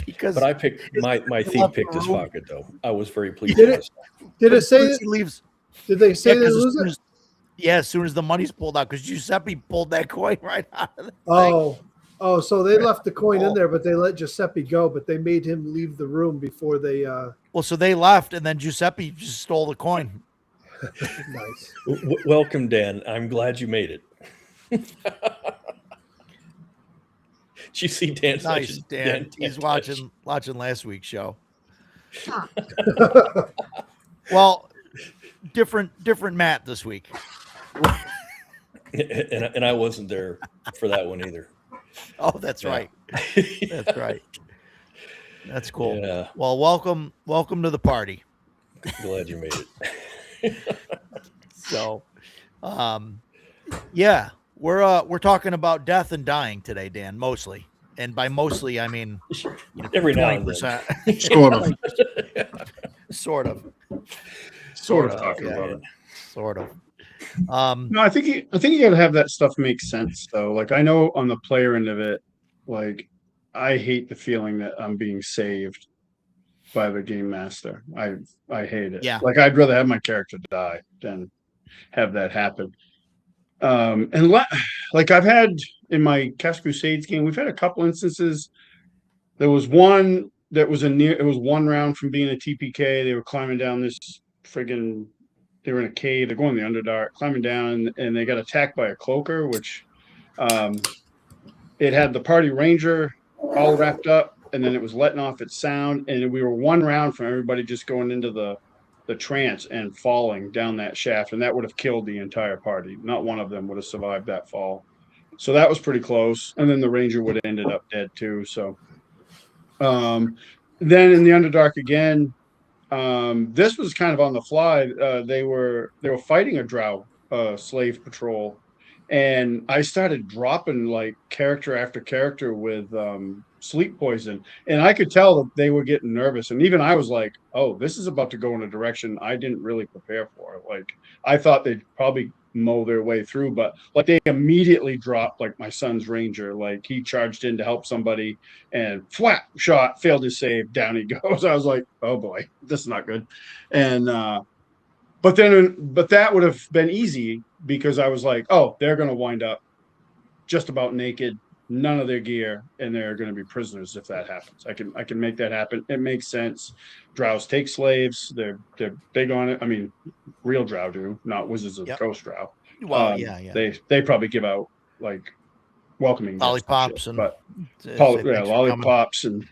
because But I picked my thief left picked the his room. pocket though. I was very pleased Did with it? myself. Did it as soon say? as he leaves, Did they say yeah, they 'cause lose it? as soon as the money's pulled out, because Giuseppe pulled that coin right out of the thing. Oh, so they left the coin in there, but they let Giuseppe go, but they made him leave the room before they. Well, so they left, and then Giuseppe just stole the coin. Nice. Welcome, Dan. I'm glad you made it. Did you see Dan's Nice, session? Dan. He's watching last week's show. Huh. Well, different Matt this week. and I wasn't there for that one either. Oh, that's Yeah. right. That's right. That's cool. Yeah, Well, welcome to the party. glad you made it. So, yeah, we're talking about death and dying today, Dan, mostly. And by mostly, I mean Every now and then. 20%. Sort of. Sort of. Sort of talking yeah. about it. Sort of. No, I think you got to have that stuff make sense though. Like I know on the player end of it, like I hate the feeling that I'm being saved by the game master. I hate it. Yeah. Like I'd rather have my character die than have that happen. Like I've had in my Cast Crusades game, we've had a couple instances. There was one that was it was one round from being a TPK. They were climbing down this friggin' they were in a cave. They're going in the Underdark, climbing down, and they got attacked by a cloaker, which it had the party ranger all wrapped up, and then it was letting off its sound, and we were one round from everybody just going into the trance and falling down that shaft, and that would have killed the entire party. Not one of them would have survived that fall. So that was pretty close. And then the ranger would have ended up dead too. So then in the Underdark again, this was kind of on the fly. They were fighting a drow slave patrol, and I started dropping like character after character with sleep poison, and I could tell that they were getting nervous, and even I was like, oh, this is about to go in a direction I didn't really prepare for. Like I thought they'd probably mow their way through, but like they immediately dropped like my son's ranger, like he charged in to help somebody and flat shot, failed his save, down he goes. I was like, oh boy, this is not good. And but that would have been easy because I was like, oh, they're gonna wind up just about naked, none of their gear, and they're going to be prisoners if that happens. I can make that happen. It makes sense. Drows take slaves. They're big on it. I mean, real drow do, not Wizards of the Coast drow. Well, yeah. They probably give out like welcoming Lollipops shit, and but say thanks for lollipops and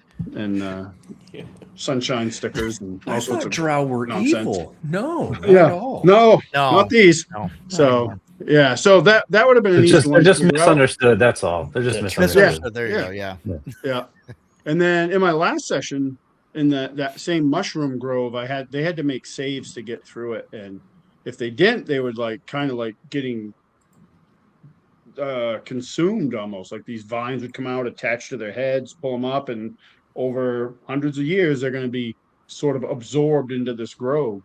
sunshine stickers and all I sorts thought of drow were nonsense. evil. No, not Yeah. at all. no, No. not these. No. So yeah, so that would have been an They're easy just, one they're to just figure out. misunderstood. That's all. They're just That's misunderstood. There you Yeah. go. Yeah. Yeah. And then in my last session, in that same mushroom grove, they had to make saves to get through it, and if they didn't, they would like kind of like getting consumed almost. Like these vines would come out attached to their heads, pull them up, and over hundreds of years, they're going to be sort of absorbed into this grove.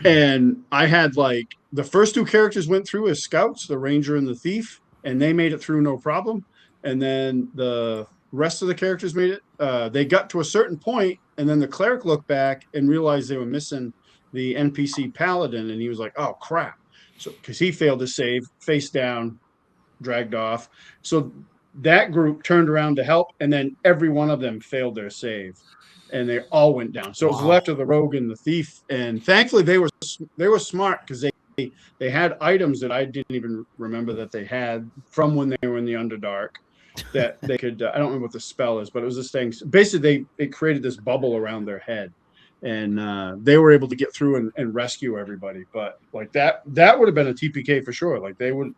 And I had like the first two characters went through as scouts, the ranger and the thief, and they made it through no problem. And then the rest of the characters made it. They got to a certain point, and then the cleric looked back and realized they were missing the NPC paladin, and he was like, "Oh crap!" So because he failed to save, face down, dragged off. So that group turned around to help, and then every one of them failed their save, and they all went down. So it was left of the rogue and the thief, and thankfully they were smart because they had items that I didn't even remember that they had from when they were in the Underdark that they could. I don't remember what the spell is, but it was this thing. Basically, it created this bubble around their head, and they were able to get through and rescue everybody. But like that would have been a TPK for sure. Like they would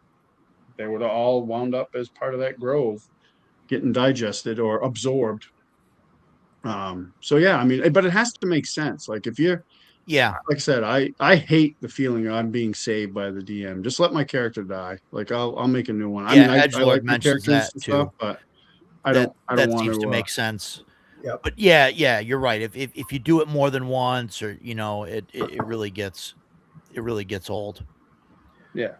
have all wound up as part of that grove, getting digested or absorbed. So yeah, I mean, but it has to make sense. Like if you're, like I said, I hate the feeling I'm being saved by the DM. Just let my character die. Like I'll make a new one. I mean, I like mentions that too, stuff, but I don't want seems to make sense. Yeah, but yeah, you're right. If you do it more than once, or it really gets old. Yeah.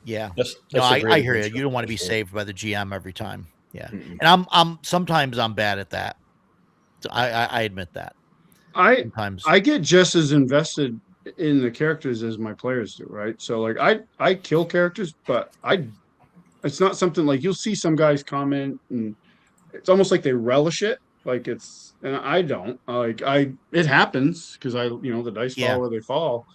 Yeah. I hear you. You don't want to be saved by the GM every time. Yeah. Mm-mm. And I'm sometimes I'm bad at that. So I admit that. I get just as invested in the characters as my players do, right? So like I kill characters, but it's not something like you'll see some guys comment and it's almost like they relish it. Like and I don't. It happens because the dice fall where they fall.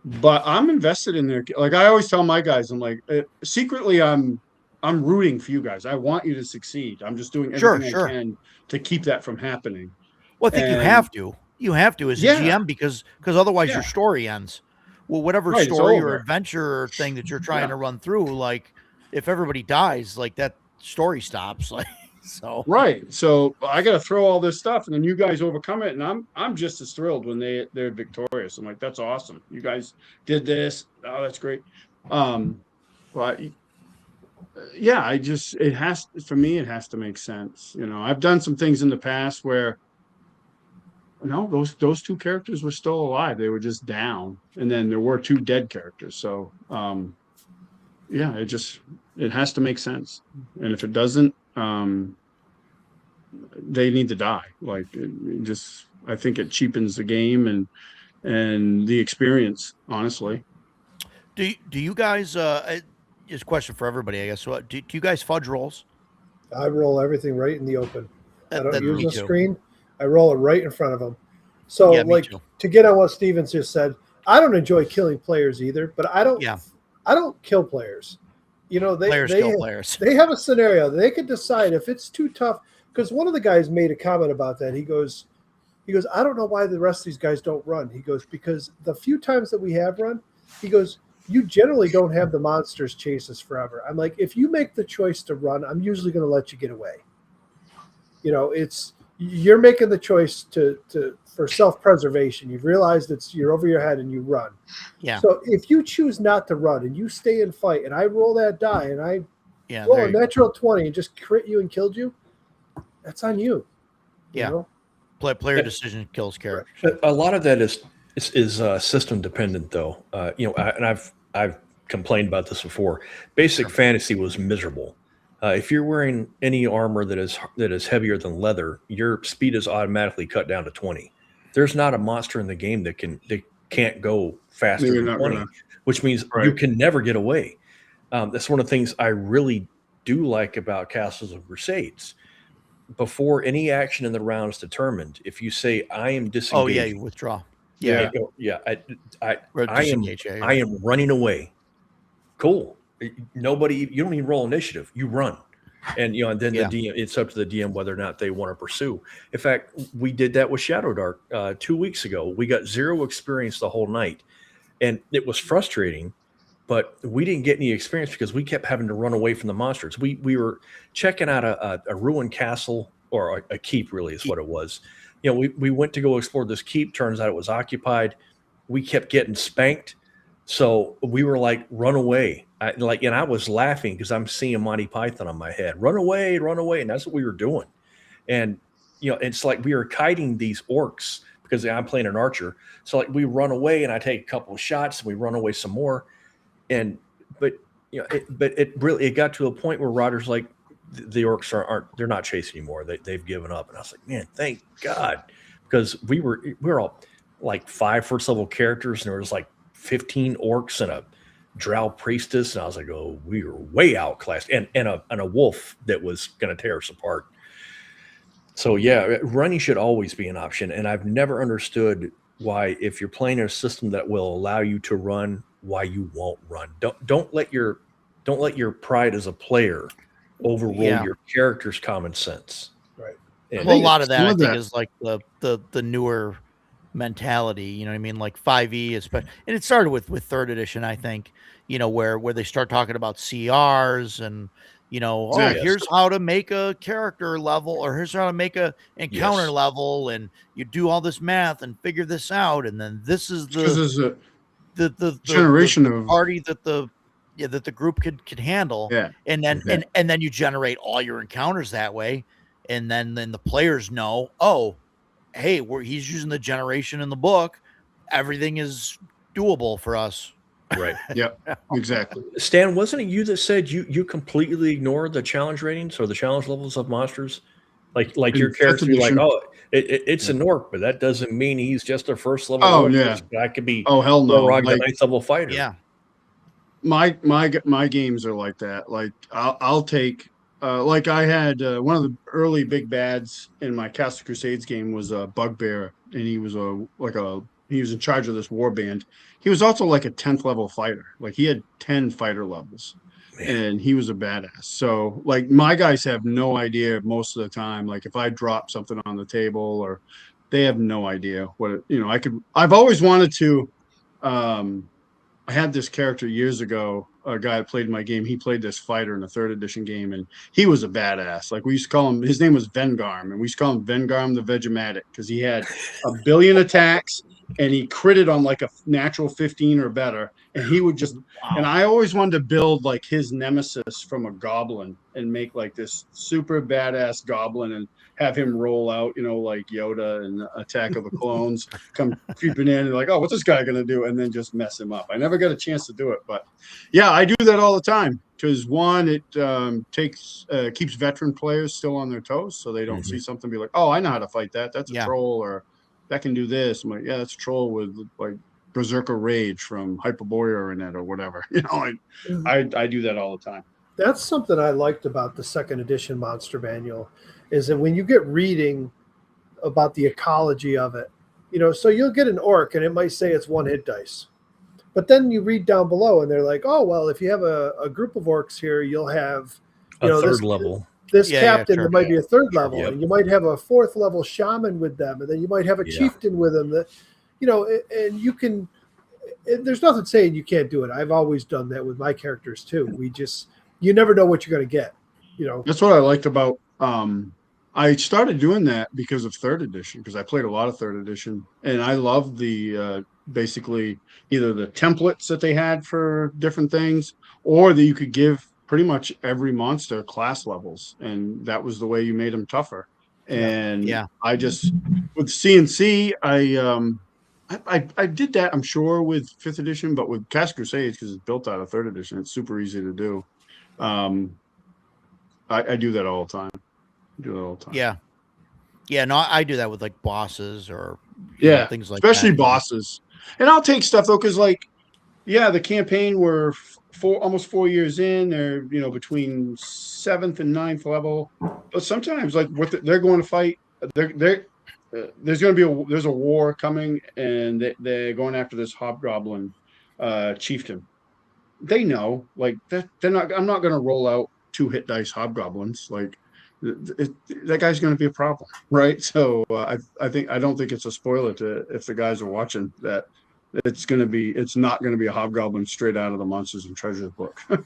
But I'm invested in their, like I always tell my guys, I'm like secretly I'm rooting for you guys. I want you to succeed. I'm just doing everything I can to keep that from happening. Well, I think you have to. You have to as a GM because otherwise your story ends. Well, whatever story or adventure or thing that you're trying to run through, like if everybody dies, like that story stops. Like so. Right. So I got to throw all this stuff, and then you guys overcome it, and I'm just as thrilled when they're victorious. I'm like, that's awesome. You guys did this. Oh, that's great. But yeah, it has to make sense. I've done some things in the past where those two characters were still alive. They were just down, and then there were two dead characters. So yeah, it has to make sense. And if it doesn't, they need to die. Like I think it cheapens the game and the experience, honestly. Do you guys it's a question for everybody, I guess. So do you guys fudge rolls? I roll everything right in the open. I don't use the screen. I roll it right in front of them. So to get on what Stevens just said, I don't enjoy killing players either, but I don't kill players. Players kill players. They have a scenario. They could decide if it's too tough. Because one of the guys made a comment about that. He goes, I don't know why the rest of these guys don't run. He goes, because the few times that we have run, he goes, you generally don't have the monsters chase us forever. I'm like, if you make the choice to run, I'm usually going to let you get away. You're making the choice for self-preservation. You've realized you're over your head and you run. Yeah. So if you choose not to run and you stay and fight, and I roll that die and I roll a natural 20 and just crit you and killed you, that's on you. Yeah. Player decision kills characters. A lot of that is system dependent, though. And I've complained about this before. Basic fantasy was miserable. If you're wearing any armor that is heavier than leather, your speed is automatically cut down to 20. There's not a monster in the game that can't go faster than 20, which means you can never get away. That's one of the things I really do like about Castles of Crusades. Before any action in the round is determined, if you say I am disengaged, you withdraw. I am running away. Cool. Nobody, you don't even roll initiative. You run, and then the DM. It's up to the DM whether or not they want to pursue. In fact, we did that with Shadowdark 2 weeks ago. We got 0 experience the whole night, and it was frustrating. But we didn't get any experience because we kept having to run away from the monsters. We were checking out a ruined castle, or a keep, really is what it was. We went to go explore this keep. Turns out it was occupied. We kept getting spanked. So we were like, run away. And I was laughing because I'm seeing Monty Python on my head. Run away. And that's what we were doing. And, it's like we were kiting these orcs because I'm playing an archer. So like we run away and I take a couple of shots and we run away some more. But it got to a point where Roger's like, the orcs they're not chasing anymore. They've given up. And I was like, man, thank God. Because we were all like 5 first level characters and there was like 15 orcs and a drow priestess. And I was like, oh, we were way outclassed. And a wolf that was going to tear us apart. So yeah, running should always be an option. And I've never understood why, if you're playing a system that will allow you to run, why you won't run. Don't let your pride as a player overrule your character's common sense. Right. And well, a lot of that I think is like the newer mentality. You know what I mean? Like 5e, and it started with 3rd edition, I think. You know, where they start talking about CRs and here's how to make a character level, or here's how to make a encounter level, and you do all this math and figure this out, and then this is the generation of party that the group could handle. Yeah. And then and then you generate all your encounters that way, and then the players know, oh, hey, he's using the generation in the book. Everything is doable for us. Right. Yeah, exactly. Stan, wasn't it you that said you completely ignored the challenge ratings or the challenge levels of monsters? Like your character, like, oh, it's an orc, but that doesn't mean he's just a first level. Oh orc. yeah, that could be. Oh hell no, like, the 9th level fighter. Yeah. My games are like that. Like I'll take. Like I had one of the early big bads in my Castle Crusades game was a Bugbear, and he was he was in charge of this war band. He was also like a 10th level fighter. Like he had 10 fighter levels. Man. And he was a badass. So like my guys have no idea most of the time. Like if I drop something on the table, or they have no idea what I've always wanted to. I had this character years ago, a guy that played my game. He played this fighter in a 3rd edition game, and he was a badass. Like we used to call him, his name was Vengarm, and we used to call him Vengarm the Vegematic, because he had 1 billion attacks and he critted on like a natural 15 or better. And he would just, and I always wanted to build like his nemesis from a goblin and make like this super badass goblin and have him roll out, like Yoda and Attack of the Clones, come creeping in and like, oh, what's this guy going to do? And then just mess him up. I never got a chance to do it, but yeah, I do that all the time. Because one, it keeps veteran players still on their toes, so they don't see something and be like, oh, I know how to fight that. That's a troll, or that can do this. I'm like, yeah, that's a troll with like Berserker Rage from Hyperborea in it or whatever. I do that all the time. That's something I liked about the 2nd edition Monster Manual, is that when you get reading about the ecology of it, so you'll get an orc and it might say it's 1 hit dice. But then you read down below and they're like, oh, well, if you have a group of orcs here, you'll have a 3rd level. This captain, there might be a 3rd level, and you might have a 4th level shaman with them, and then you might have a chieftain with them. That, and you can. There's nothing saying you can't do it. I've always done that with my characters too. You never know what you're going to get. That's what I liked about. I started doing that because of 3rd edition, because I played a lot of 3rd edition, and I loved the basically either the templates that they had for different things, or that you could give pretty much every monster class levels, and that was the way you made them tougher. And I just, with CNC, I did that, I'm sure, with 5th edition, but with Castle Crusades, because it's built out of 3rd edition, it's super easy to do. I do that all the time. Yeah, no, I do that with like bosses or things like especially that. Bosses. And I'll take stuff though, because like, the campaign we're almost 4 years in. They're between 7th and 9th level, but sometimes like they're going to fight. There's going to be there's a war coming, and they're going after this hobgoblin chieftain. They know, like they're not. I'm not going to roll out 2 hit dice hobgoblins. Like that guy's going to be a problem, right? So I don't think it's a spoiler if the guys are watching that. It's not going to be a hobgoblin straight out of the Monsters and Treasures book. It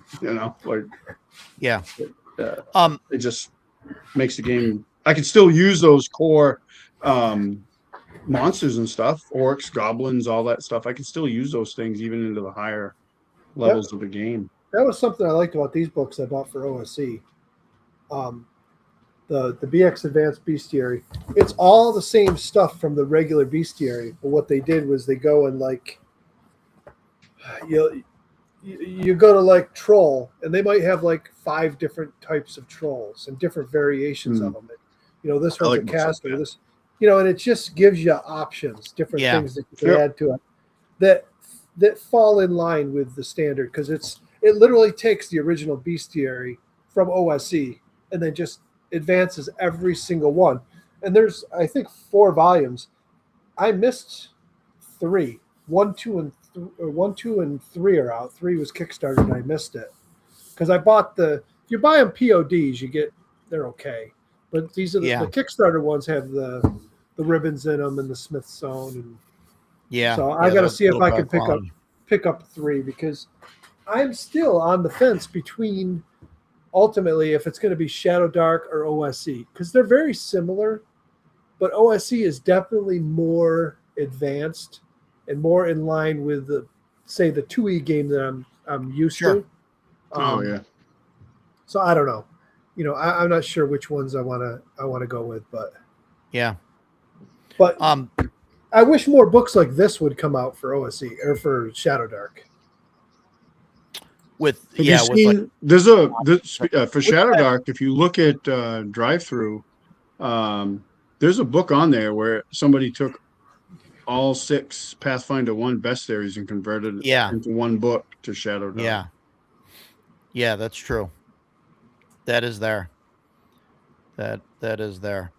just makes the game. I can still use those core monsters and stuff, orcs, goblins, all that stuff. I can still use those things even into the higher levels of the game. That was something I liked about these books I bought for OSC. the BX Advanced Bestiary. It's all the same stuff from the regular Bestiary, but what they did was they go and like you go to like troll, and they might have like 5 different types of trolls and different variations of them. This one's a caster. Like this, and it just gives you options, different things that you can add to it that fall in line with the standard, because it literally takes the original Bestiary from OSE and then just advances every single one. And there's, I think, 4 volumes. I missed 3. 1, 2, and 3 are out. 3 was Kickstarted, and I missed it because I bought if you buy them PODs, they're okay. But these are the Kickstarter ones have the ribbons in them and the Smith Zone, and so I got to see if I can pick up 3, because I'm still on the fence between ultimately if it's going to be Shadow Dark or OSE, because they're very similar, but OSE is definitely more advanced and more in line with the 2E game that I'm used to. So I don't know. I'm not sure which ones I want to go with, but I wish more books like this would come out for OSE or for Shadow Dark. For Shadow Dark, if you look at Drive-Thru, there's a book on there where somebody took all 6 Pathfinder 1 bestiaries and converted it into one book to Shadow Dark. Yeah, that's true. That is there. That is there.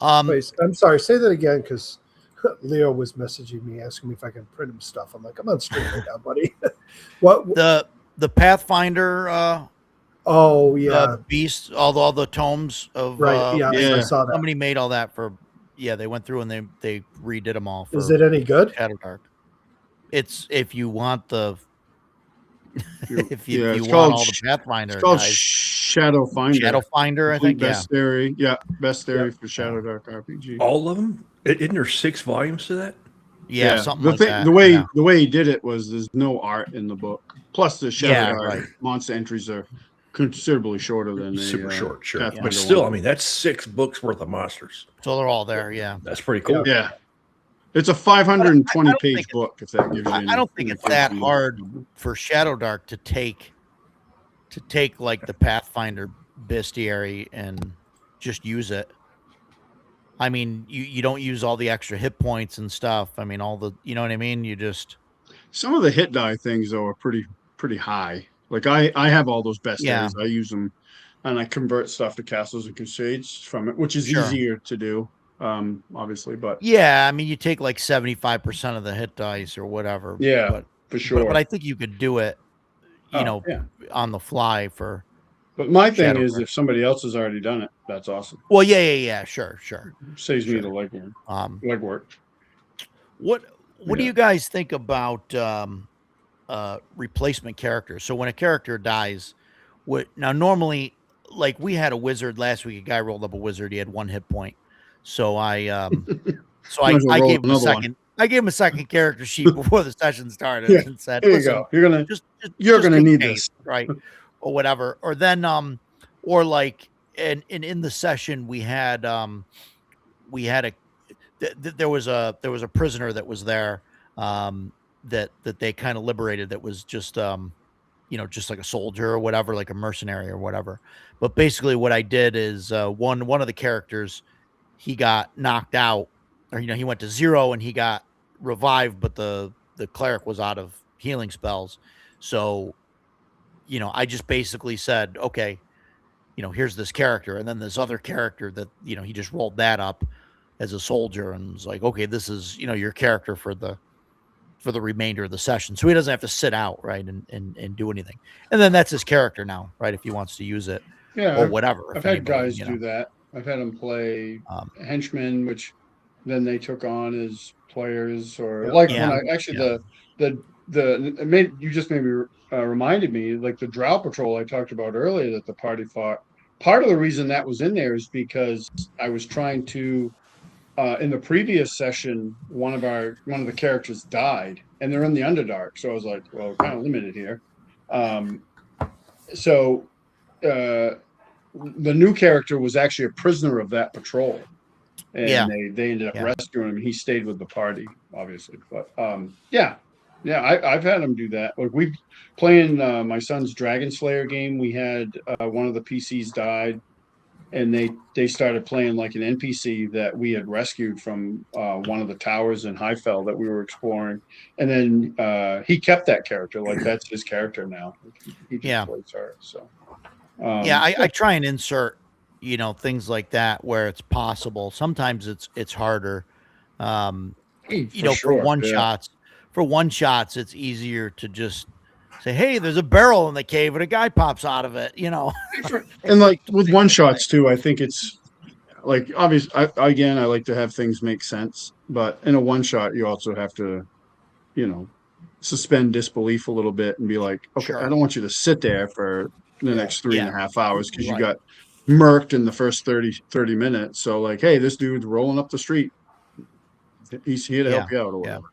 Wait, I'm sorry. Say that again, because Leo was messaging me asking me if I can print him stuff. I'm like, I'm on stream right now, buddy. What the Pathfinder? Beast, all the tomes of I saw that. Somebody made all that for. Yeah, they went through and they redid them all. Is it any good? Shadow Dark. It's if you want the. if you want all the Pathfinder, it's called guys. Shadow Finder. Shadow Finder, I think. Bestiary. Bestiary for Shadow Dark RPG. All of them? Isn't there 6 volumes to that? Yeah, something like that. The way he did it was there's no art in the book. Plus, the Shadow Dark monster entries are considerably shorter than super short, sure. Pathfinder But still, 1. I mean, that's 6 books worth of monsters. So they're all there. Yeah, that's pretty cool. Yeah. It's a 520-page book. If that gives you, I don't think it's that hard for Shadow Dark to take like the Pathfinder bestiary and just use it. I mean, you don't use all the extra hit points and stuff. I mean, all the, you know what I mean. You just some of the hit die things though are pretty high. Like I have all those bestiaries. I use them, and I convert stuff to castles and crusades from it, which is easier to do. Obviously, but I mean, you take like 75% of the hit dice or whatever. Yeah, for sure. But I think you could do it, on the fly for. But my thing is, if somebody else has already done it, that's awesome. Well, yeah, sure. Saves me the legwork. What do you guys think about replacement characters? So when a character dies, now normally, like we had a wizard last week. A guy rolled up a wizard. He had 1 hit point. So I gave him a second. I gave him a second character sheet before the session started and said, "Here you go. You're gonna need this, right, or whatever." Or then, or like, and in the session we had there was a prisoner that was there, that they kind of liberated. That was just just like a soldier or whatever, like a mercenary or whatever. But basically, what I did is one of the characters. He got knocked out, or he went to 0 and he got revived, but the cleric was out of healing spells. So, I just basically said, okay, here's this character, and then this other character that he just rolled that up as a soldier and was like, okay, this is your character for the remainder of the session, so he doesn't have to sit out, right, and do anything. And then that's his character now, right, if he wants to use it, or whatever. I've had guys do that. I've had them play henchmen, which then they took on as players, or when I actually you just maybe reminded me, like the Drow Patrol I talked about earlier that the party fought. Part of the reason that was in there is because I was trying to, in the previous session, one of the characters died, and they're in the Underdark, so I was like, well, kind of limited here. the new character was actually a prisoner of that patrol, and Yeah. they ended up Yeah. rescuing him. He stayed with the party, obviously, but yeah, I've had him do that. Like we playing my son's Dragon Slayer game. We had one of the PCs died, and they started playing like an NPC that we had rescued from one of the towers in Highfell that we were exploring, and then he kept that character. Like that's his character now. He just plays her. So I try and insert, things like that where it's possible. Sometimes it's harder. For one shots, it's easier to just say, hey, there's a barrel in the cave and a guy pops out of it, And like with one shots too, I think it's like obvious. I like to have things make sense, but in a one shot, you also have to, suspend disbelief a little bit and be like, okay, Sure. I don't want you to sit there for the next 3.5 hours because you Right. got murked in the first 30 minutes. So like, hey, this dude's rolling up the street. He's here to help you out or whatever.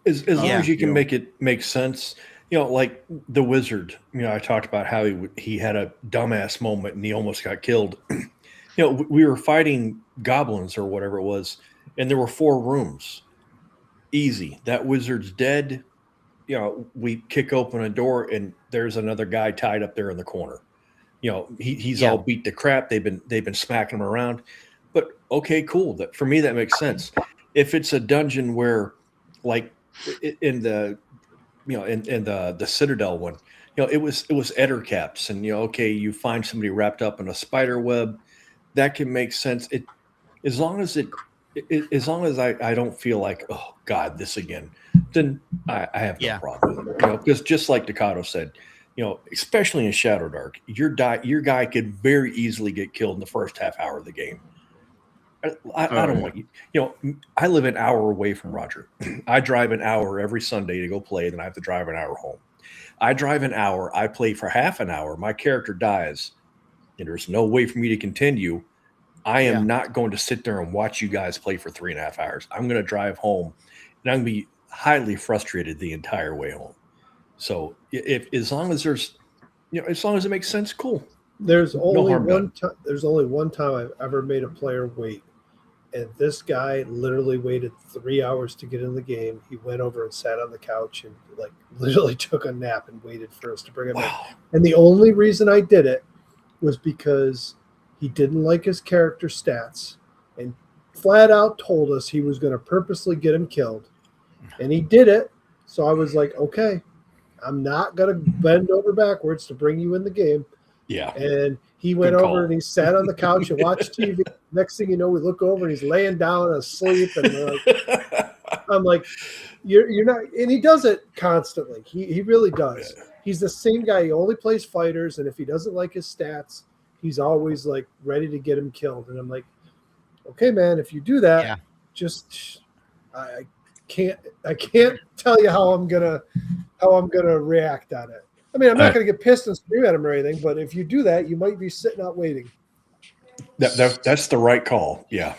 As long as you can make it make sense, like the wizard. I talked about how he had a dumbass moment and he almost got killed. We were fighting goblins or whatever it was, and there were 4 rooms. Easy. That wizard's dead. We kick open a door and there's another guy tied up there in the corner. He's all beat to crap. They've been smacking him around. But okay, cool. That for me that makes sense. If it's a dungeon where, like in the Citadel one, it was ettercaps, and you find somebody wrapped up in a spider web, that can make sense. As long as I don't feel like, oh God, this again, then I have no problem with it. Because just like Ducato said, especially in Shadow Dark, your guy could very easily get killed in the first half hour of the game. I don't want you. I live an hour away from Roger. I drive an hour every Sunday to go play, then I have to drive an hour home. I drive an hour. I play for half an hour. My character dies, and there's no way for me to continue. I am not going to sit there and watch you guys play for 3.5 hours. I'm going to drive home, and I'm going to be highly frustrated the entire way home. So, as long as it makes sense, cool. There's only one time I've ever made a player wait. And this guy literally waited 3 hours to get in the game. He went over and sat on the couch and like literally took a nap and waited for us to bring him in. And the only reason I did it was because he didn't like his character stats and flat out told us he was going to purposely get him killed. And he did it. So I was like, okay, I'm not going to bend over backwards to bring you in the game. Yeah. And he went over and he sat on the couch and watched TV. Next thing you know, we look over and he's laying down asleep. And I'm like, you're not. And he does it constantly. He really does. He's the same guy. He only plays fighters. And if he doesn't like his stats, he's always like ready to get him killed. And I'm like, okay, man, if you do that, just I can't tell you how I'm gonna react on it. I mean, I'm not going to get pissed and scream at him or anything, but if you do that, you might be sitting out waiting. That's the right call. Yeah.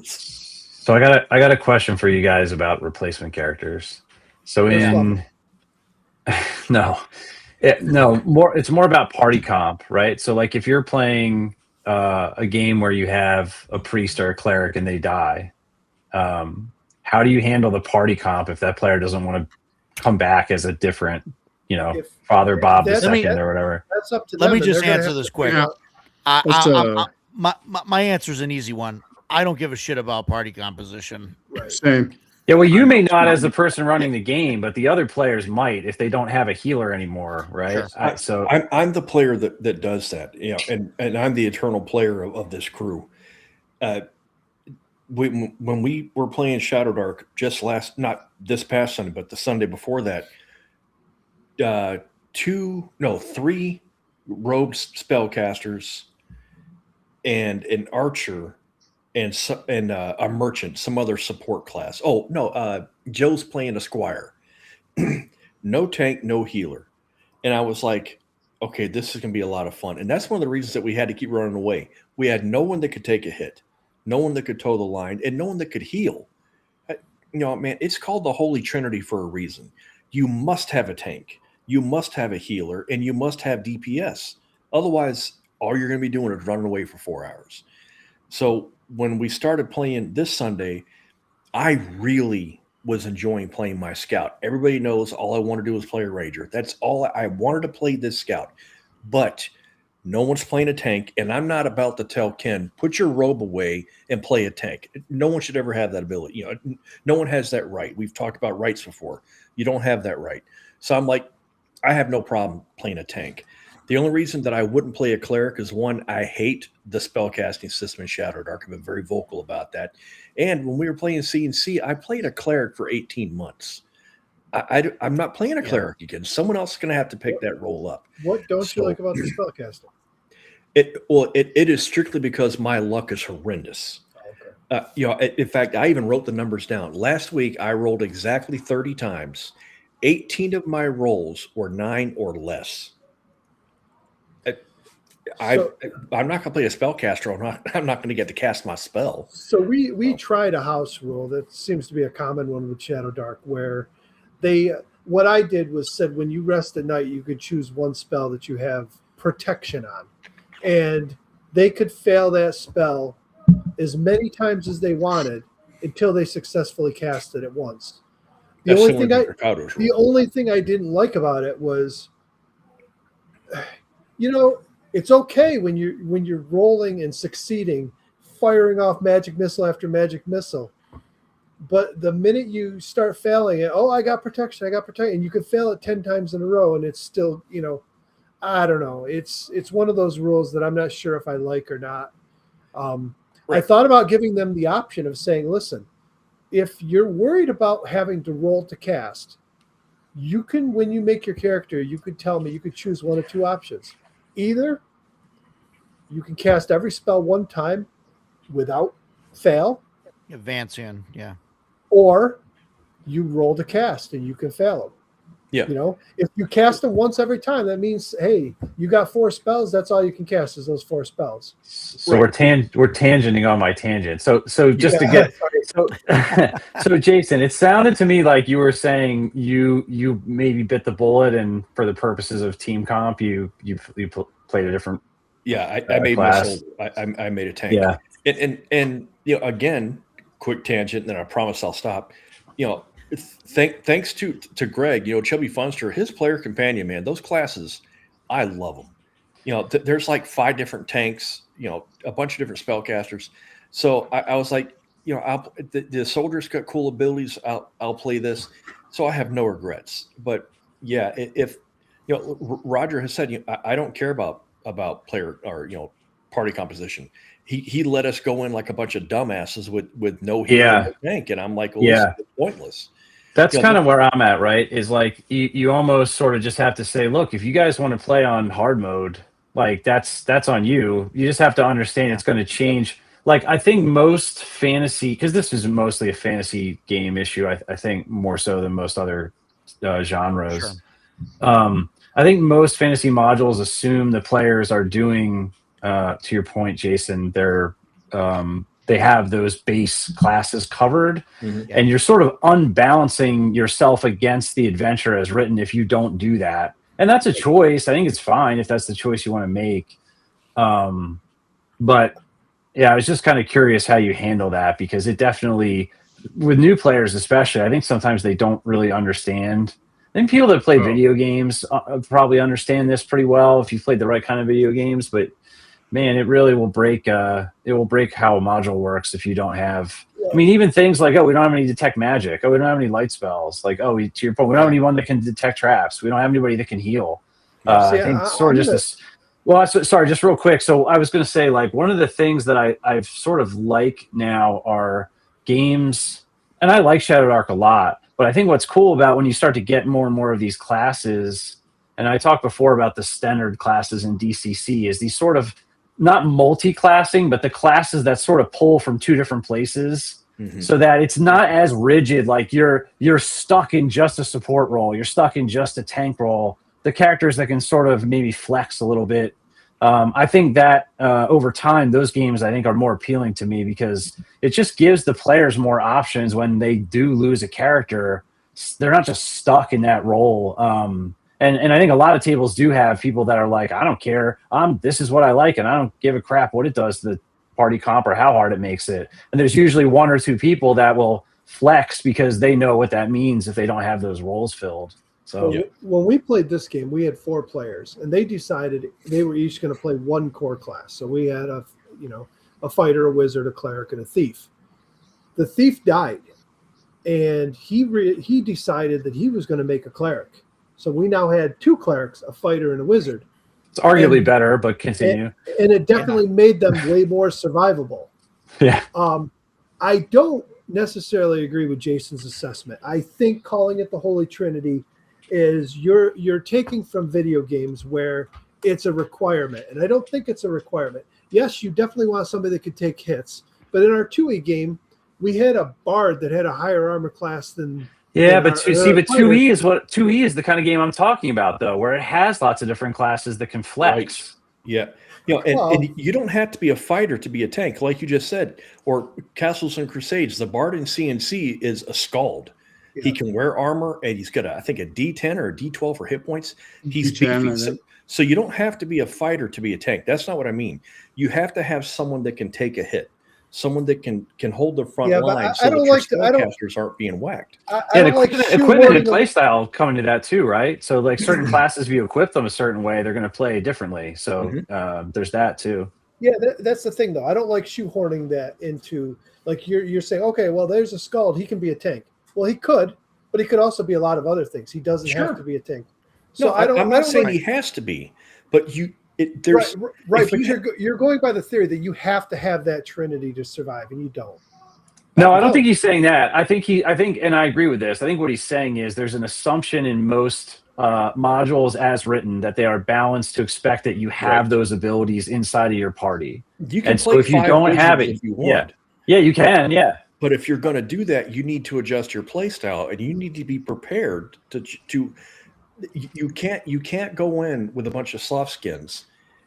So I got a question for you guys about replacement characters. So it's more about party comp, right? So like if you're playing a game where you have a priest or a cleric and they die, how do you handle the party comp if that player doesn't want to come back as a different, Father Bob the second or whatever? That's up to them. Let me just answer this quick. My answer is an easy one. I don't give a shit about party composition. Right. Same. Yeah, well, you may not as the person running the game, but the other players might if they don't have a healer anymore, right? Sure. I'm the player that does that, and I'm the eternal player of this crew. When we were playing Shadow Dark not this past Sunday, but the Sunday before that, 3 robed spellcasters and an archer and a merchant, some other support class. Oh no, Joe's playing a squire. No tank, no healer. And I was like, okay, this is gonna be a lot of fun. And that's one of the reasons that we had to keep running away. We had no one that could take a hit, no one that could toe the line, and no one that could heal. Man, it's called the Holy Trinity for a reason. You must have a tank, you must have a healer, and you must have DPS. Otherwise, all you're going to be doing is running away for 4 hours. So when we started playing this Sunday, I really was enjoying playing my scout. Everybody knows all I want to do is play a ranger. That's all I wanted to play this scout. But no one's playing a tank, and I'm not about to tell Ken, put your robe away and play a tank. No one should ever have that ability. You know, no one has that right. We've talked about rights before. You don't have that right. So I'm like, I have no problem playing a tank. The only reason that I wouldn't play a cleric is, one, I hate the spellcasting system in Shadowdark. I've been very vocal about that. And when we were playing C&C, I played a cleric for 18 months. I'm not playing a cleric again. Someone else is going to have to pick that role up. What don't you like about the spellcasting? It is strictly because my luck is horrendous. Okay. You know, in fact, I even wrote the numbers down. Last week, I rolled exactly 30 times. 18 of my rolls were 9 or less. I'm not going to play a spellcaster. I'm not going to get to cast my spell. So we tried a house rule that seems to be a common one with Shadowdark, where what I did was said when you rest at night, you could choose one spell that you have protection on, and they could fail that spell as many times as they wanted until they successfully cast it at once. The only thing I didn't like about it was, you know, it's okay when you're rolling and succeeding, firing off magic missile after magic missile. But the minute you start failing it, I got protection, and you could fail it 10 times in a row, and it's still, you know, I don't know. It's one of those rules that I'm not sure if I like or not. Right. I thought about giving them the option of saying, listen, if you're worried about having to roll to cast, you can, when you make your character, you could tell me, you could choose one of two options. Either you can cast every spell one time without fail. Advance in, yeah. Or you roll to cast and you can fail them. Yeah. You know, if you cast them once every time, that means, hey, you got 4 spells. That's all you can cast is those 4 spells. So we're tangenting on my tangent. So just to get so Jason, it sounded to me like you were saying you maybe bit the bullet, and for the purposes of team comp, you played a different. Yeah, I made myself. I made a tank. Yeah, and you know, again, quick tangent, and then I promise I'll stop. You know. Thanks to Greg, you know, Chubby Funster, his player companion, man, those classes, I love them. You know, there's like 5 different tanks, you know, a bunch of different spellcasters. So I was like, you know, the soldiers got cool abilities. I'll play this. So I have no regrets. But yeah, if you know, Roger has said, you know, I don't care about player or, you know, party composition. He let us go in like a bunch of dumbasses with no hero tank, and I'm like, well, this is pointless. That's kind of where I'm at, right? Is like you almost sort of just have to say, look, if you guys want to play on hard mode, like that's on you. You just have to understand it's going to change. Like I think most fantasy, because this is mostly a fantasy game issue, I think more so than most other genres. Sure. I think most fantasy modules assume the players are doing, to your point, Jason, they have those base classes covered, and you're sort of unbalancing yourself against the adventure as written if you don't do that. And that's a choice. I think it's fine if that's the choice you want to make. But yeah, I was just kind of curious how you handle that, because it definitely, with new players especially, I think sometimes they don't really understand. I think people that play video games probably understand this pretty well if you've played the right kind of video games, but man, it really will break. It will break how a module works if you don't have. I mean, even things like, we don't have any detect magic. We don't have any light spells. Like, to your point, we don't have anyone that can detect traps. We don't have anybody that can heal. I think sort of just this. Well, sorry, just real quick. So I was going to say, like, one of the things that I've sort of like now are games, and I like Shadowdark a lot. But I think what's cool about when you start to get more and more of these classes, and I talked before about the standard classes in DCC, is these sort of not multi-classing, but the classes that sort of pull from 2 different places, so that it's not as rigid. Like you're stuck in just a support role, you're stuck in just a tank role. The characters that can sort of maybe flex a little bit. I think that over time, those games I think are more appealing to me, because it just gives the players more options when they do lose a character. They're not just stuck in that role. And I think a lot of tables do have people that are like, I don't care. This is what I like, and I don't give a crap what it does to the party comp or how hard it makes it. And there's usually one or two people that will flex because they know what that means if they don't have those roles filled. So when we played this game, we had 4 players, and they decided they were each going to play one core class. So we had a fighter, a wizard, a cleric, and a thief. The thief died, and he decided that he was going to make a cleric. So we now had 2 clerics, a fighter, and a wizard. It's arguably better, but continue. And it definitely made them way more survivable. Yeah. I don't necessarily agree with Jason's assessment. I think calling it the Holy Trinity is you're taking from video games where it's a requirement, and I don't think it's a requirement. Yes, you definitely want somebody that could take hits, but in our 2E game, we had a bard that had a higher armor class than. Yeah, but 2E is the kind of game I'm talking about, though, where it has lots of different classes that can flex. Right. Yeah. And you don't have to be a fighter to be a tank, like you just said. Or Castles and Crusades, the bard in CNC is a scald. Yeah. He can wear armor, and he's got I think a D10 or a D12 for hit points. He's beefy. So you don't have to be a fighter to be a tank. That's not what I mean. You have to have someone that can take a hit. Someone that can hold the front line so that your spellcasters aren't being whacked. Equipment and playstyle come into that too, right? So like certain classes, if you equip them a certain way, they're going to play differently. So there's that too. Yeah, that's the thing though. I don't like shoehorning that into like you're saying, okay, well, there's a Skald. He can be a tank. Well, he could, but he could also be a lot of other things. He doesn't have to be a tank. So I'm not saying he has to be, but there's right. But you're going by the theory that you have to have that Trinity to survive, and you don't. No, I don't think he's saying that. I think, and I agree with this. I think what he's saying is there's an assumption in most modules as written that they are balanced to expect that you have those abilities inside of your party. You can play if you don't have it, if you want. Yeah, you can. Yeah. But if you're going to do that, you need to adjust your play style, and you need to be prepared to. You can't go in with a bunch of soft skins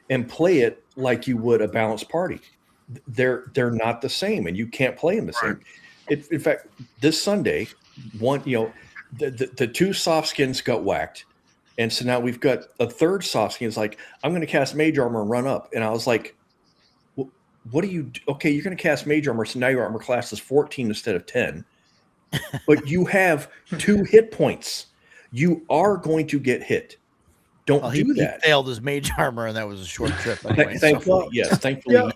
and play it like you would a balanced party. They're not the same, and you can't play them the same. In fact, this Sunday, the 2 soft skins got whacked, and so now we've got a third soft skin. It's like, I'm going to cast Mage Armor and run up, and I was like, what do you? Okay, you're going to cast Mage Armor, so now your armor class is 14 instead of 10, but you have 2 hit points. You are going to get hit. Don't do that. He failed his Mage Armor, and that was a short trip. Anyway, thankfully,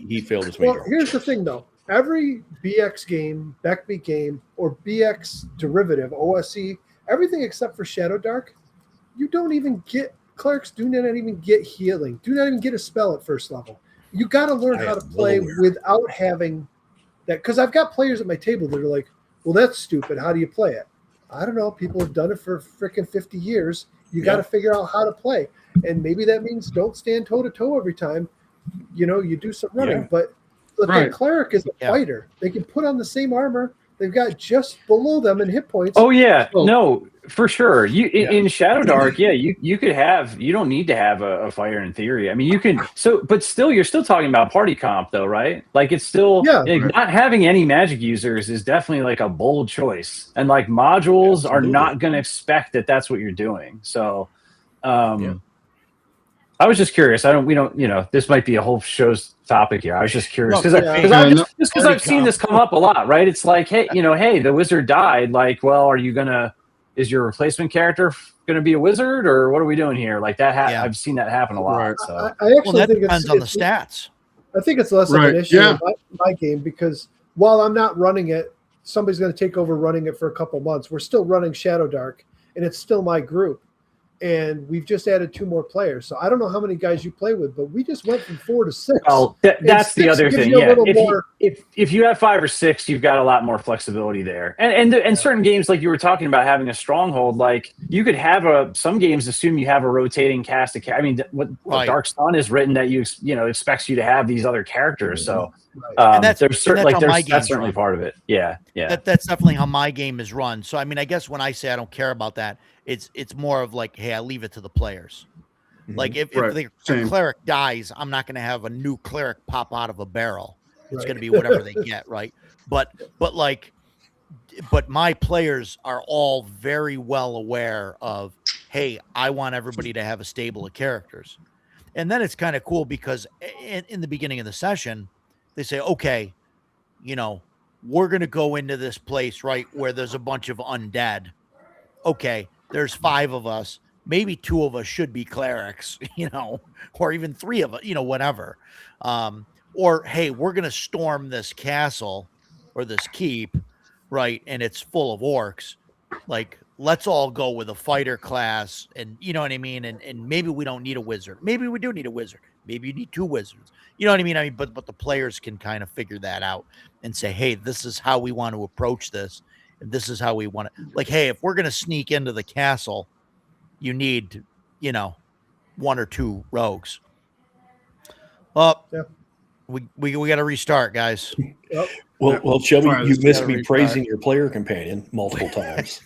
he failed his Mage Armor. Here's the thing, though. Every BX game, Backbeat game, or BX derivative, OSE, everything except for Shadow Dark, you don't even get clerics. Do not even get healing. Do not even get a spell at first level. You got to learn how to play without having that. Because I've got players at my table that are like, "Well, that's stupid. How do you play it?" I don't know. People have done it for freaking 50 years. You got to figure out how to play. And maybe that means don't stand toe-to-toe every time. You do some running. But the cleric is a fighter. They can put on the same armor. They've got just below them in hit points. Oh, yeah. No, for sure. In Shadow Dark, you could have – you don't need to have a fighter in theory. I mean, you can – but still, you're still talking about party comp, though, right? Like, it's still not having any magic users is definitely, like, a bold choice. And, like, modules are not going to expect that that's what you're doing. So, I was just curious. This might be a whole show's topic here. I was just curious because I've seen this come up a lot, right? It's like, hey, the wizard died. Like, well, is your replacement character gonna be a wizard, or what are we doing here? Like that. I've seen that happen a lot. Right. So I actually think depends on the stats. I think it's less of an issue in my game because while I'm not running it, somebody's going to take over running it for a couple months. We're still running Shadow Dark, and it's still my group. And we've just added 2 more players. So I don't know how many guys you play with, but we just went from 4 to 6. Well, that's the other thing. Yeah, if you have 5 or 6, you've got a lot more flexibility there. And certain games, like you were talking about having a stronghold, like you could have some games assume you have a rotating cast of. I mean, what Dark Sun is written that you expects you to have these other characters. So that's certainly part of it. Yeah. That's definitely how my game is run. So I mean, I guess when I say I don't care about that, it's more of like, hey, I leave it to the players. Mm-hmm. Like if the cleric dies, I'm not going to have a new cleric pop out of a barrel. It's going to be whatever they get, right? But my players are all very well aware of hey, I want everybody to have a stable of characters. And then it's kind of cool because in the beginning of the session, they say, okay, we're going to go into this place, right, where there's a bunch of undead. Okay, there's 5 of us. Maybe 2 of us should be clerics, or even 3 of us, whatever. Or, hey, we're going to storm this castle or this keep, right, and it's full of orcs. Like, let's all go with a fighter class, and you know what I mean? And maybe we don't need a wizard. Maybe we do need a wizard. Maybe you need 2 wizards. You know what I mean? But the players can kind of figure that out and say, hey, this is how we want to approach this. And this is how we want to, like, hey, if we're going to sneak into the castle, you need, 1 or 2 rogues. Well, yeah. we got to restart, guys. Yep. Well, Shelby, you missed me praising your player companion multiple times.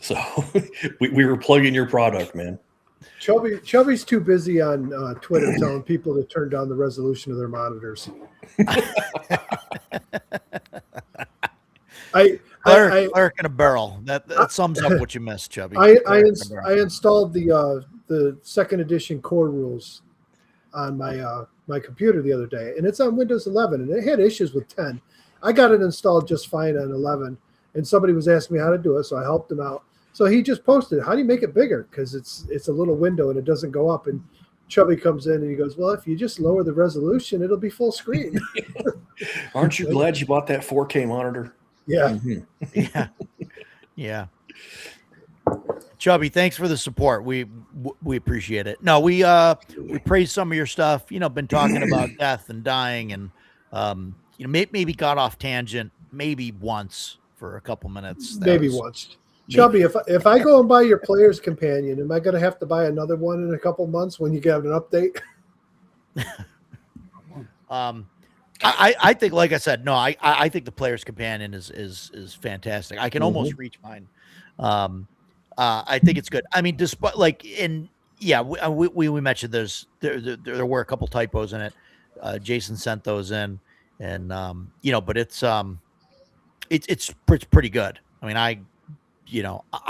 So we were plugging your product, man. Chubby's too busy on Twitter telling people to turn down the resolution of their monitors. Cleric in a barrel. That sums up what you missed, Chubby. I installed the second edition core rules on my computer the other day, and it's on Windows 11, and it had issues with 10. I got it installed just fine on 11, and somebody was asking me how to do it, so I helped him out. So he just posted, how do you make it bigger? Because it's a little window and it doesn't go up. And Chubby comes in and he goes, well, if you just lower the resolution, it'll be full screen. Aren't you glad you bought that 4K monitor? Yeah. Mm-hmm. Yeah. Chubby, thanks for the support. We appreciate it. No, we praise some of your stuff. Been talking about death and dying, and maybe got off tangent maybe once for a couple minutes. Maybe once. Chubby, if I go and buy your player's companion, am I going to have to buy another one in a couple months when you get an update? I think, like I said, no, I think the player's companion is fantastic. I can almost reach mine. I think it's good. I mean, despite we mentioned there were a couple typos in it. Jason sent those in, and but it's pretty good. I mean, I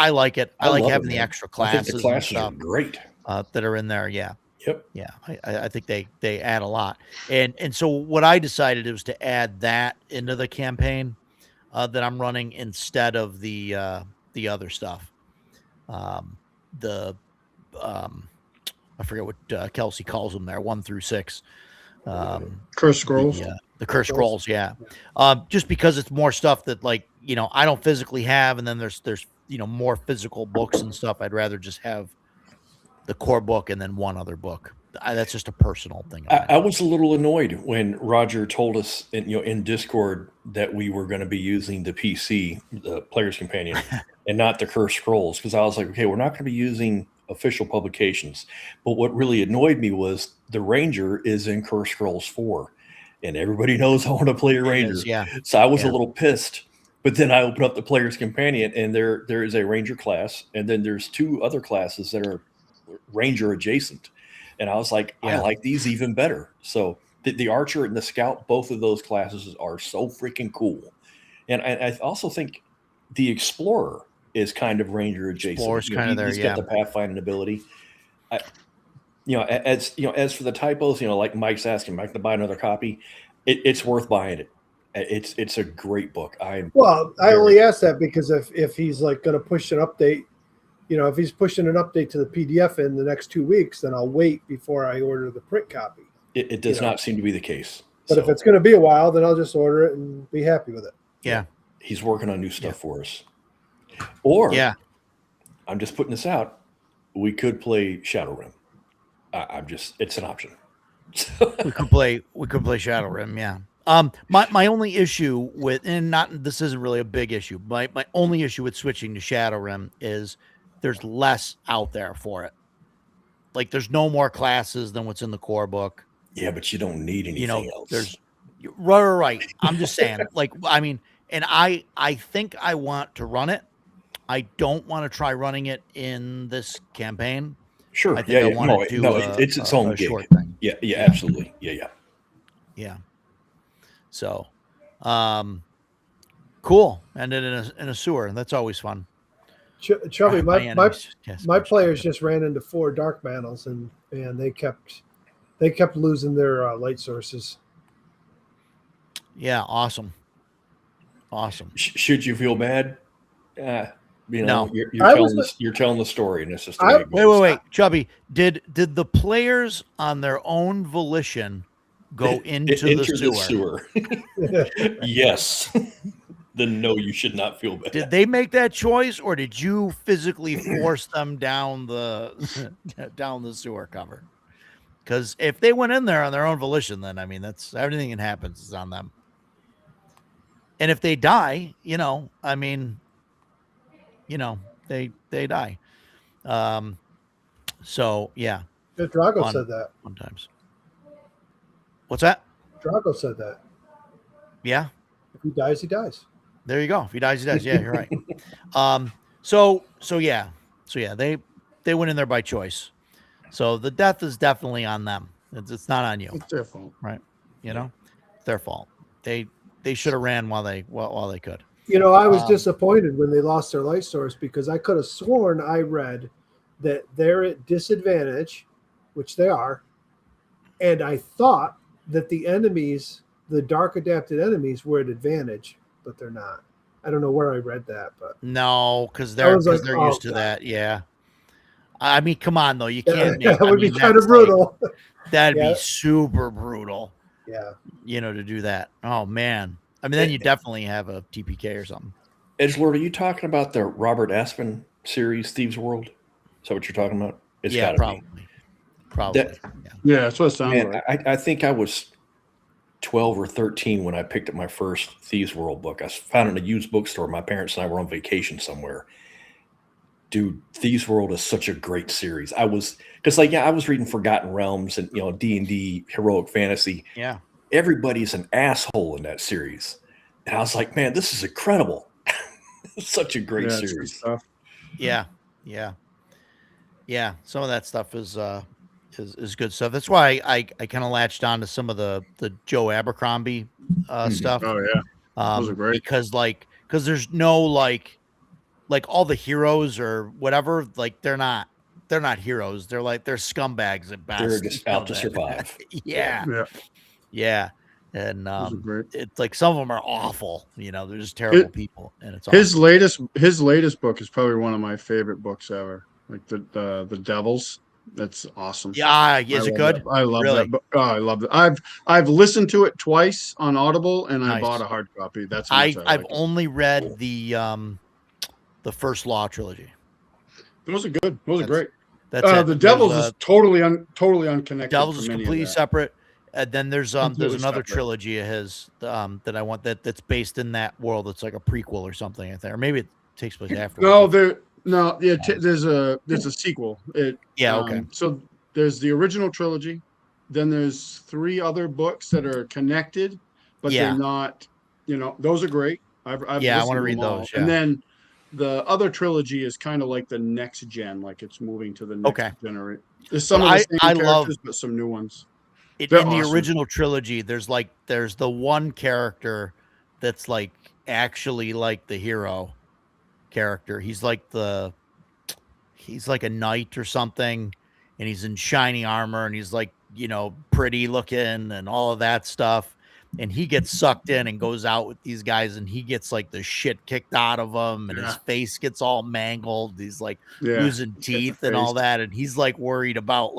like it. I like having the extra classes. The classes are great that are in there. Yeah. Yep. Yeah. I think they add a lot. And so what I decided was to add that into the campaign that I'm running instead of the other stuff. I forget what Kelsey calls them there, 1 through 6. Curse scrolls. The curse scrolls. Yeah. Just because it's more stuff that I don't physically have. And then there's more physical books and stuff. I'd rather just have the core book and then one other book. That's just a personal thing. I was a little annoyed when Roger told us in Discord that we were going to be using the PC, the Player's Companion, and not the Curse Scrolls. Because I was like, okay, we're not going to be using official publications. But what really annoyed me was the Ranger is in Curse Scrolls 4. And everybody knows I want to play a Ranger. So I was a little pissed. But then I opened up the Player's Companion, and there is a Ranger class, and then there's 2 other classes that are Ranger adjacent. And I was like, I like these even better. So the Archer and the Scout, both of those classes are so freaking cool. And I also think the Explorer is kind of Ranger adjacent. Explorer's kind of there, he's got the pathfinding ability. As for the typos, like Mike's asking Mike to buy another copy, it's worth buying it. It's a great book. I only asked that because if he's like going to push an update, if he's pushing an update to the PDF in the next 2 weeks, then I'll wait before I order the print copy. It does not seem to be the case. But if it's going to be a while, then I'll just order it and be happy with it. Yeah. He's working on new stuff for us. Or I'm just putting this out. We could play Shadowrun. It's an option. we could play Shadowrun. Yeah. My only issue with, this isn't really a big issue. My only issue with switching to Shadowrun is there's less out there for it. Like there's no more classes than what's in the core book. Yeah, but you don't need anything else. There's right. I'm just saying, and I think I want to run it. I don't want to try running it in this campaign. Sure. I think I want to do it's its own gig. Short thing. Yeah, absolutely. Yeah. So, cool. And then in a sewer. That's always fun. Chubby, my enemies. Yes, my players just ran into 4 dark battles, and they kept losing their light sources. Yeah, awesome. Should you feel bad? No. You're telling the story, and it's just the way it goes. Wait, Chubby. Did the players on their own volition go into the sewer? Yes. Then no, you should not feel bad. Did they make that choice, or did you physically force them down the down the sewer cover? Because if they went in there on their own volition, then I mean that's everything that happens is on them. And if they die, they die. So yeah. Drago said that. Sometimes. What's that? Drago said that. Yeah. If he dies, he dies. There you go. If he dies, he dies. Yeah, you're right. So yeah, they went in there by choice. So the death is definitely on them. It's not on you. It's their fault, right? It's their fault. They should have ran while they could. I was disappointed when they lost their light source, because I could have sworn I read that they're at disadvantage, which they are, and I thought that the enemies, the dark adapted enemies, were at advantage, but they're not. I don't know where I read that, but no, because they're used to that. Yeah, I mean, come on though, you can't. That would be kind of brutal. That'd be super brutal. Yeah, to do that. Oh man, I mean, then you definitely have a TPK or something. Edgelord, are you talking about the Robert Aspen series, Thieves World? Is that what you're talking about? It's yeah, probably. Yeah, that's what it sounds like. I think I was 12 or 13 when I picked up my first Thieves World book. I found it in a used bookstore. My parents and I were on vacation somewhere. Dude, Thieves World is such a great series. I was reading Forgotten Realms and D&D heroic fantasy. Yeah, everybody's an asshole in that series, and I was like, man, this is incredible. It's such a great series. Yeah. Some of that stuff is good stuff. That's why I kind of latched on to some of the Joe Abercrombie stuff. Oh yeah, those are great. Because there's no like all the heroes or whatever, like they're not heroes. They're scumbags at best. They're just out to survive. Yeah. And great. it's like some of them are awful. They're just terrible people. And it's his latest book is probably one of my favorite books ever. Like the Devils. That's awesome. Yeah, is it good? I love that book. Oh, I love it. I've listened to it twice on Audible, and I bought a hard copy. That's how much I've only read the First Law trilogy. Those are good. Those are great. That's the Devils is totally unconnected. Devils is completely separate. And then there's another separate trilogy of his that I want that's based in that world. It's like a prequel or something, I think, or maybe it takes place after. There's a sequel. Okay. So there's the original trilogy, then there's 3 other books that are connected, but they're not. Those are great. I want to read those. And then the other trilogy is kind of like the next gen, like it's moving to the next generation. There's some of the same characters, but some new ones. In the original trilogy, there's the one character that's like actually like the hero character. He's like a knight or something, and he's in shiny armor, and he's like pretty looking and all of that stuff. And he gets sucked in and goes out with these guys, and he gets like the shit kicked out of him, and his face gets all mangled. He's like losing teeth and all that, and he's like worried about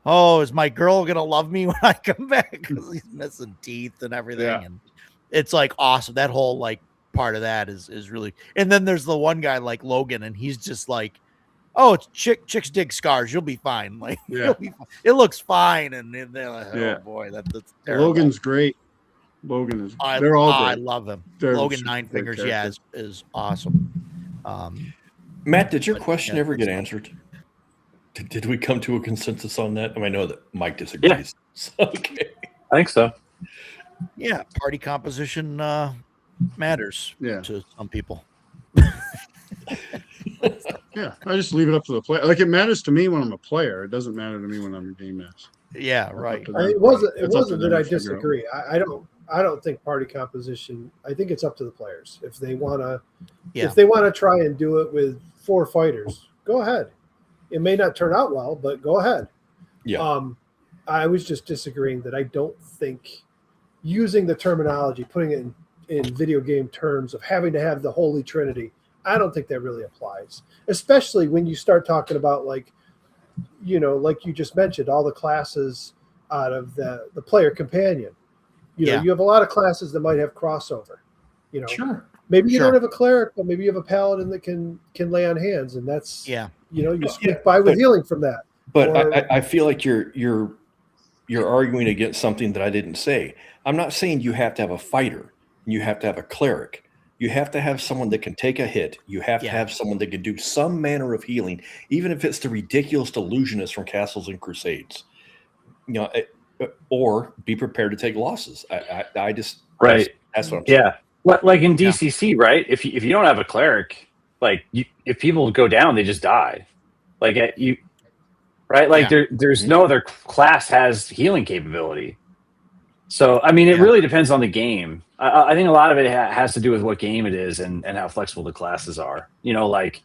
oh, is my girl gonna love me when I come back? Because he's missing teeth and everything. Yeah. And it's like awesome. That whole part of that is really. And then there's the one guy like Logan, and he's just like, oh, it's chicks dig scars. You'll be fine. You'll be fine. It looks fine. And they're like, oh boy, that's terrible. Logan's great. Logan is. They're all great. I love him. Logan Nine Fingers, is awesome. Matt, did your question ever get answered? Did we come to a consensus on that? I know that Mike disagrees. Yeah. Okay. I think so. Yeah, party composition matters to some people. Yeah, I just leave it up to the player. Like it matters to me when I'm a player. It doesn't matter to me when I'm a game master. Yeah, right. It wasn't that I disagree. I don't. I don't think party composition. I think it's up to the players if they want to. Yeah. If they want to try and do it with 4 fighters, go ahead. It may not turn out well, but go ahead. Yeah. I was just disagreeing that I don't think using the terminology, putting it in video game terms of having to have the Holy Trinity, I don't think that really applies. Especially when you start talking about like you just mentioned, all the classes out of the player companion. You know, you have a lot of classes that might have crossover. You know, sure. Maybe you don't have a cleric, but maybe you have a paladin that can lay on hands, and that's you squeak by with healing from that. But I feel like you're arguing against something that I didn't say. I'm not saying you have to have a fighter. You have to have a cleric. You have to have someone that can take a hit. You have to have someone that can do some manner of healing, even if it's the ridiculous delusionist from Castles and Crusades. You know, or be prepared to take losses. I just that's what I'm saying. Yeah, like in DCC, right? If you don't have a cleric, like if people go down, they just die. Like right? Like there's no other class has healing capability. So I mean, it really depends on the game. I think a lot of it has to do with what game it is and how flexible the classes are. You know, like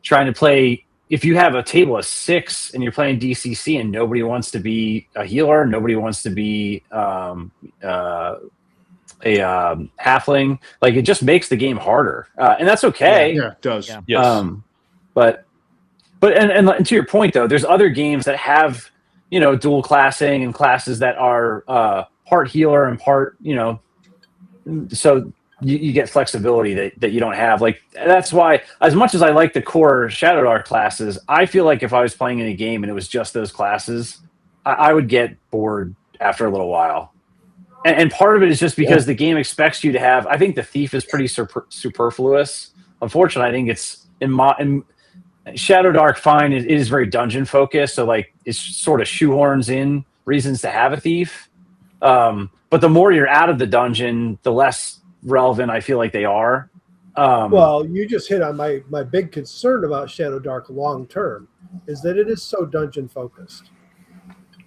trying to play. If you have a table of 6 and you're playing DCC and nobody wants to be a healer, nobody wants to be a halfling, like it just makes the game harder, and that's okay. Yeah, it does. Yeah. Yes. But and to your point though, there's other games that have dual classing and classes that are part healer and part so. You get flexibility that you don't have. Like that's why, as much as I like the core Shadow Dark classes, I feel like if I was playing in a game and it was just those classes, I would get bored after a little while. And part of it is just because the game expects you to have. I think the thief is pretty superfluous. Unfortunately, I think it's in Shadow Dark. Fine, it is very dungeon focused, so like it sort of shoehorns in reasons to have a thief. But the more you're out of the dungeon, the less relevant I feel like they are. Well, you just hit on my big concern about Shadow Dark long term is that it is so dungeon focused.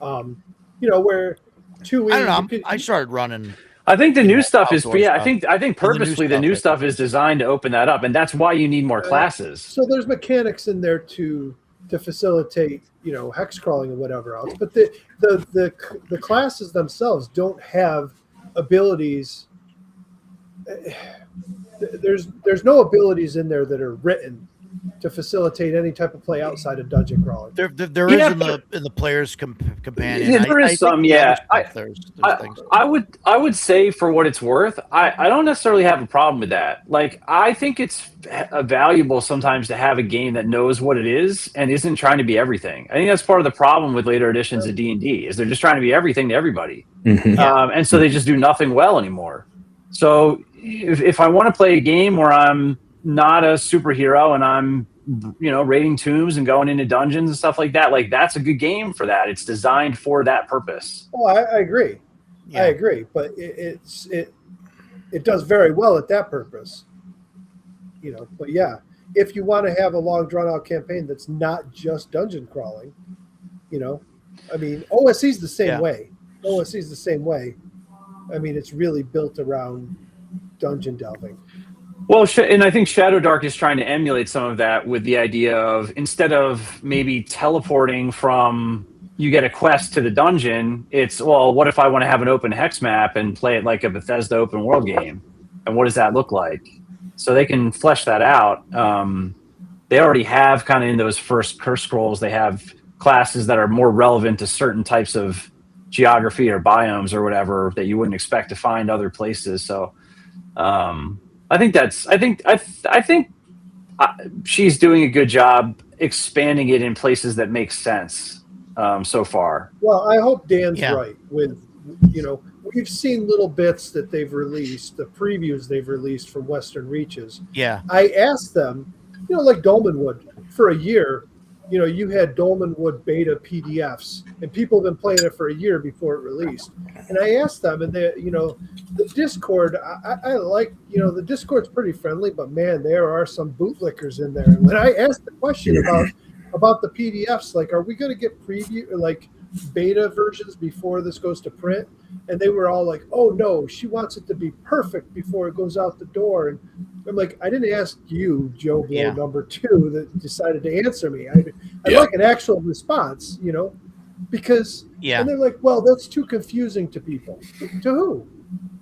Where 2E, I don't know. I started running. I think the new stuff is I think purposely the new stuff is designed to open that up, and that's why you need more classes. So there's mechanics in there to facilitate hex crawling and whatever else, but the classes themselves don't have abilities. There's no abilities in there that are written to facilitate any type of play outside of dungeon crawling. There is in the player's companion. Yeah, there is some. I would say for what it's worth, I don't necessarily have a problem with that. Like I think it's valuable sometimes to have a game that knows what it is and isn't trying to be everything. I think that's part of the problem with later editions of D&D is they're just trying to be everything to everybody, and so they just do nothing well anymore. So if I want to play a game where I'm not a superhero and I'm raiding tombs and going into dungeons and stuff like that, like that's a good game for that. It's designed for that purpose. Oh, I agree. I agree, but it does very well at that purpose. But if you want to have a long drawn out campaign that's not just dungeon crawling, I mean OSE's the same way. OSE's the same way. I mean, it's really built around dungeon delving. Well, and I think Shadow Dark is trying to emulate some of that with the idea of instead of maybe teleporting from you get a quest to the dungeon, it's, well, what if I want to have an open hex map and play it like a Bethesda open world game? And what does that look like? So they can flesh that out. They already have kind of in those first curse scrolls, they have classes that are more relevant to certain types of geography or biomes or whatever that you wouldn't expect to find other places. So I think she's doing a good job expanding it in places that make sense so far. Well, I hope Dan's right with, we've seen little bits that they've released, the previews they've released from Western Reaches. Yeah. I asked them, like Dolmenwood for a year, you had Dolmenwood beta PDFs, and people have been playing it for a year before it released. And I asked them, and they, the Discord, I like, the Discord's pretty friendly, but man, there are some bootlickers in there. And when I asked the question about the PDFs, like, are we going to get preview, like, beta versions before this goes to print, and they were all like, "Oh no, she wants it to be perfect before it goes out the door." And I'm like, I didn't ask you, Joe Blow number 2, that decided to answer me. I like an actual response, because and they're like, "Well, that's too confusing to people." To who?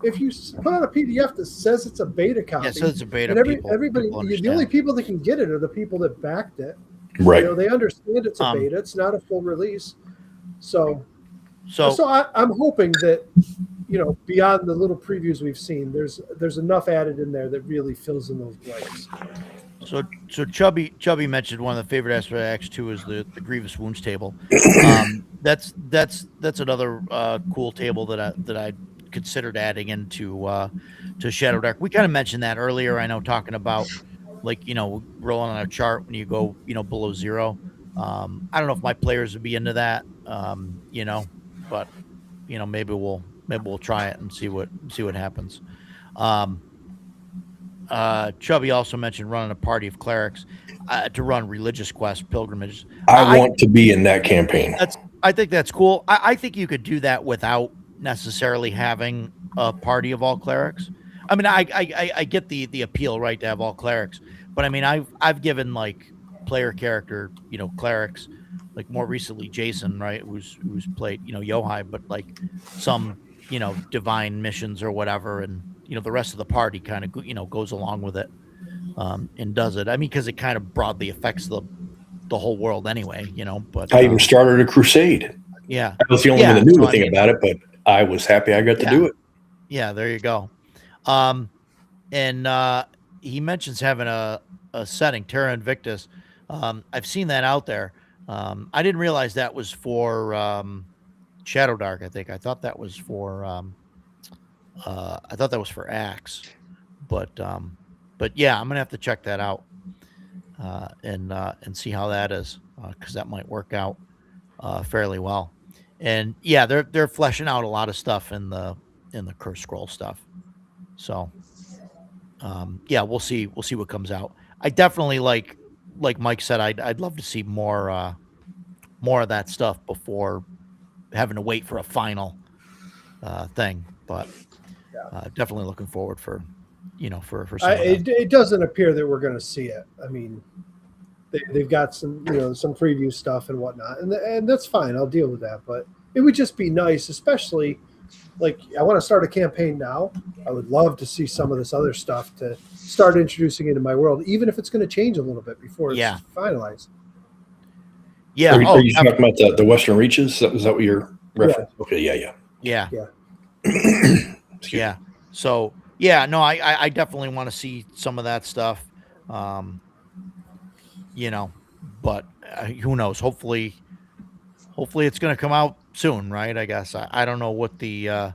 If you put out a PDF that says it's a beta copy, so it's a beta. and everybody, the only people that can get it are the people that backed it. Right. They understand it's a beta. It's not a full release. So I'm hoping that, beyond the little previews we've seen, there's enough added in there that really fills in those blanks. So Chubby mentioned one of the favorite aspects too is the Grievous Wounds table. That's another cool table that I considered adding into to Shadow Dark. We kind of mentioned that earlier. I know, talking about rolling on a chart when you go below 0. I don't know if my players would be into that, but maybe we'll try it and see what happens. Chubby also mentioned running a party of clerics to run religious quests, pilgrimages. I want to be in that campaign. I think that's cool. I think you could do that without necessarily having a party of all clerics. I mean, I get the appeal, right, to have all clerics, but I mean, I've given like player character, clerics, like more recently Jason, right, who's played Yohai, but like some divine missions or whatever, and the rest of the party kind of goes along with it and does it. I mean, because it kind of broadly affects the whole world anyway, But I even started a crusade. Yeah, I was the only one that knew anything about it, but I was happy I got to do it. Yeah, there you go. And he mentions having a setting, Terra Invictus. I've seen that out there. I didn't realize that was for Shadow Dark. I think I thought that was for Axe, but yeah, I'm gonna have to check that out and see how that is, because that might work out fairly well. And yeah, they're fleshing out a lot of stuff in the Curse Scroll stuff. So yeah, we'll see what comes out. I definitely like Mike said, I'd love to see more of that stuff before having to wait for a final thing. But definitely looking forward for some it doesn't appear that we're going to see it. I mean, they've got some some preview stuff and whatnot, and that's fine. I'll deal with that. But it would just be nice, especially like I want to start a campaign now. I would love to see some of this other stuff to start introducing into my world, even if it's going to change a little bit before it's finalized. Yeah. Are you talking about the Western Reaches? Is that what you're referencing? Yeah. Okay. Yeah. Yeah. So yeah, no, I definitely want to see some of that stuff. But who knows? Hopefully it's going to come out soon, right? I guess I don't know what the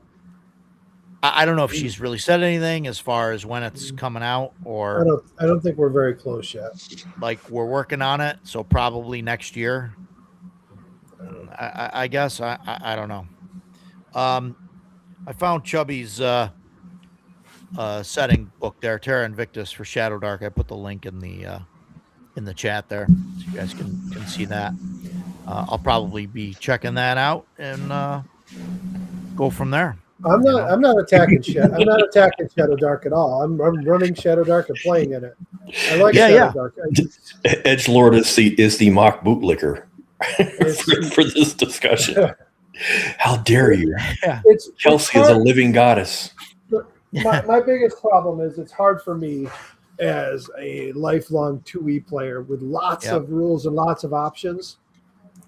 I don't know if she's really said anything as far as when it's coming out, or I don't think we're very close yet. Like, we're working on it, so probably next year. I guess I don't know. I found Chubby's setting book there, Terra Invictus for Shadow Dark. I put the link in the chat there, so you guys can see that. I'll probably be checking that out and go from there. I'm not attacking Shadow. I'm not attacking Shadow Dark at all. I'm running Shadow Dark and playing in it. I like Shadow Dark. Edgelord is the mock bootlicker for this discussion. How dare you? Kelsey is a living goddess. My biggest problem is it's hard for me as a lifelong 2E player with lots of rules and lots of options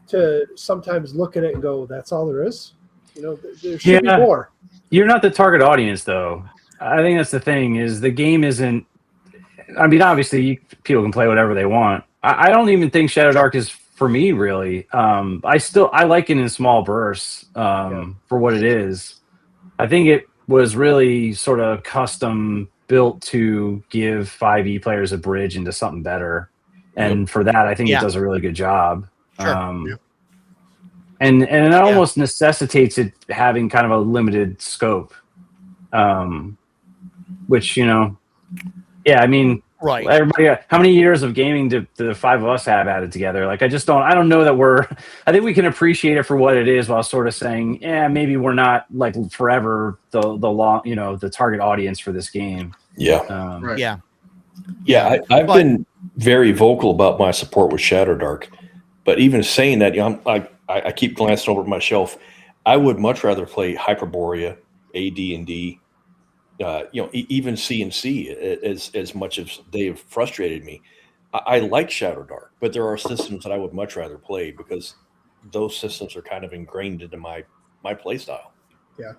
to sometimes look at it and go, "That's all there is." There should be more. You're not the target audience, though. I think that's the thing, is the game isn't... I mean, obviously, people can play whatever they want. I don't even think Shadow Dark is for me, really. I like it in small bursts for what it is. I think it was really sort of custom built to give 5e players a bridge into something better. And for that, I think it does a really good job. Sure. And it almost necessitates it having kind of a limited scope, which, I mean, Right. Everybody, how many years of gaming do the five of us have added together? Like, I don't know that I think we can appreciate it for what it is while sort of saying, yeah, maybe we're not like forever the long, the target audience for this game. Yeah. Right. Yeah. Yeah. I've been very vocal about my support with Shadow Dark, but even saying that, I keep glancing over at my shelf. I would much rather play Hyperborea, AD&D, even C&C, as much as they've frustrated me. I like Shadow Dark, but there are systems that I would much rather play because those systems are kind of ingrained into my play style. Yeah.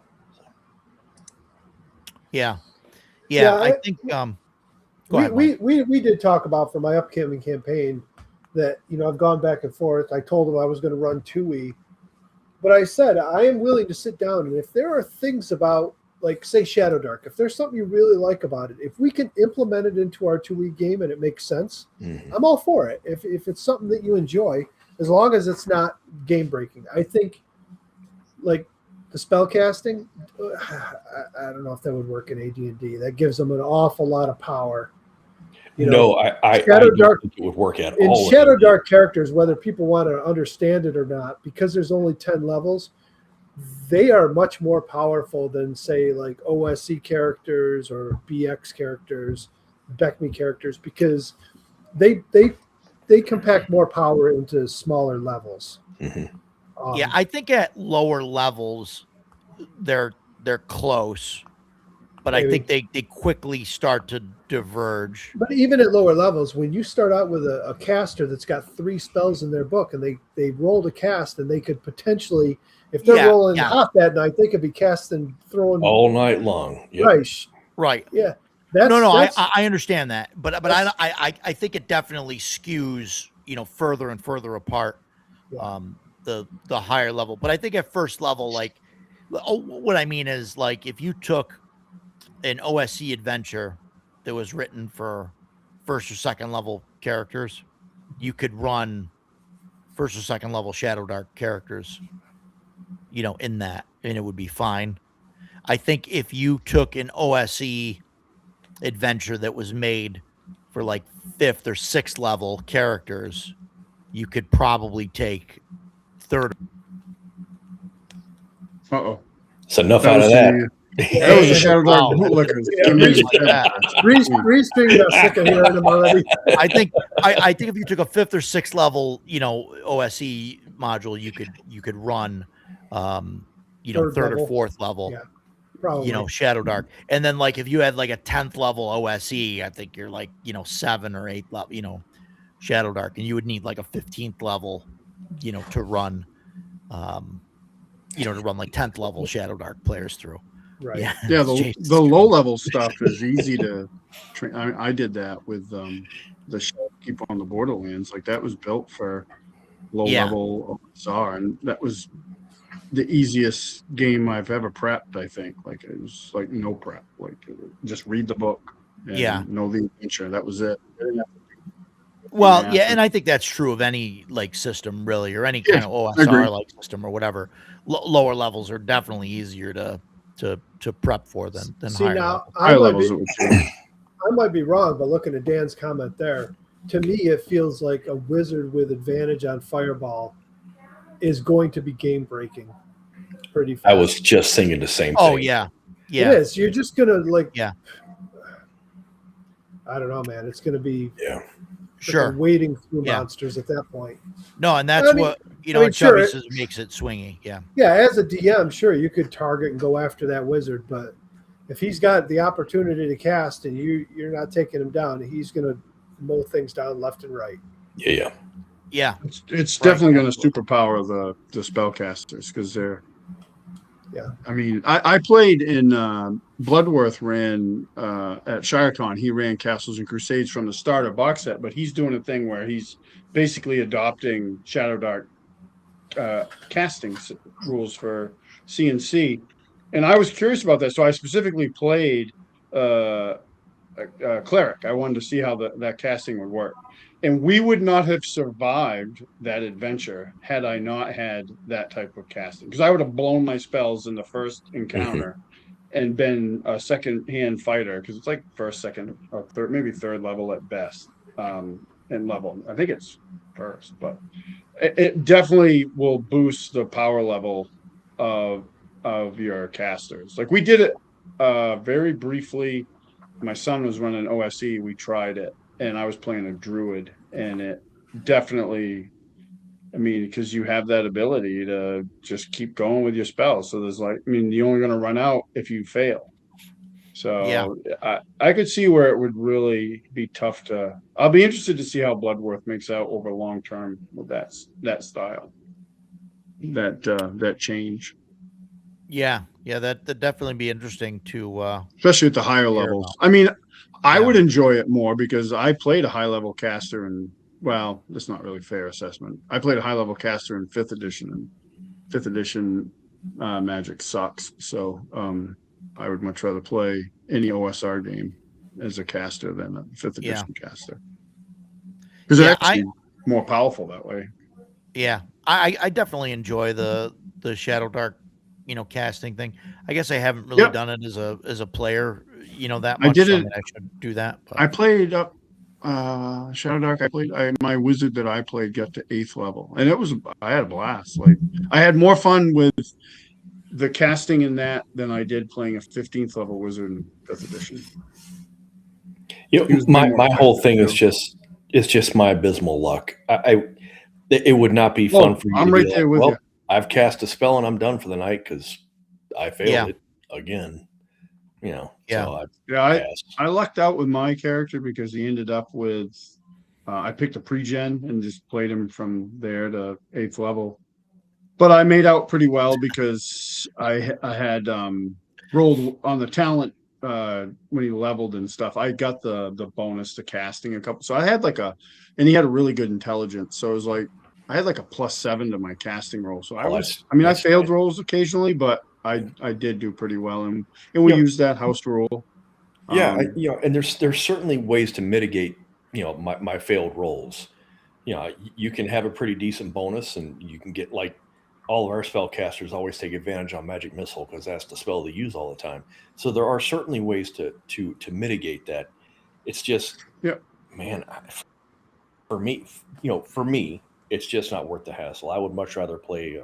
Yeah. I think we did talk about for my upcoming campaign that I've gone back and forth. I told him I was going to run 2E, but I said I am willing to sit down, and if there are things about, like, say, Shadow Dark, if there's something you really like about it, if we can implement it into our 2E game and it makes sense, I'm all for it. If it's something that you enjoy, as long as it's not game breaking. I think, like, the spell casting, I don't know if that would work in AD&D. That gives them an awful lot of power. I Shadow Dark, think it would work at in all. Shadow Dark characters, whether people want to understand it or not, because there's only 10 levels, they are much more powerful than, say, like OSC characters or BX characters, BECMI characters, because they compact more power into smaller levels. I think at lower levels they're close, but maybe. I think they quickly start to diverge. But even at lower levels, when you start out with a caster that's got 3 spells in their book, and they rolled a cast, and they could potentially, if they're rolling hot that night, they could be casting, throwing all night long. Yep. Right. Yeah. I understand that, but I think it definitely skews further and further apart. Yeah. The higher level, but I think at first level, like, what I mean is, like, if you took an OSC adventure that was written for first or second level characters, you could run first or second level Shadow Dark characters, in that, and it would be fine. I think if you took an OSE adventure that was made for like 5th or 6th level characters, you could probably take 3rd. So enough out of that. That was a Shadow Dark bootlickers. Restream got sick of hearing them already. I think if you took a 5th or 6th level, OSE module, you could run, 3rd or 4th level. Yeah. Probably. Shadow Dark. And then, like, if you had like a 10th level OSE, I think you're like, 7 or 8 level, Shadow Dark, and you would need like a 15th level, to run, to run like 10th level Shadow Dark players through. Right. Yeah. The low level stuff is easy to train. I did that with the Shopkeeper on the Borderlands. Like, that was built for low level OSR, and that was the easiest game I've ever prepped. I think, like, it was like no prep, like just read the book and know the adventure. That was it. Well, and I think that's true of any, like, system, really, or any kind of OSR like system or whatever. Lower levels are definitely easier to prep for than higher levels. I might be wrong, but looking at Dan's comment there, to me it feels like a wizard with advantage on Fireball is going to be game breaking pretty fast. I was just thinking the same thing. Oh yeah. It is. You're just gonna, like, I don't know, man. It's gonna be wading through monsters at that point. No, and that's what Chubby says makes it swingy. Yeah, as a DM, sure, you could target and go after that wizard, but if he's got the opportunity to cast and you're not taking him down, he's gonna mow things down left and right. Yeah. It's definitely going to superpower the spellcasters, because they're. Yeah. I mean, I played in Bloodworth ran at ShireCon. He ran Castles and Crusades from the starter box set, but he's doing a thing where he's basically adopting Shadow Dark casting rules for C&C. And I was curious about that, so I specifically played a cleric. I wanted to see how that casting would work. And we would not have survived that adventure had I not had that type of casting, because I would have blown my spells in the first encounter, and been a second-hand fighter, because it's like first, second, or third, maybe third level at best, in level. I think it's first, but it definitely will boost the power level of your casters. Like we did it very briefly. My son was running OSE. We tried it, and I was playing a druid, and it definitely, I mean, because you have that ability to just keep going with your spells. So there's like, I mean, you're only going to run out if you fail. So I could see where it would really be tough to. I'll be interested to see how Bloodworth makes out over long term with that style, that change. Yeah, that'd definitely be interesting to especially at the higher levels. About. I mean, I would enjoy it more because I played a high level caster, and well, that's not really fair assessment. I played a high level caster in 5th edition, and 5th edition Magic sucks. So I would much rather play any OSR game as a caster than a 5th edition caster, because they're actually more powerful that way. Yeah, I definitely enjoy the Shadow Dark, casting thing. I guess I haven't really done it as a player, that much. I did it. I should do that. But. I played up Shadow Dark. My wizard that I played got to 8th level, and I had a blast. Like I had more fun with the casting in that than I did playing a 15th level wizard in 5th edition. My whole thing is just my abysmal luck. It would not be fun for me. I'm right there with you. I've cast a spell and I'm done for the night because I failed it again. So I lucked out with my character because he ended up with. I picked a pre-gen and just played him from there to 8th level, but I made out pretty well because I had rolled on the talent when he leveled and stuff. I got the bonus to casting a couple, so I had and he had a really good intelligence, so it was like. I had like a +7 to my casting roll, so I failed rolls occasionally, but I did do pretty well, and we used that house rule. And there's certainly ways to mitigate, my failed rolls. You can have a pretty decent bonus, and you can get like all of our spellcasters always take advantage on Magic Missile because that's the spell they use all the time. So there are certainly ways to mitigate that. It's just, man, for me. It's just not worth the hassle. I would much rather play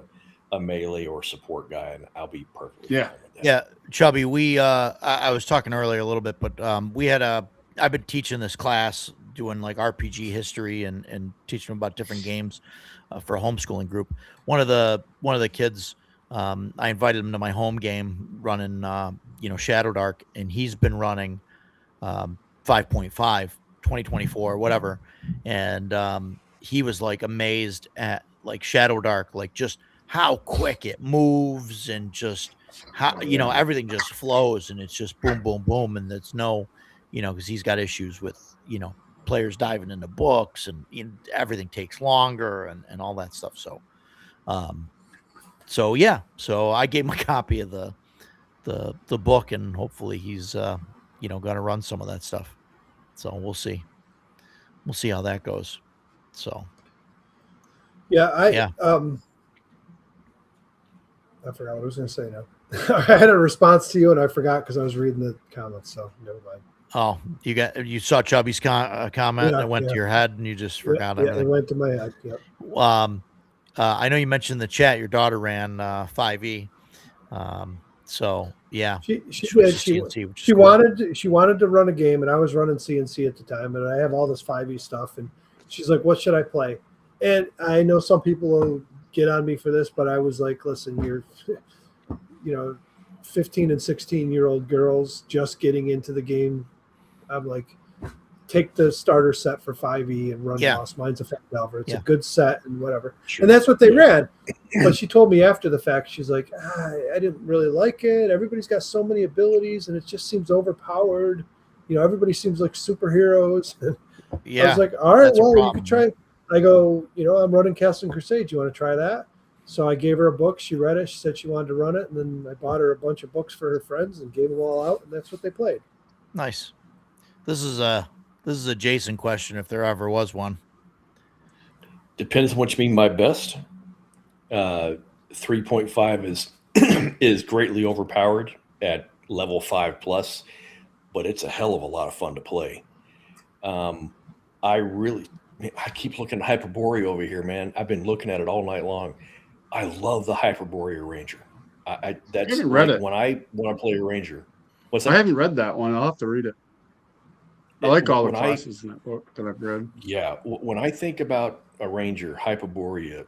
a melee or support guy, and I'll be perfectly fine with that. Yeah, Chubby, I was talking earlier a little bit, but I've been teaching this class, doing like RPG history and teaching them about different games for a homeschooling group. One of the kids, I invited him to my home game running, Shadow Dark, and he's been running 5.5, 2024, whatever, and he was like amazed at like Shadow Dark, like just how quick it moves and just how, everything just flows and it's just boom, boom, boom. And there's no, because he's got issues with, players diving into books and everything takes longer and all that stuff. So, so I gave him a copy of the book, and hopefully he's, going to run some of that stuff. So we'll see how that goes. So, I forgot what I was going to say now. I had a response to you and I forgot because I was reading the comments. So never mind. Oh, you saw Chubby's comment and it went to your head and you just forgot it. Yeah, it went to my head. Yep. I know you mentioned in the chat your daughter ran 5e. So yeah, she wanted to run a game, and I was running CNC at the time, and I have all this 5e stuff, and she's like, "What should I play?" And I know some people will get on me for this, but I was like, "Listen, you're, 15 and 16-year-old girls just getting into the game. I'm like, take the starter set for 5e and run Lost Minds of Phandelver. It's a good set and whatever." Sure. And that's what they ran. But she told me after the fact, she's like, I didn't really like it. Everybody's got so many abilities, and it just seems overpowered. Everybody seems like superheroes. I was like, all right, well, you can try. I go, I'm running Castle Crusade. You want to try that? So I gave her a book. She read it. She said she wanted to run it. And then I bought her a bunch of books for her friends and gave them all out. And that's what they played. Nice. This is a Jason question, if there ever was one. Depends on what you mean by best. 3.5 is is greatly overpowered at level 5+, but it's a hell of a lot of fun to play. I keep looking at Hyperborea over here, man. I've been looking at it all night long. I love the Hyperborea Ranger. That's haven't read it. when I play a Ranger. What's that? I haven't read that one. I'll have to read it. I like all the classes in that book that I've read. Yeah, when I think about a Ranger, Hyperborea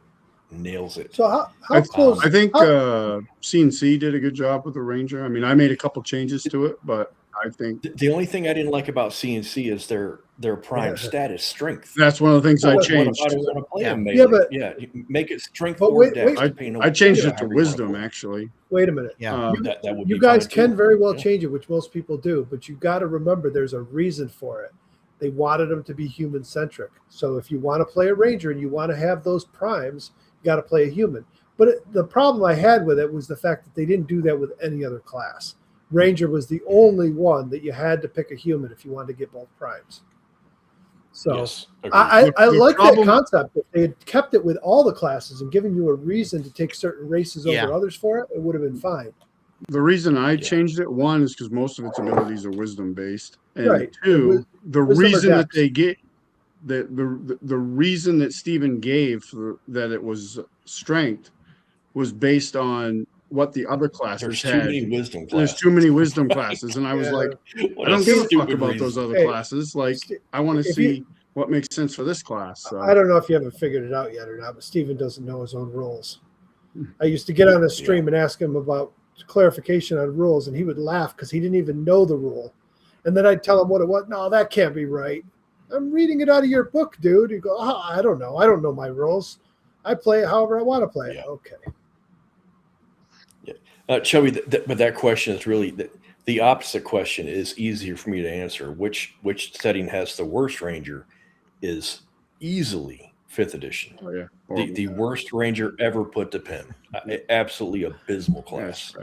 nails it. So how close? I think CNC did a good job with the Ranger. I mean, I made a couple changes to it, but I think the only thing I didn't like about CNC is their prime status strength. that's one of the things I changed. I don't want to play them. Make it strength but or wait, dex. I changed it to wisdom, actually. Wait a minute. Yeah, that would you be guys fine can too. very well change it, which most people do, but you got to remember there's a reason for it. They wanted them to be human centric. So if you want to play a Ranger and you want to have those primes, you got to play a human. But the problem I had with it was the fact that they didn't do that with any other class. Ranger was the only one that you had to pick a human if you wanted to get both primes. So Yes, I like that problem- concept. If they had kept it with all the classes and given you a reason to take certain races over others for it, it would have been fine. The reason I changed it, one, is because most of its abilities are wisdom based, and Right. two, the wisdom or reason that dex. they get the reason that Stephen gave for that it was strength was based on what the other classes There's too had. many wisdom classes. There's too many wisdom classes, and I was like, What I don't give a fuck stupid about reason. those other Hey, classes. Like, I want to if see you- what makes sense for this class. So. I don't know if you haven't figured it out yet or not, but Steven doesn't know his own rules. I used to get on a stream and ask him about clarification on rules, and he would laugh because he didn't even know the rule. And then I'd tell him what it was. No, that can't be right. I'm reading it out of your book, dude. You go, I don't know. I don't know my rules. I play it however I want to play it. Yeah. Okay. Chubby, but that question is really the opposite question is easier for me to answer. Which setting has the worst Ranger is easily 5th edition. Oh, yeah. The worst Ranger ever put to pen. Absolutely abysmal class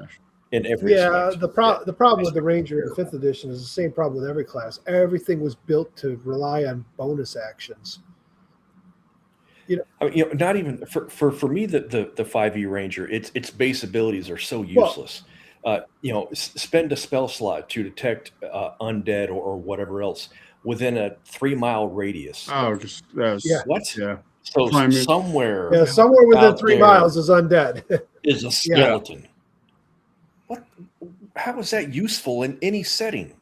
in every Yeah, sense. the problem with the Ranger in 5th edition is the same problem with every class. Everything was built to rely on bonus actions. I mean, not even for me, the 5e Ranger, its base abilities are so useless. Spend a spell slot to detect undead or whatever else within a 3-mile radius. Oh, What? Yeah. So somewhere within out 3 there miles is undead. is a skeleton. What? How is that useful in any setting?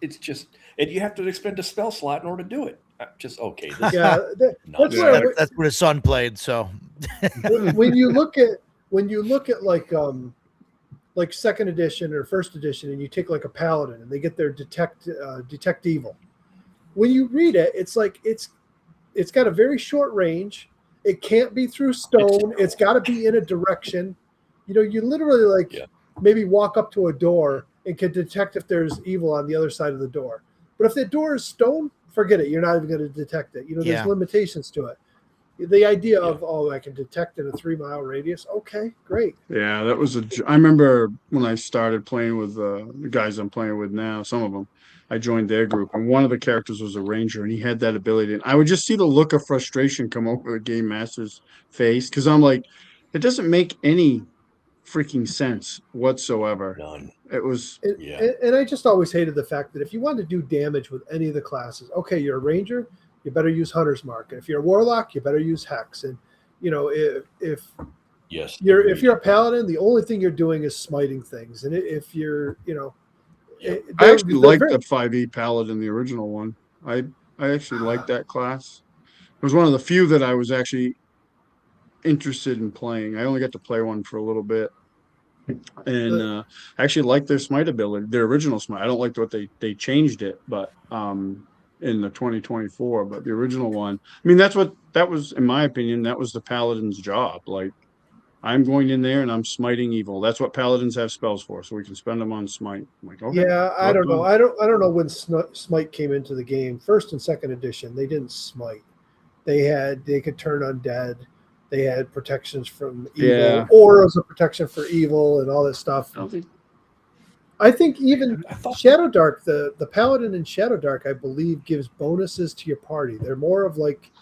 It's just, and you have to expend a spell slot in order to do it. Just okay. Yeah, Nonsense. That's what his son played. So when you look at like 2nd edition or 1st edition, and you take like a paladin and they get their detect evil. When you read it, it's like it's got a very short range. It can't be through stone. It's got to be in a direction. You literally maybe walk up to a door and can detect if there's evil on the other side of the door. But if the door is stone, forget it. You're not even going to detect it. There's limitations to it. The idea of, I can detect in a 3-mile radius. Okay, great. Yeah, that was I remember when I started playing with the guys I'm playing with now, some of them, I joined their group, and one of the characters was a Ranger, and he had that ability. And I would just see the look of frustration come over the game master's face, because I'm like, it doesn't make any freaking sense whatsoever. None. It was and I just always hated the fact that if you want to do damage with any of the classes, okay, you're a Ranger, you better use Hunter's Mark. And if you're a Warlock, you better use Hex. And if you're a Paladin, the only thing you're doing is smiting things. And if you're I actually liked the 5e Paladin, the original one. I actually liked that class. It was one of the few that I was actually interested in playing. I only got to play one for a little bit, and I actually liked their smite ability, their original smite. I don't like what they changed it, but in the 2024, but the original one, I mean, that was, in my opinion, that was the Paladin's job. Like, I'm going in there and I'm smiting evil. That's what Paladins have spells for, so we can spend them on smite. I'm like, okay. Yeah, I don't know. I don't know when smite came into the game. 1st and 2nd edition, they didn't smite. They could turn undead. They had protections from evil, auras of protection for evil, and all this stuff. I think even Shadow Dark, the Paladin in Shadow Dark, I believe, gives bonuses to your party. They're more of like,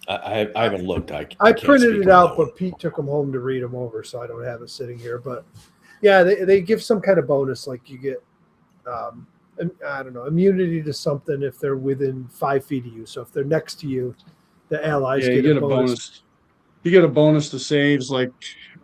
I haven't looked. I can't printed speak it on out, that one. but Pete took them home to read them over, so I don't have it sitting here. But yeah, they give some kind of bonus, like you get, I don't know, immunity to something if they're within 5 feet of you. So if they're next to you, the allies Yeah, you get a bonus. You get a bonus to saves, like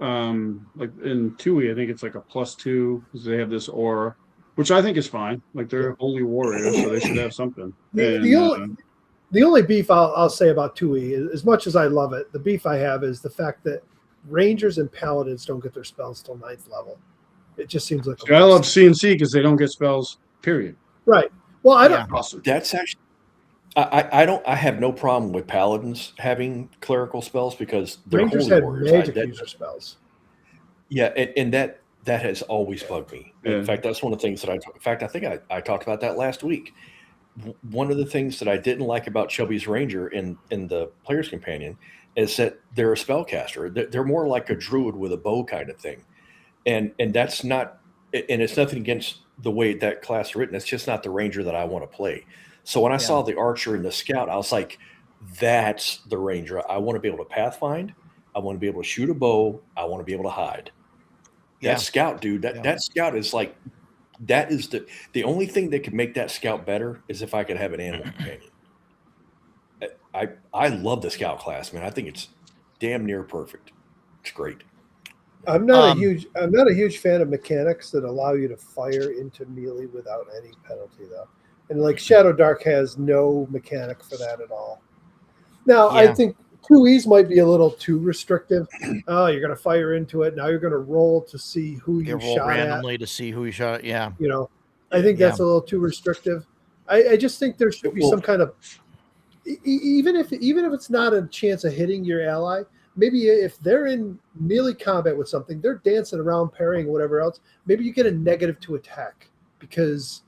in TUI, I think it's like a +2 because they have this aura, which I think is fine. Like they're holy warriors, so they should have something. The only beef I'll say about TUI, as much as I love it, the beef I have is the fact that Rangers and Paladins don't get their spells till 9th level. It just seems like I love CNC because they don't get spells. Period. Right. Well, I don't. That's actually. I have no problem with paladins having clerical spells because they're Rangers holy had warriors. magic user spells. Yeah, and that has always bugged me. Yeah. In fact, that's one of the things that I think I talked about that last week. One of the things that I didn't like about Chubby's Ranger in the Player's Companion is that they're a spellcaster. They're more like a druid with a bow kind of thing, and that's not. And it's nothing against the way that class is written. It's just not the Ranger that I want to play. So when I saw the Archer and the Scout, I was like, "That's the Ranger. I want to be able to pathfind. I want to be able to shoot a bow. I want to be able to hide." That Scout, dude. That Scout is like. That is the only thing that could make that Scout better is if I could have an animal companion. I love the Scout class, man. I think it's damn near perfect. It's great. I'm not a huge fan of mechanics that allow you to fire into melee without any penalty, though. And like Shadow Dark has no mechanic for that at all. Now, I think 2Es might be a little too restrictive. Oh, you're going to fire into it. Now you're going to roll to see who you shot randomly at. to see who you shot at. Yeah. You know, I think that's a little too restrictive. I just think there should be some kind of, even if it's not a chance of hitting your ally, maybe if they're in melee combat with something, they're dancing around, parrying, whatever else, maybe you get a negative to attack because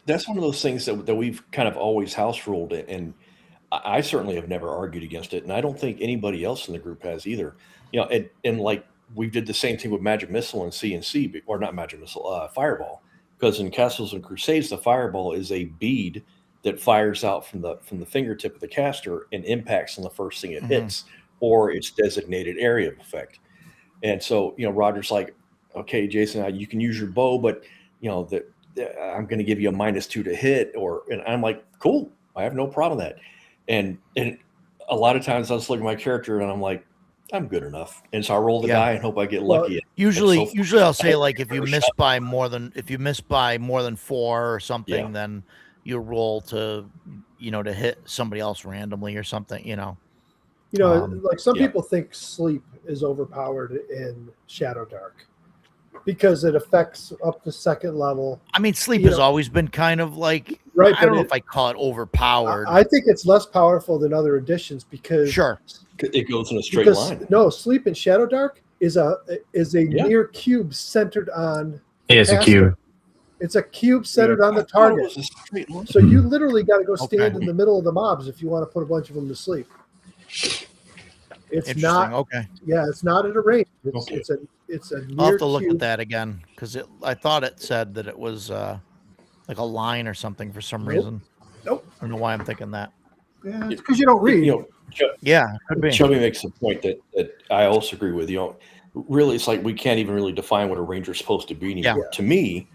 that's one of those things that we've kind of always house ruled it. And I certainly have never argued against it. And I don't think anybody else in the group has either, you know, and like we did the same thing with Magic Missile and CNC, or not Magic Missile, Fireball, because in Castles and Crusades, the Fireball is a bead that fires out from the fingertip of the caster and impacts on the first thing it hits or its designated area of effect. And so, you know, Roger's like, okay, Jason, you can use your bow, but you know, I'm going to give you a -2 to hit, and I'm like, cool, I have no problem with that. And a lot of times I was looking at my character and I'm like, I'm good enough. And so I roll the die and hope I get lucky. Usually I'll say like if you miss by more than 4 or something, then you roll to, you know, to hit somebody else randomly or something, you know. You know, like some people think sleep is overpowered in Shadow Dark because it affects up to 2nd level. I mean, sleep has always been kind of like, right, I don't know if I call it overpowered. I think it's less powerful than other editions because it goes in a straight line. No, sleep in Shadow Dark is a near cube centered on. It's a cube. It's a cube centered on the target. So you literally got to go stand in the middle of the mobs if you want to put a bunch of them to sleep. It's not okay. Yeah, it's not at a range. It's a near I'll have to look cube. at that again because I thought it said that it was like a line or something for some reason. Nope. I don't know why I'm thinking that. Yeah, it's because you don't read. You know, could be. Chubby makes a point that I also agree with. You know, really, it's like we can't even really define what a ranger is supposed to be anymore. Yeah. To me,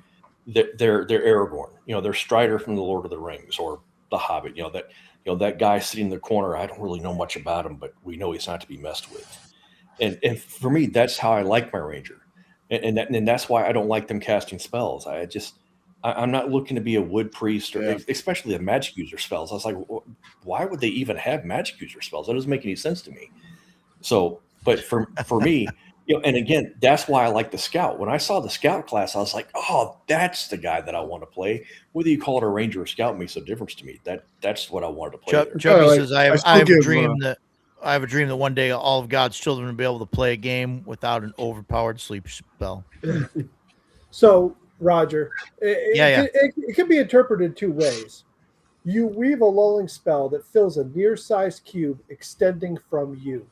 they're Aragorn. You know, they're Strider from the Lord of the Rings or the Hobbit. You know that guy sitting in the corner. I don't really know much about him, but we know he's not to be messed with. And for me, that's how I like my ranger, and that's why I don't like them casting spells. I'm not looking to be a wood priest or especially a magic user spells. I was like, why would they even have magic user spells? That doesn't make any sense to me. So, but for me, you know, and again, that's why I like the Scout. When I saw the Scout class, I was like, oh, that's the guy that I want to play. Whether you call it a Ranger or Scout makes no difference to me. That's what I wanted to play. Chubby says, I have a dream that one day all of God's children will be able to play a game without an overpowered sleep spell. So, Roger, it can be interpreted 2 ways. You weave a lulling spell that fills a near-sized cube extending from you.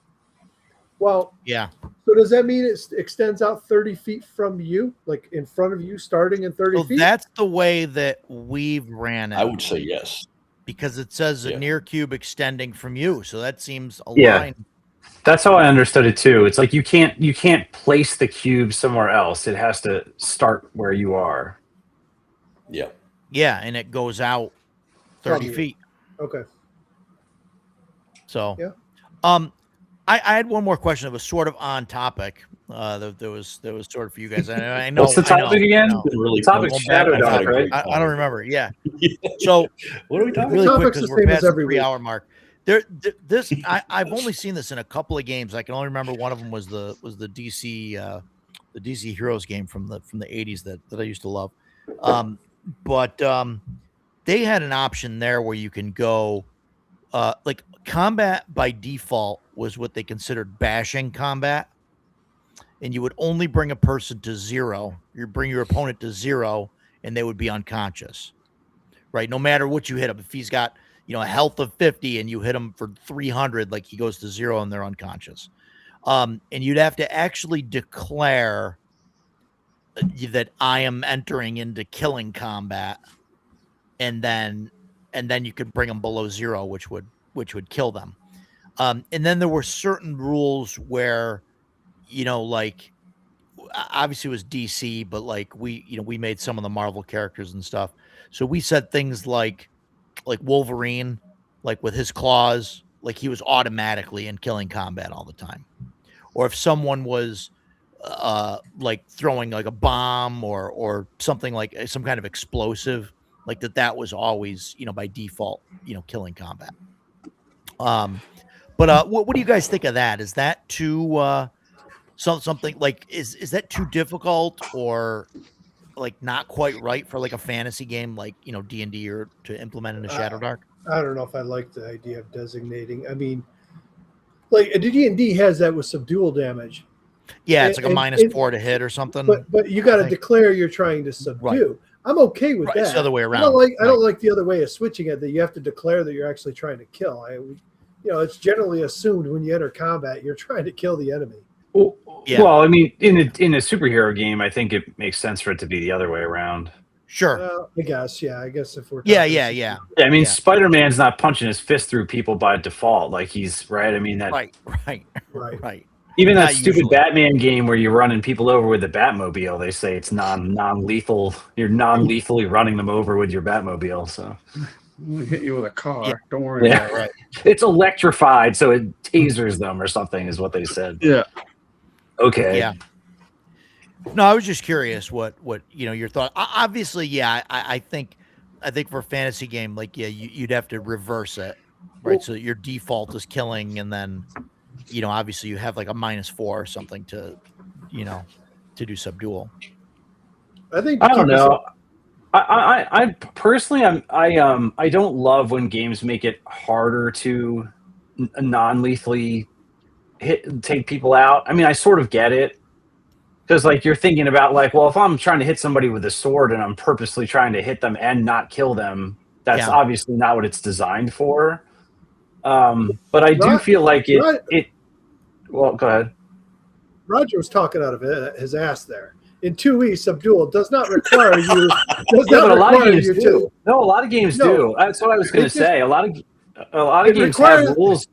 Well, so does that mean it extends out 30 feet from you, like in front of you, starting in 30 feet? That's the way that we've ran it. I would say yes. because it says a near cube extending from you, so that seems aligned. Yeah. That's how I understood it too. It's like you can't place the cube somewhere else. It has to start where you are. Yeah. Yeah, and it goes out 30 feet. Okay. So, yeah. I had one more question that was sort of on topic. There was sort of for you guys. I know. What's the topic again? Really, the topic's Shadow Dark, right? I don't remember. Yeah. So what are we talking? Really about? quick, because we're past the 3 week. hour mark. I've only seen this in a couple of games. I can only remember one of them was the DC Heroes game from the 80s that I used to love. But they had an option there where you can go like combat by default was what they considered bashing combat, and you would only bring a person to 0. You bring your opponent to 0 and they would be unconscious, right? No matter what you hit him. If he's got a health of 50 and you hit him for 300, like he goes to 0 and they're unconscious. And you'd have to actually declare that I am entering into killing combat, and then you could bring them below 0, which would kill them. And then there were certain rules where, like obviously it was DC, but like we made some of the Marvel characters and stuff. So we said things like Wolverine, like with his claws, like he was automatically in killing combat all the time. Or if someone was like throwing like a bomb or something, like some kind of explosive, like that was always, by default, killing combat. But what do you guys think of that? Is that too something like is that too difficult, or like not quite right for like a fantasy game like D&D or to implement in a Shadow Dark? I don't know if I like the idea of designating. I mean, like D&D has that with subdual damage. Yeah, it's like a -4 to hit or something. But you got to declare you're trying to subdue. Right. I'm okay with that. It's the other way around. I don't like the other way of switching it, that you have to declare that you're actually trying to kill. It's generally assumed when you enter combat you're trying to kill the enemy. Yeah. Well, I mean, in a superhero game, I think it makes sense for it to be the other way around. Sure. I guess if we're yeah. I mean, Spider-Man's not punching his fist through people by default, like he's right. I mean that. Right. Even that stupid Batman game where you're running people over with the Batmobile, they say it's non-lethal. You're non-lethally running them over with your Batmobile. So we'll hit you with a car. Don't worry about it. Right. It's electrified, so it tasers them or something, is what they said. Yeah. Okay. Yeah. No, I was just curious what your thought. Obviously, I think for a fantasy game, like you'd have to reverse it, right? So your default is killing, and then obviously you have like a -4 or something to do subdual. I don't know. I personally, I don't love when games make it harder to non-lethally take people out. I mean, I sort of get it. Because like you're thinking about like, well, if I'm trying to hit somebody with a sword and I'm purposely trying to hit them and not kill them, that's obviously not what it's designed for. But I do feel like it. Well, go ahead. Roger was talking out of his ass there. In 2E, subdual does not require you. But a lot of games do. No, a lot of games do. That's what I was going to say. A lot of games have rules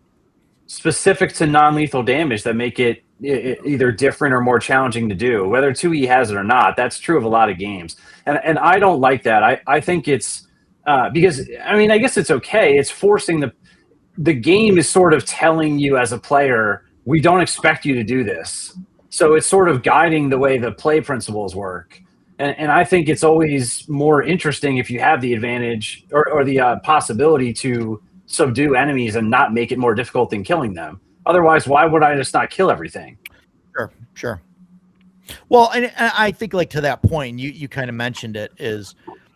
specific to non-lethal damage that make it either different or more challenging to do. Whether 2E has it or not, that's true of a lot of games. And I don't like that. I think it's because, I mean, I guess it's okay. It's forcing the game is sort of telling you as a player, we don't expect you to do this. So it's sort of guiding the way the play principles work. And I think it's always more interesting if you have the advantage or the possibility to subdue enemies and not make it more difficult than killing them. Otherwise, why would I just not kill everything? Sure. Well, and I think like to that point, you kind of mentioned it, is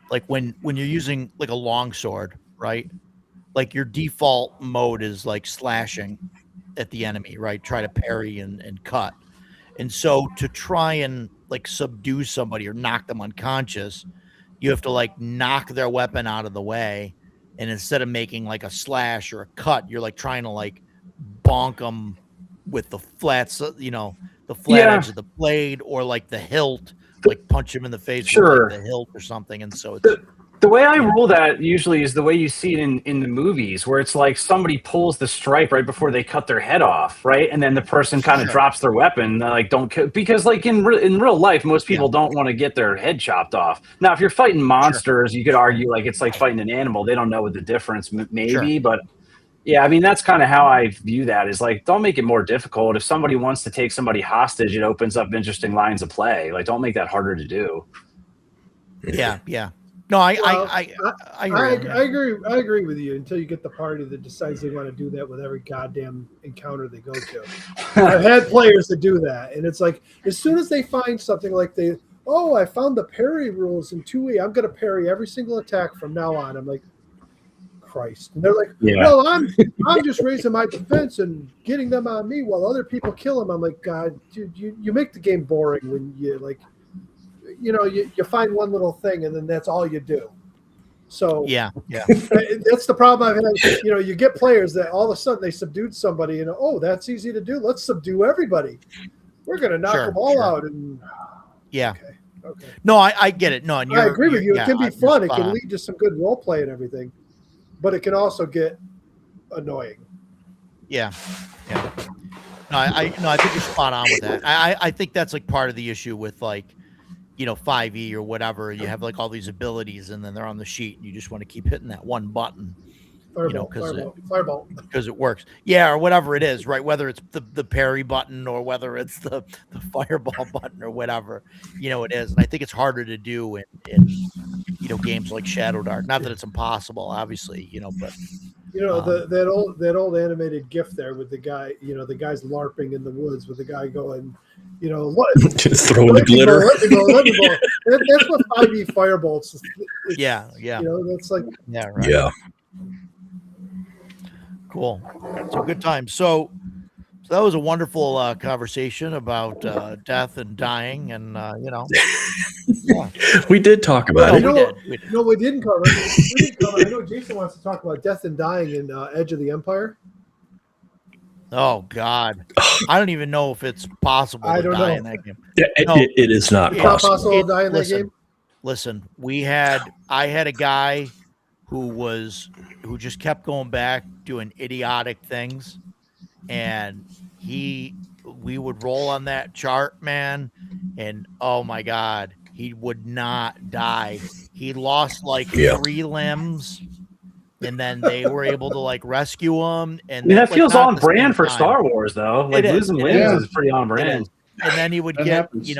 like when you're using like a longsword, right? Like your default mode is like slashing at the enemy, right? Try to parry and cut. And so to try and like subdue somebody or knock them unconscious, you have to like knock their weapon out of the way. And instead of making like a slash or a cut, you're like trying to like bonk them with the flats, the flat edge of the blade, or like the hilt, like punch him in the face with like the hilt or something. And so The way I rule that usually is the way you see it in the movies, where it's like somebody pulls the stripe right before they cut their head off, right? And then the person kind of drops their weapon, like don't kill, because like in real life, most people don't want to get their head chopped off. Now, if you're fighting monsters, you could argue like it's like fighting an animal; they don't know what the difference maybe, but yeah, I mean that's kind of how I view that. Is like don't make it more difficult. If somebody wants to take somebody hostage, it opens up interesting lines of play. Like don't make that harder to do. Yeah. No, I agree. I agree with you until you get the party that decides they want to do that with every goddamn encounter they go to. I've had players that do that, and it's like as soon as they find something like I found the parry rules in 2E. I'm going to parry every single attack from now on. I'm like, Christ, and they're like, no, I'm just raising my defense and getting them on me while other people kill them. I'm like, God, dude, you make the game boring when you like. You find one little thing and then that's all you do. So yeah, that's the problem I've had. You get players that all of a sudden they subdued somebody and that's easy to do. Let's subdue everybody. We're going to knock them all out. And okay. No, I get it. No, and I agree with you. It can be fun. It can lead to some good role play and everything, but it can also get annoying. Yeah. No, I think you're spot on with that. I think that's like part of the issue with like, 5E or whatever. You have like all these abilities and then they're on the sheet and you just want to keep hitting that one button, Fireball. Because it works. Yeah. Or whatever it is, right? Whether it's the parry button or whether it's the fireball button or whatever, it is. And I think it's harder to do in games like Shadow Dark. Not that it's impossible, obviously, but that old animated GIF there with the guy, the guy's LARPing in the woods with the guy going, just throwing the glitter. Let me go. That's what 5e firebolts. Yeah. That's like right. Yeah. Cool. So good time. So that was a wonderful conversation about death and dying, and we did talk about it. We didn't cover it. I know Jason wants to talk about death and dying in Edge of the Empire. Oh God, I don't even know if it's possible to die in that game. It is not possible to die in that game. Listen, I had a guy who just kept going back doing idiotic things, and we would roll on that chart, man, and oh my God, he would not die. He lost like 3 limbs. And then they were able to like rescue him. And that feels on brand for Star Wars, though. Like losing limbs is pretty on brand. And then he would get, he'd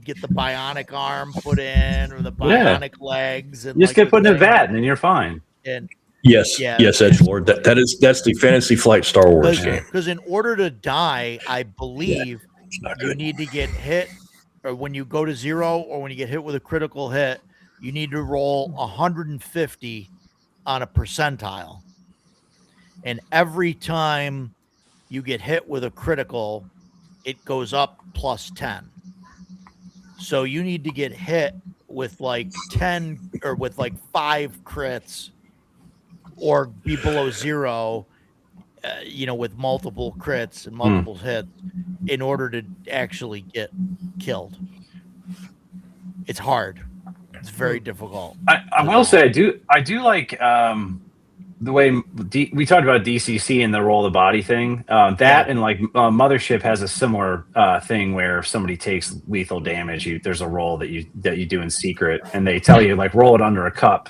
get the bionic arm put in or the bionic legs. And you just get put in a vat and then you're fine. And yes, Edgelord. That's the Fantasy Flight Star Wars game. Because in order to die, I believe you need to get hit, or when you go to 0, or when you get hit with a critical hit, you need to roll 150 on a percentile, and every time you get hit with a critical, it goes up plus 10. So you need to get hit with like 10 or with like 5 crits, or be below 0, with multiple crits and multiple hits in order to actually get killed. It's hard. It's very difficult. I will say I do like the way we talked about DCC and the roll the body thing. And like Mothership has a similar thing where if somebody takes lethal damage, there's a roll that you do in secret, and they tell you like roll it under a cup,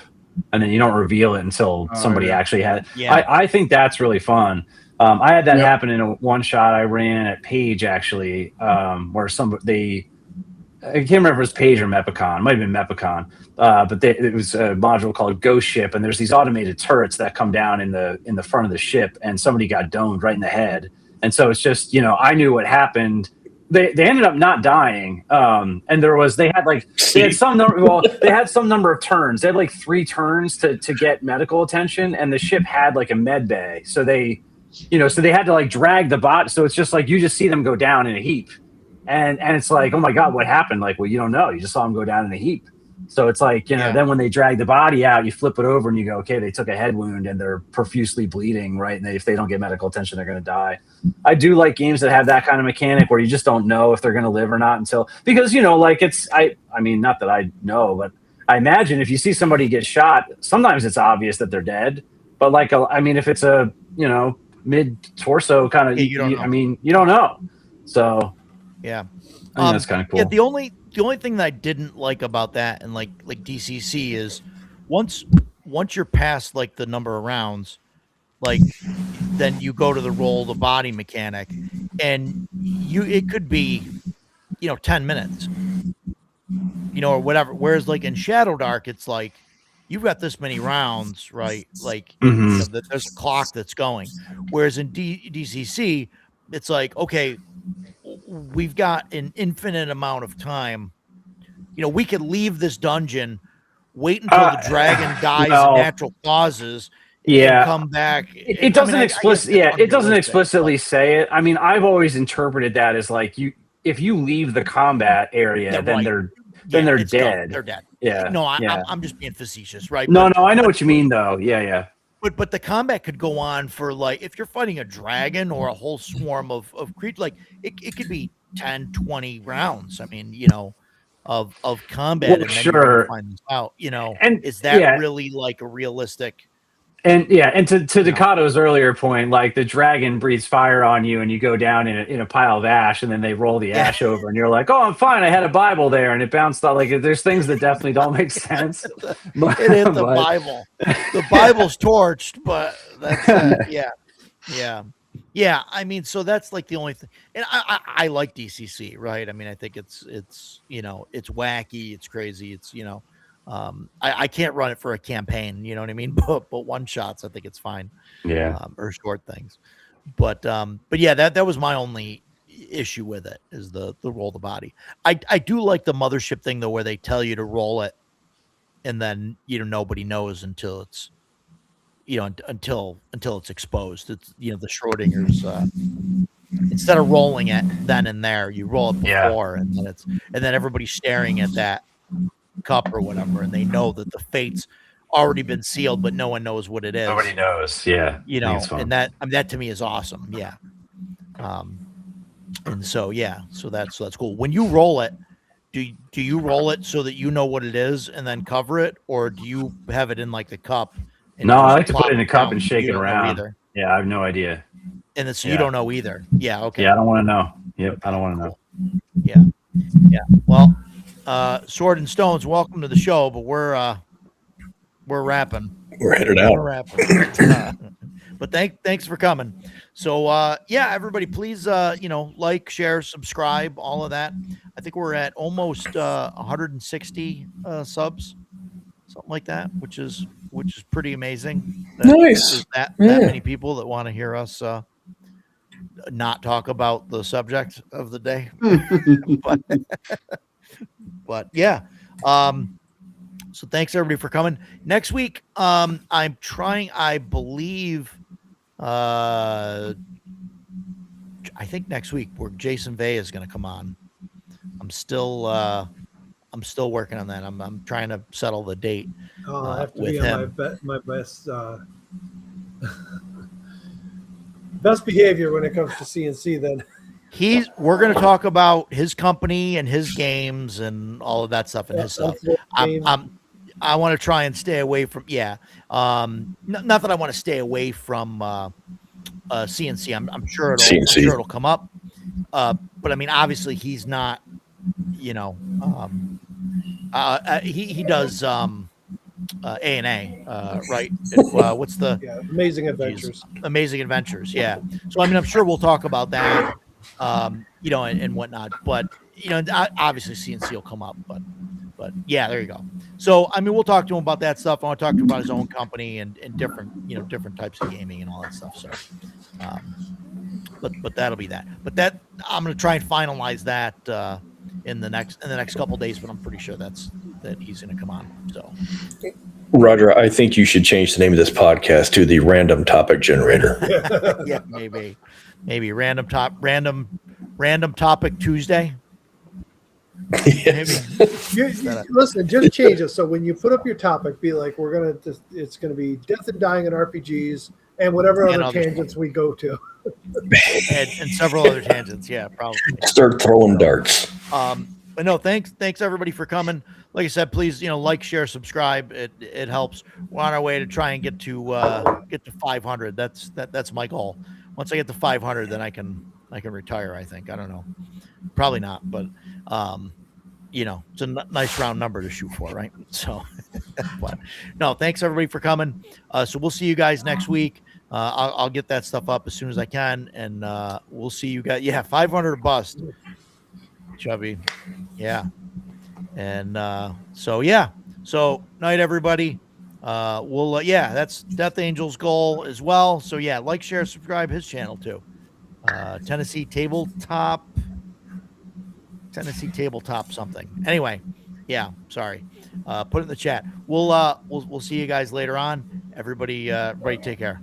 and then you don't reveal it until somebody actually had it. Yeah. I think that's really fun. I had that happen in a one shot I ran at Page actually, where I can't remember if it was Page or Mepicon. It might have been Mepicon. But it was a module called Ghost Ship, and there's these automated turrets that come down in the front of the ship, and somebody got domed right in the head. And so it's just, I knew what happened. They ended up not dying. And they had some number of turns. They had like 3 turns to get medical attention, and the ship had like a med bay. So they had to like drag the bot. So it's just like you just see them go down in a heap. And it's like, oh my God, what happened? Like, well, you don't know. You just saw them go down in a heap. So it's like, then when they drag the body out, you flip it over and you go, okay, they took a head wound and they're profusely bleeding, right? And if they don't get medical attention, they're going to die. I do like games that have that kind of mechanic where you just don't know if they're going to live or not because, not that I know, but I imagine if you see somebody get shot, sometimes it's obvious that they're dead. But like, I mean, if it's a mid torso kind of, you don't know. I mean, you don't know. So yeah, I mean, that's kind of cool. Yeah, the only thing that I didn't like about that and like DCC is once you're past like the number of rounds, like then you go to the roll the body mechanic, and it could be 10 minutes, or whatever. Whereas like in Shadow Dark, it's like you've got this many rounds, right? Like there's a clock that's going. Whereas in DCC, it's like, okay, we've got an infinite amount of time. We could leave this dungeon, wait until the dragon dies of natural causes, and come back. It doesn't it doesn't explicitly say it. I mean, I've always interpreted that as like if you leave the combat area, then they're dead. Gone. They're dead. Yeah. No, I'm just being facetious, right? No, I know what you mean, though. Yeah. But the combat could go on for like if you're fighting a dragon or a whole swarm of creatures, like it could be 10, 20 rounds. I mean, of combat, well, and then sure. you find this out. And is that really like a realistic? And to Decato's earlier point, like the dragon breathes fire on you, and you go down in a pile of ash, and then they roll the ash over, and you're like, "Oh, I'm fine. I had a Bible there, and it bounced out." Like, there's things that definitely don't make sense. It hit the Bible. The Bible's torched, but that's yeah. I mean, so that's like the only thing. And I like DCC, right? I mean, I think it's it's wacky, it's crazy, it's I can't run it for a campaign, you know what I mean? But one shots, I think it's fine. Yeah. Or short things. But yeah, that was my only issue with it is the roll the body. I do like the mothership thing though, where they tell you to roll it, and then nobody knows until it's until it's exposed. It's the Schrodinger's instead of rolling it then and there, you roll it before, and then everybody's staring at that cup or whatever, and they know that the fate's already been sealed, but no one knows what it is. Nobody knows. Yeah. And that to me is awesome. Yeah. And so that's cool. When you roll it, do you roll it so that you know what it is and then cover it, or do you have it in like the cup? No, I like to put it in a cup and shake it around. Yeah, I have no idea. And then so you don't know either. Yeah. Okay. Yeah, I don't want to know. Yep, I don't want to know. Yeah. Yeah. Well, Sword and Stones, welcome to the show, but we're wrapping. We're headed out. We're wrapping. But thanks for coming. So everybody, please like, share, subscribe, all of that. I think we're at almost 160 subs, something like that, which is pretty amazing. Nice. That many people that want to hear us not talk about the subject of the day. But yeah. So thanks everybody for coming. Next week, I'm trying, I believe, I think next week where Jason Vey is going to come on. I'm still working on that. I'm trying to settle the date. I have to with be him. on my best best behavior when it comes to CNC. Then we're going to talk about his company and his games and all of that stuff and his stuff. I want to try and stay away from not that I want to stay away from CNC. I'm sure it'll come up. But I mean, obviously he's not, he does A&A, right? What's the Amazing Adventures? Amazing Adventures. Yeah. So I mean, I'm sure we'll talk about that, and whatnot. But obviously CNC will come up. But yeah, there you go. So I mean, we'll talk to him about that stuff. I want to talk to him about his own company and different types of gaming and all that stuff. So, but that'll be that. But that I'm going to try and finalize that in the next couple of days. But I'm pretty sure that he's going to come on. So, Roger, I think you should change the name of this podcast to the Random Topic Generator. Yeah, maybe random topic Tuesday. Yes. Listen, just change it. So when you put up your topic, be like, it's going to be death and dying in RPGs and whatever other tangents we go to. and several other tangents. Yeah, probably. Start throwing darts. But no, thanks everybody for coming. like I said, please, like, share, subscribe. It helps. We're on our way to try and get to 500. That's my goal. Once I get to 500, then I can retire. I think. I don't know. Probably not, but it's a nice round number to shoot for, right? So, but no, thanks everybody for coming. So we'll see you guys next week. I'll get that stuff up as soon as I can, and we'll see you guys. Yeah, 500 bust, Chubby. Yeah, and so night everybody. That's Death Angel's goal as well. So yeah, like, share, subscribe his channel too. Tennessee Tabletop something. Anyway, yeah, sorry. Put it in the chat. We'll see you guys later on. Everybody take care.